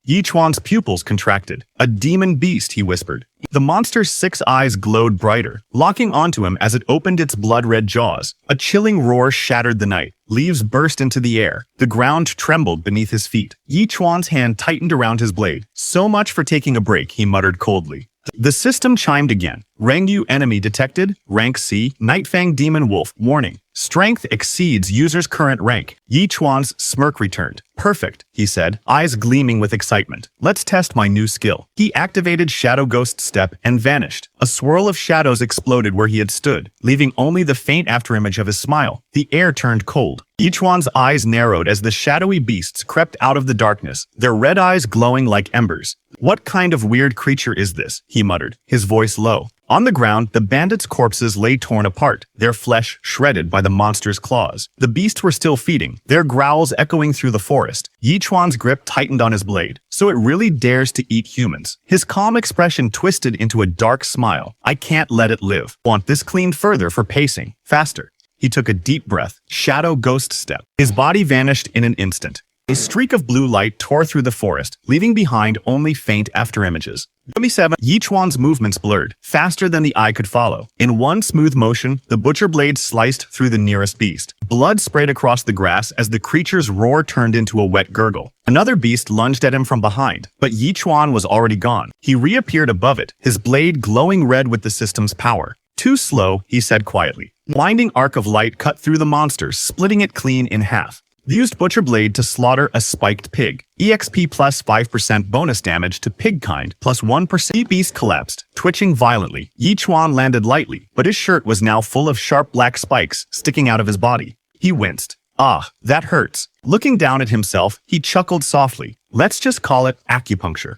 Yi Chuan's pupils contracted. "A demon beast," he whispered. The monster's 6 eyes glowed brighter, locking onto him as it opened its blood-red jaws. A chilling roar shattered the night. Leaves burst into the air. The ground trembled beneath his feet. Yi Chuan's hand tightened around his blade. "So much for taking a break," he muttered coldly. The system chimed again. Rangyu enemy detected. Rank C. Nightfang Demon Wolf. Warning. Strength exceeds user's current rank. Yi Chuan's smirk returned. "Perfect," he said, eyes gleaming with excitement. "Let's test my new skill." He activated Shadow Ghost Step and vanished. A swirl of shadows exploded where he had stood, leaving only the faint afterimage of his smile. The air turned cold. Yi Chuan's eyes narrowed as the shadowy beasts crept out of the darkness, their red eyes glowing like embers. "What kind of weird creature is this?" he muttered, his voice low. On the ground, the bandits' corpses lay torn apart, their flesh shredded by the monster's claws. The beasts were still feeding, their growls echoing through the forest. Yi Chuan's grip tightened on his blade. "So it really dares to eat humans." His calm expression twisted into a dark smile. "I can't let it live. Want this cleaned further for pacing. Faster." He took a deep breath. Shadow Ghost Step. His body vanished in an instant. A streak of blue light tore through the forest, leaving behind only faint afterimages. 27. Yi Chuan's movements blurred, faster than the eye could follow. In one smooth motion, the butcher blade sliced through the nearest beast. Blood sprayed across the grass as the creature's roar turned into a wet gurgle. Another beast lunged at him from behind, but Yi Chuan was already gone. He reappeared above it, his blade glowing red with the system's power. "Too slow," he said quietly. Blinding arc of light cut through the monster, splitting it clean in half. Used butcher blade to slaughter a spiked pig. EXP plus 5% bonus damage to pig kind plus 1%. Beast collapsed, twitching violently. Yi Chuan landed lightly, but his shirt was now full of sharp black spikes sticking out of his body. He winced. "Ah, that hurts." Looking down at himself, he chuckled softly. "Let's just call it acupuncture."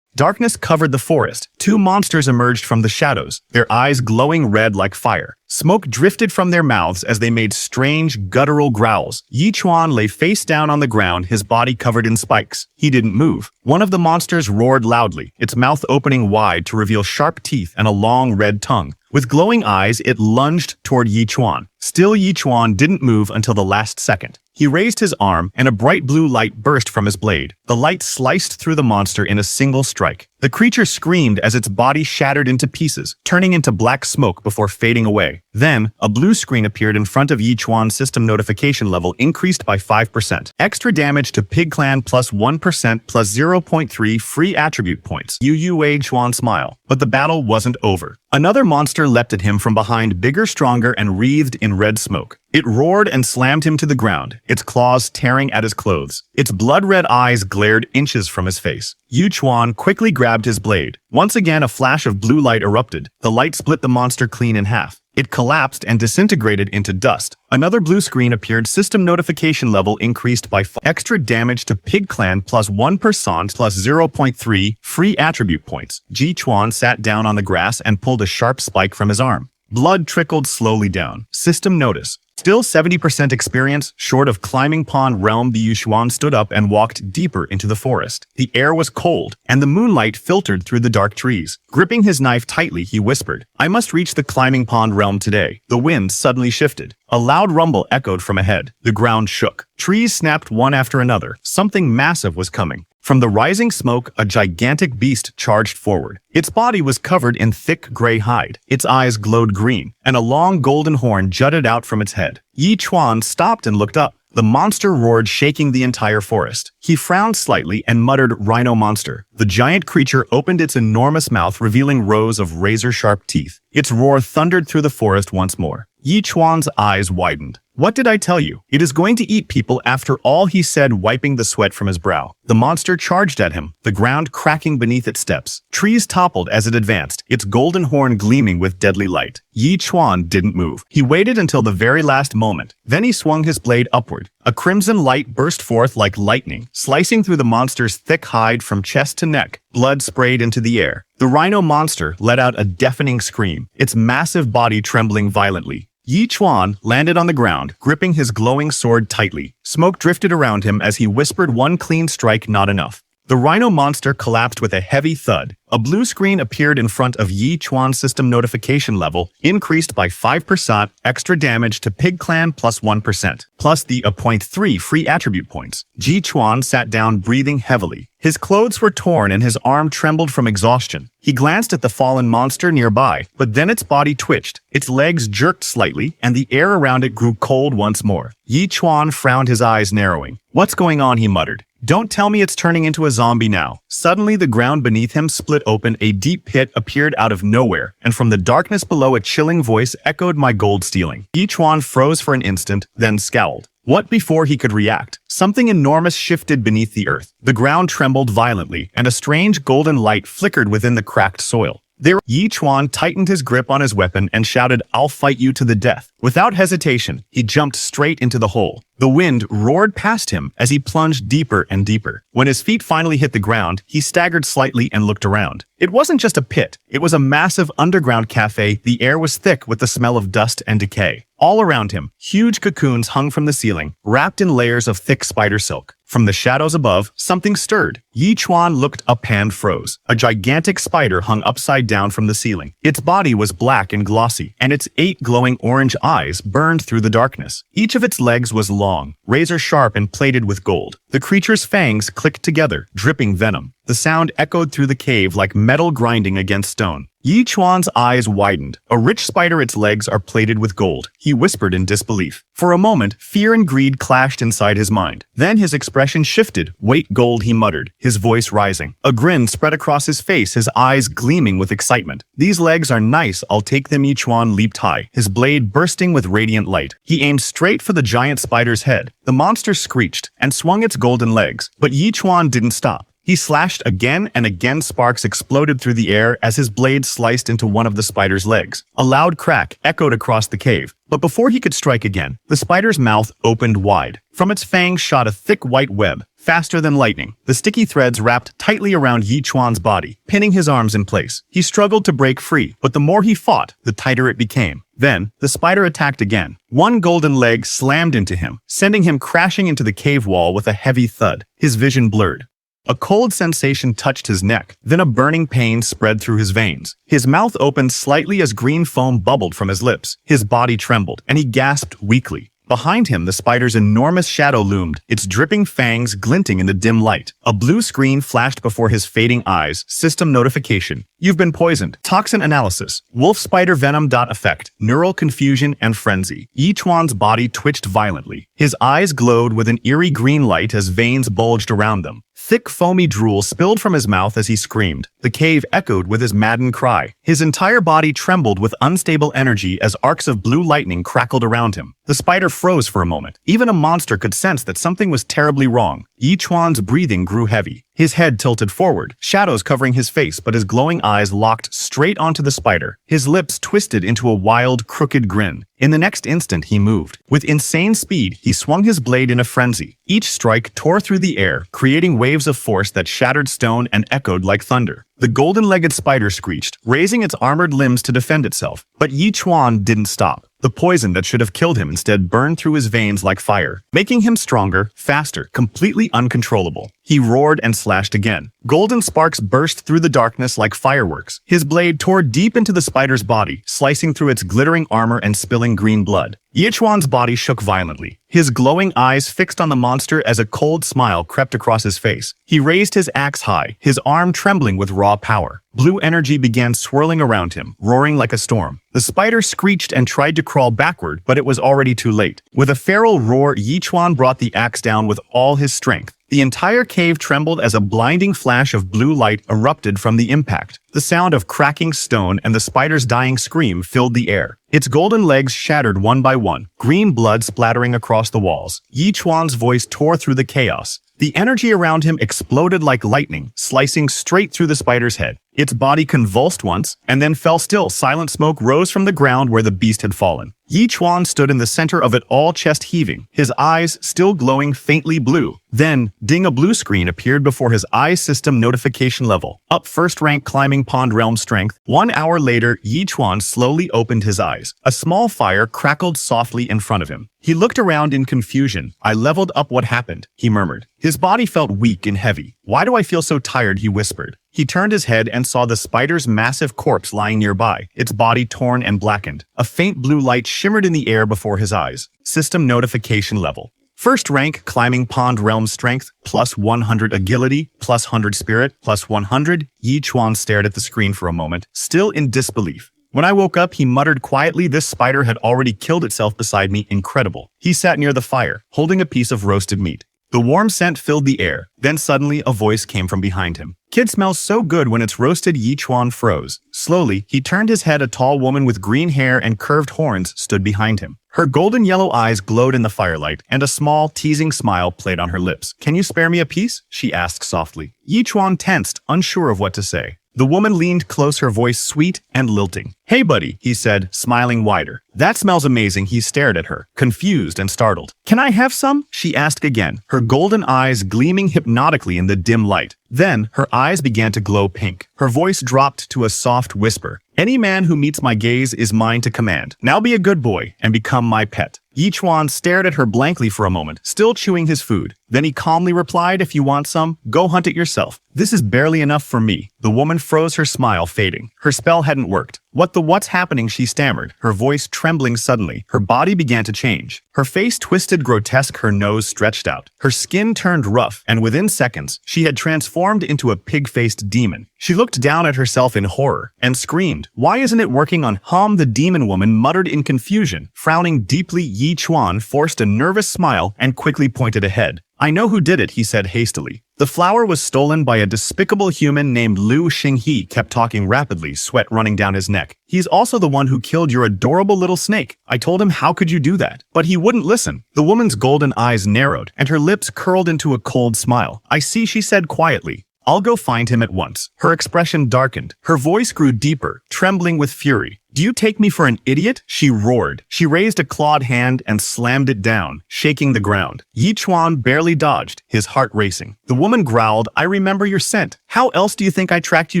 Darkness covered the forest. 2 monsters emerged from the shadows, their eyes glowing red like fire. Smoke drifted from their mouths as they made strange, guttural growls. Yi Chuan lay face down on the ground, his body covered in spikes. He didn't move. One of the monsters roared loudly, its mouth opening wide to reveal sharp teeth and a long red tongue. With glowing eyes, it lunged toward Yi Chuan. Still, Yi Chuan didn't move until the last second. He raised his arm, and a bright blue light burst from his blade. The light sliced through the monster in a single strike. The creature screamed as its body shattered into pieces, turning into black smoke before fading away. Then, a blue screen appeared in front of Yi Chuan's system notification level increased by 5%. Extra damage to Pig Clan plus 1% plus 0.3 free attribute points. Yi Chuan smile. But the battle wasn't over. Another monster leapt at him from behind, bigger, stronger, and wreathed in red smoke. It roared and slammed him to the ground, its claws tearing at his clothes. Its blood-red eyes glared inches from his face. Yi Chuan quickly grabbed his blade. Once again, a flash of blue light erupted. The light split the monster clean in half. It collapsed and disintegrated into dust. Another blue screen appeared. System notification level increased by 5. Extra damage to Pig Clan plus 1% plus 0.3 free attribute points. Yi Chuan sat down on the grass and pulled a sharp spike from his arm. Blood trickled slowly down. System notice. Still 70% experience, short of climbing Pond Realm. The Yi Chuan stood up and walked deeper into the forest. The air was cold, and the moonlight filtered through the dark trees. Gripping his knife tightly, he whispered, "I must reach the climbing Pond Realm today." The wind suddenly shifted. A loud rumble echoed from ahead. The ground shook. Trees snapped one after another. Something massive was coming. From the rising smoke, a gigantic beast charged forward. Its body was covered in thick gray hide. Its eyes glowed green, and a long golden horn jutted out from its head. Yi Chuan stopped and looked up. The monster roared, shaking the entire forest. He frowned slightly and muttered, "Rhino monster." The giant creature opened its enormous mouth, revealing rows of razor-sharp teeth. Its roar thundered through the forest once more. Yi Chuan's eyes widened. What did I tell you? It is going to eat people after all, he said, wiping the sweat from his brow. The monster charged at him, the ground cracking beneath its steps. Trees toppled as it advanced, its golden horn gleaming with deadly light. Yi Chuan didn't move. He waited until the very last moment. Then he swung his blade upward. A crimson light burst forth like lightning, slicing through the monster's thick hide from chest to neck. Blood sprayed into the air. The rhino monster let out a deafening scream, its massive body trembling violently. Yi Chuan landed on the ground, gripping his glowing sword tightly. Smoke drifted around him as he whispered, one clean strike not enough. The rhino monster collapsed with a heavy thud. A blue screen appeared in front of Yi Chuan's system notification level, increased by 5%, extra damage to Pig Clan plus 1%, plus the 0.3 free attribute points. Yi Chuan sat down, breathing heavily. His clothes were torn and his arm trembled from exhaustion. He glanced at the fallen monster nearby, but then its body twitched. Its legs jerked slightly, and the air around it grew cold once more. Yi Chuan frowned, his eyes narrowing. What's going on, he muttered. Don't tell me it's turning into a zombie now. Suddenly, the ground beneath him split open, a deep pit appeared out of nowhere, and from the darkness below a chilling voice echoed, my gold stealing. Yi Chuan froze for an instant, then scowled. What? Before he could react, something enormous shifted beneath the earth. The ground trembled violently, and a strange golden light flickered within the cracked soil. There, Yi Chuan tightened his grip on his weapon and shouted, I'll fight you to the death. Without hesitation, he jumped straight into the hole. The wind roared past him as he plunged deeper and deeper. When his feet finally hit the ground, he staggered slightly and looked around. It wasn't just a pit. It was a massive underground cafe. The air was thick with the smell of dust and decay. All around him, huge cocoons hung from the ceiling, wrapped in layers of thick spider silk. From the shadows above, something stirred. Yi Chuan looked up and froze. A gigantic spider hung upside down from the ceiling. Its body was black and glossy, and its 8 glowing orange eyes burned through the darkness. Each of its legs was long, razor-sharp and plated with gold. The creature's fangs clicked together, dripping venom. The sound echoed through the cave like metal grinding against stone. Yi Chuan's eyes widened. A rich spider, its legs are plated with gold. He whispered in disbelief. For a moment, fear and greed clashed inside his mind. Then his expression shifted. Wait, gold, he muttered, his voice rising. A grin spread across his face, his eyes gleaming with excitement. These legs are nice, I'll take them. Yi Chuan leaped high, his blade bursting with radiant light. He aimed straight for the giant spider's head. The monster screeched and swung its golden legs, but Yi Chuan didn't stop. He slashed again and again. Sparks exploded through the air as his blade sliced into one of the spider's legs. A loud crack echoed across the cave. But before he could strike again, the spider's mouth opened wide. From its fangs shot a thick white web, faster than lightning. The sticky threads wrapped tightly around Yi Chuan's body, pinning his arms in place. He struggled to break free, but the more he fought, the tighter it became. Then, the spider attacked again. One golden leg slammed into him, sending him crashing into the cave wall with a heavy thud. His vision blurred. A cold sensation touched his neck, then a burning pain spread through his veins. His mouth opened slightly as green foam bubbled from his lips. His body trembled, and he gasped weakly. Behind him, the spider's enormous shadow loomed, its dripping fangs glinting in the dim light. A blue screen flashed before his fading eyes. System notification. You've been poisoned. Toxin analysis. Wolf spider venom. Effect. Neural confusion and frenzy. Yi Chuan's body twitched violently. His eyes glowed with an eerie green light as veins bulged around them. Thick, foamy drool spilled from his mouth as he screamed. The cave echoed with his maddened cry. His entire body trembled with unstable energy as arcs of blue lightning crackled around him. The spider froze for a moment. Even a monster could sense that something was terribly wrong. Yi Chuan's breathing grew heavy. His head tilted forward, shadows covering his face, but his glowing eyes locked straight onto the spider. His lips twisted into a wild, crooked grin. In the next instant, he moved. With insane speed, he swung his blade in a frenzy. Each strike tore through the air, creating waves of force that shattered stone and echoed like thunder. The golden-legged spider screeched, raising its armored limbs to defend itself. But Yi Chuan didn't stop. The poison that should have killed him instead burned through his veins like fire, making him stronger, faster, completely uncontrollable. He roared and slashed again. Golden sparks burst through the darkness like fireworks. His blade tore deep into the spider's body, slicing through its glittering armor and spilling green blood. Yi Chuan's body shook violently, his glowing eyes fixed on the monster as a cold smile crept across his face. He raised his axe high, his arm trembling with raw power. Blue energy began swirling around him, roaring like a storm. The spider screeched and tried to crawl backward, but it was already too late. With a feral roar, Yi Chuan brought the axe down with all his strength. The entire cave trembled as a blinding flash of blue light erupted from the impact. The sound of cracking stone and the spider's dying scream filled the air. Its golden legs shattered one by one, green blood splattering across the walls. Yi Chuan's voice tore through the chaos. The energy around him exploded like lightning, slicing straight through the spider's head. Its body convulsed once, and then fell still. Silent smoke rose from the ground where the beast had fallen. Yi Chuan stood in the center of it all, chest heaving, his eyes still glowing faintly blue. Then, ding, a blue screen appeared before his eye system notification level. Up first rank climbing pond realm strength. 1 hour later, Yi Chuan slowly opened his eyes. A small fire crackled softly in front of him. He looked around in confusion. I leveled up. What happened? He murmured. His body felt weak and heavy. Why do I feel so tired? He whispered. He turned his head and saw the spider's massive corpse lying nearby, its body torn and blackened. A faint blue light shimmered in the air before his eyes. System notification level. First rank, climbing pond realm strength, plus 100 agility, plus 100 spirit, plus 100. Yi Chuan stared at the screen for a moment, still in disbelief. When I woke up, he muttered quietly, this spider had already killed itself beside me. Incredible. He sat near the fire, holding a piece of roasted meat. The warm scent filled the air. Then suddenly a voice came from behind him. Kid smells so good when it's roasted. Yi Chuan froze. Slowly, he turned his head. A tall woman with green hair and curved horns stood behind him. Her golden yellow eyes glowed in the firelight, and a small, teasing smile played on her lips. Can you spare me a piece? She asked softly. Yi Chuan tensed, unsure of what to say. The woman leaned close, her voice sweet and lilting. Hey buddy, he said, smiling wider. That smells amazing. He stared at her, confused and startled. Can I have some? She asked again, her golden eyes gleaming hypnotically in the dim light. Then, her eyes began to glow pink. Her voice dropped to a soft whisper. Any man who meets my gaze is mine to command. Now be a good boy and become my pet. Yi Chuan stared at her blankly for a moment, still chewing his food. Then he calmly replied, if you want some, go hunt it yourself. This is barely enough for me. The woman froze, her smile fading. Her spell hadn't worked. What's happening? She stammered, her voice trembling suddenly. Her body began to change. Her face twisted grotesque, her nose stretched out. Her skin turned rough, and within seconds, she had transformed into a pig-faced demon. She looked down at herself in horror and screamed, why isn't it working on the demon woman muttered in confusion. Frowning deeply, Yi Chuan forced a nervous smile and quickly pointed ahead. I know who did it, he said hastily. The flower was stolen by a despicable human named Liu Xing. He kept talking rapidly, sweat running down his neck. He's also the one who killed your adorable little snake. I told him, how could you do that? But he wouldn't listen. The woman's golden eyes narrowed, and her lips curled into a cold smile. I see, she said quietly. I'll go find him at once. Her expression darkened. Her voice grew deeper, trembling with fury. Do you take me for an idiot? She roared. She raised a clawed hand and slammed it down, shaking the ground. Yi Chuan barely dodged, his heart racing. The woman growled, I remember your scent. How else do you think I tracked you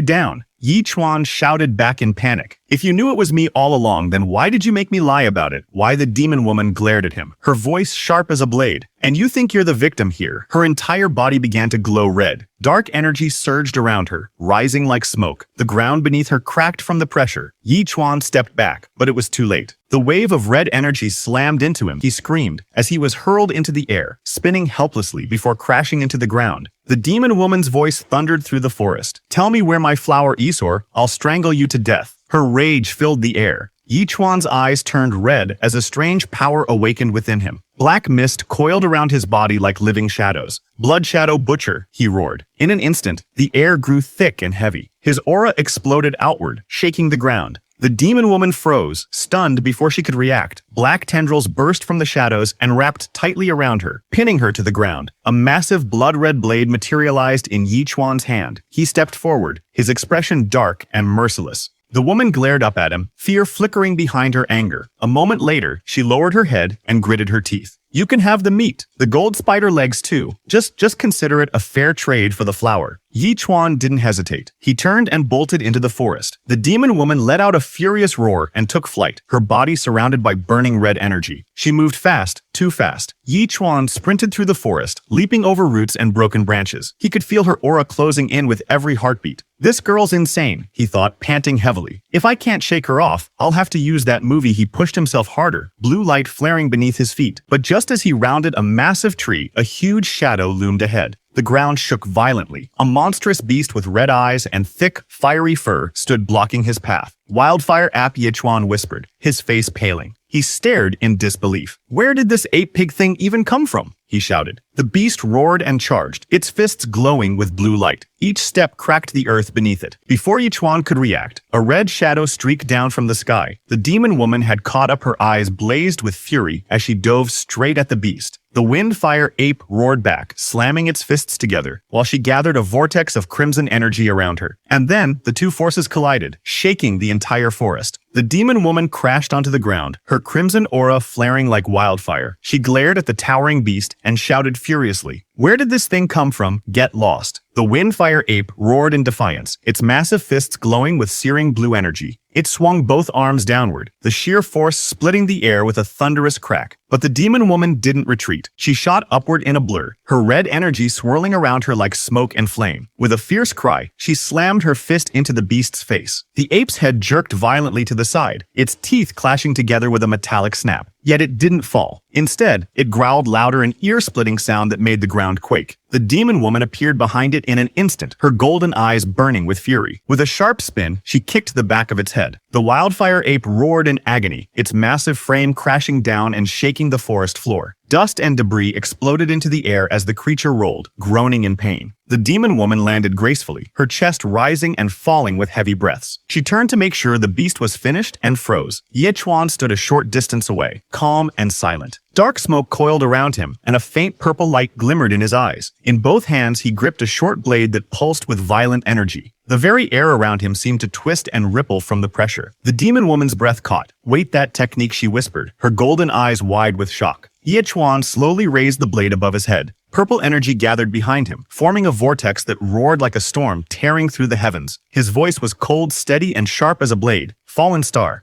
down? Yi Chuan shouted back in panic. If you knew it was me all along, then why did you make me lie about it? Why? The demon woman glared at him, her voice sharp as a blade. And you think you're the victim here? Her entire body began to glow red. Dark energy surged around her, rising like smoke. The ground beneath her cracked from the pressure. Yi Chuan stepped back, but it was too late. The wave of red energy slammed into him. He screamed as he was hurled into the air, spinning helplessly before crashing into the ground. The demon woman's voice thundered through the forest. Tell me where my flower is, or I'll strangle you to death. Her rage filled the air. Yi Chuan's eyes turned red as a strange power awakened within him. Black mist coiled around his body like living shadows. Blood Shadow Butcher, he roared. In an instant, the air grew thick and heavy. His aura exploded outward, shaking the ground. The demon woman froze, stunned before she could react. Black tendrils burst from the shadows and wrapped tightly around her, pinning her to the ground. A massive blood-red blade materialized in Yi Chuan's hand. He stepped forward, his expression dark and merciless. The woman glared up at him, fear flickering behind her anger. A moment later, she lowered her head and gritted her teeth. You can have the meat, the gold spider legs too. Just consider it a fair trade for the flower. Yi Chuan didn't hesitate. He turned and bolted into the forest. The demon woman let out a furious roar and took flight, her body surrounded by burning red energy. She moved fast, too fast. Yi Chuan sprinted through the forest, leaping over roots and broken branches. He could feel her aura closing in with every heartbeat. This girl's insane, he thought, panting heavily. If I can't shake her off, I'll have to use that movie. He pushed himself harder, blue light flaring beneath his feet. But just as he rounded a massive tree, a huge shadow loomed ahead. The ground shook violently. A monstrous beast with red eyes and thick, fiery fur stood blocking his path. Wildfire Ap, Yi Chuan whispered, his face paling. He stared in disbelief. Where did this ape pig thing even come from? he shouted. The beast roared and charged, its fists glowing with blue light. Each step cracked the earth beneath it. Before Yichuan could react, a red shadow streaked down from the sky. The demon woman had caught up, her eyes blazed with fury as she dove straight at the beast. The wind-fire ape roared back, slamming its fists together, while she gathered a vortex of crimson energy around her. And then, the two forces collided, shaking the entire forest. The demon woman crashed onto the ground, her crimson aura flaring like wildfire. She glared at the towering beast and shouted furiously, "Where did this thing come from? Get lost." The windfire ape roared in defiance, its massive fists glowing with searing blue energy. It swung both arms downward, the sheer force splitting the air with a thunderous crack. But the demon woman didn't retreat. She shot upward in a blur, her red energy swirling around her like smoke and flame. With a fierce cry, she slammed her fist into the beast's face. The ape's head jerked violently to the side, its teeth clashing together with a metallic snap. Yet it didn't fall. Instead, it growled louder, an ear-splitting sound that made the ground quake. The demon woman appeared behind it in an instant, her golden eyes burning with fury. With a sharp spin, she kicked the back of its head. The wildfire ape roared in agony, its massive frame crashing down and shaking the forest floor. Dust and debris exploded into the air as the creature rolled, groaning in pain. The demon woman landed gracefully, her chest rising and falling with heavy breaths. She turned to make sure the beast was finished and froze. Yichuan stood a short distance away, calm and silent. Dark smoke coiled around him, and a faint purple light glimmered in his eyes. In both hands, he gripped a short blade that pulsed with violent energy. The very air around him seemed to twist and ripple from the pressure. The demon woman's breath caught. "Wait, that technique," she whispered, her golden eyes wide with shock. Yichuan slowly raised the blade above his head. Purple energy gathered behind him, forming a vortex that roared like a storm, tearing through the heavens. His voice was cold, steady, and sharp as a blade. "Fallen star,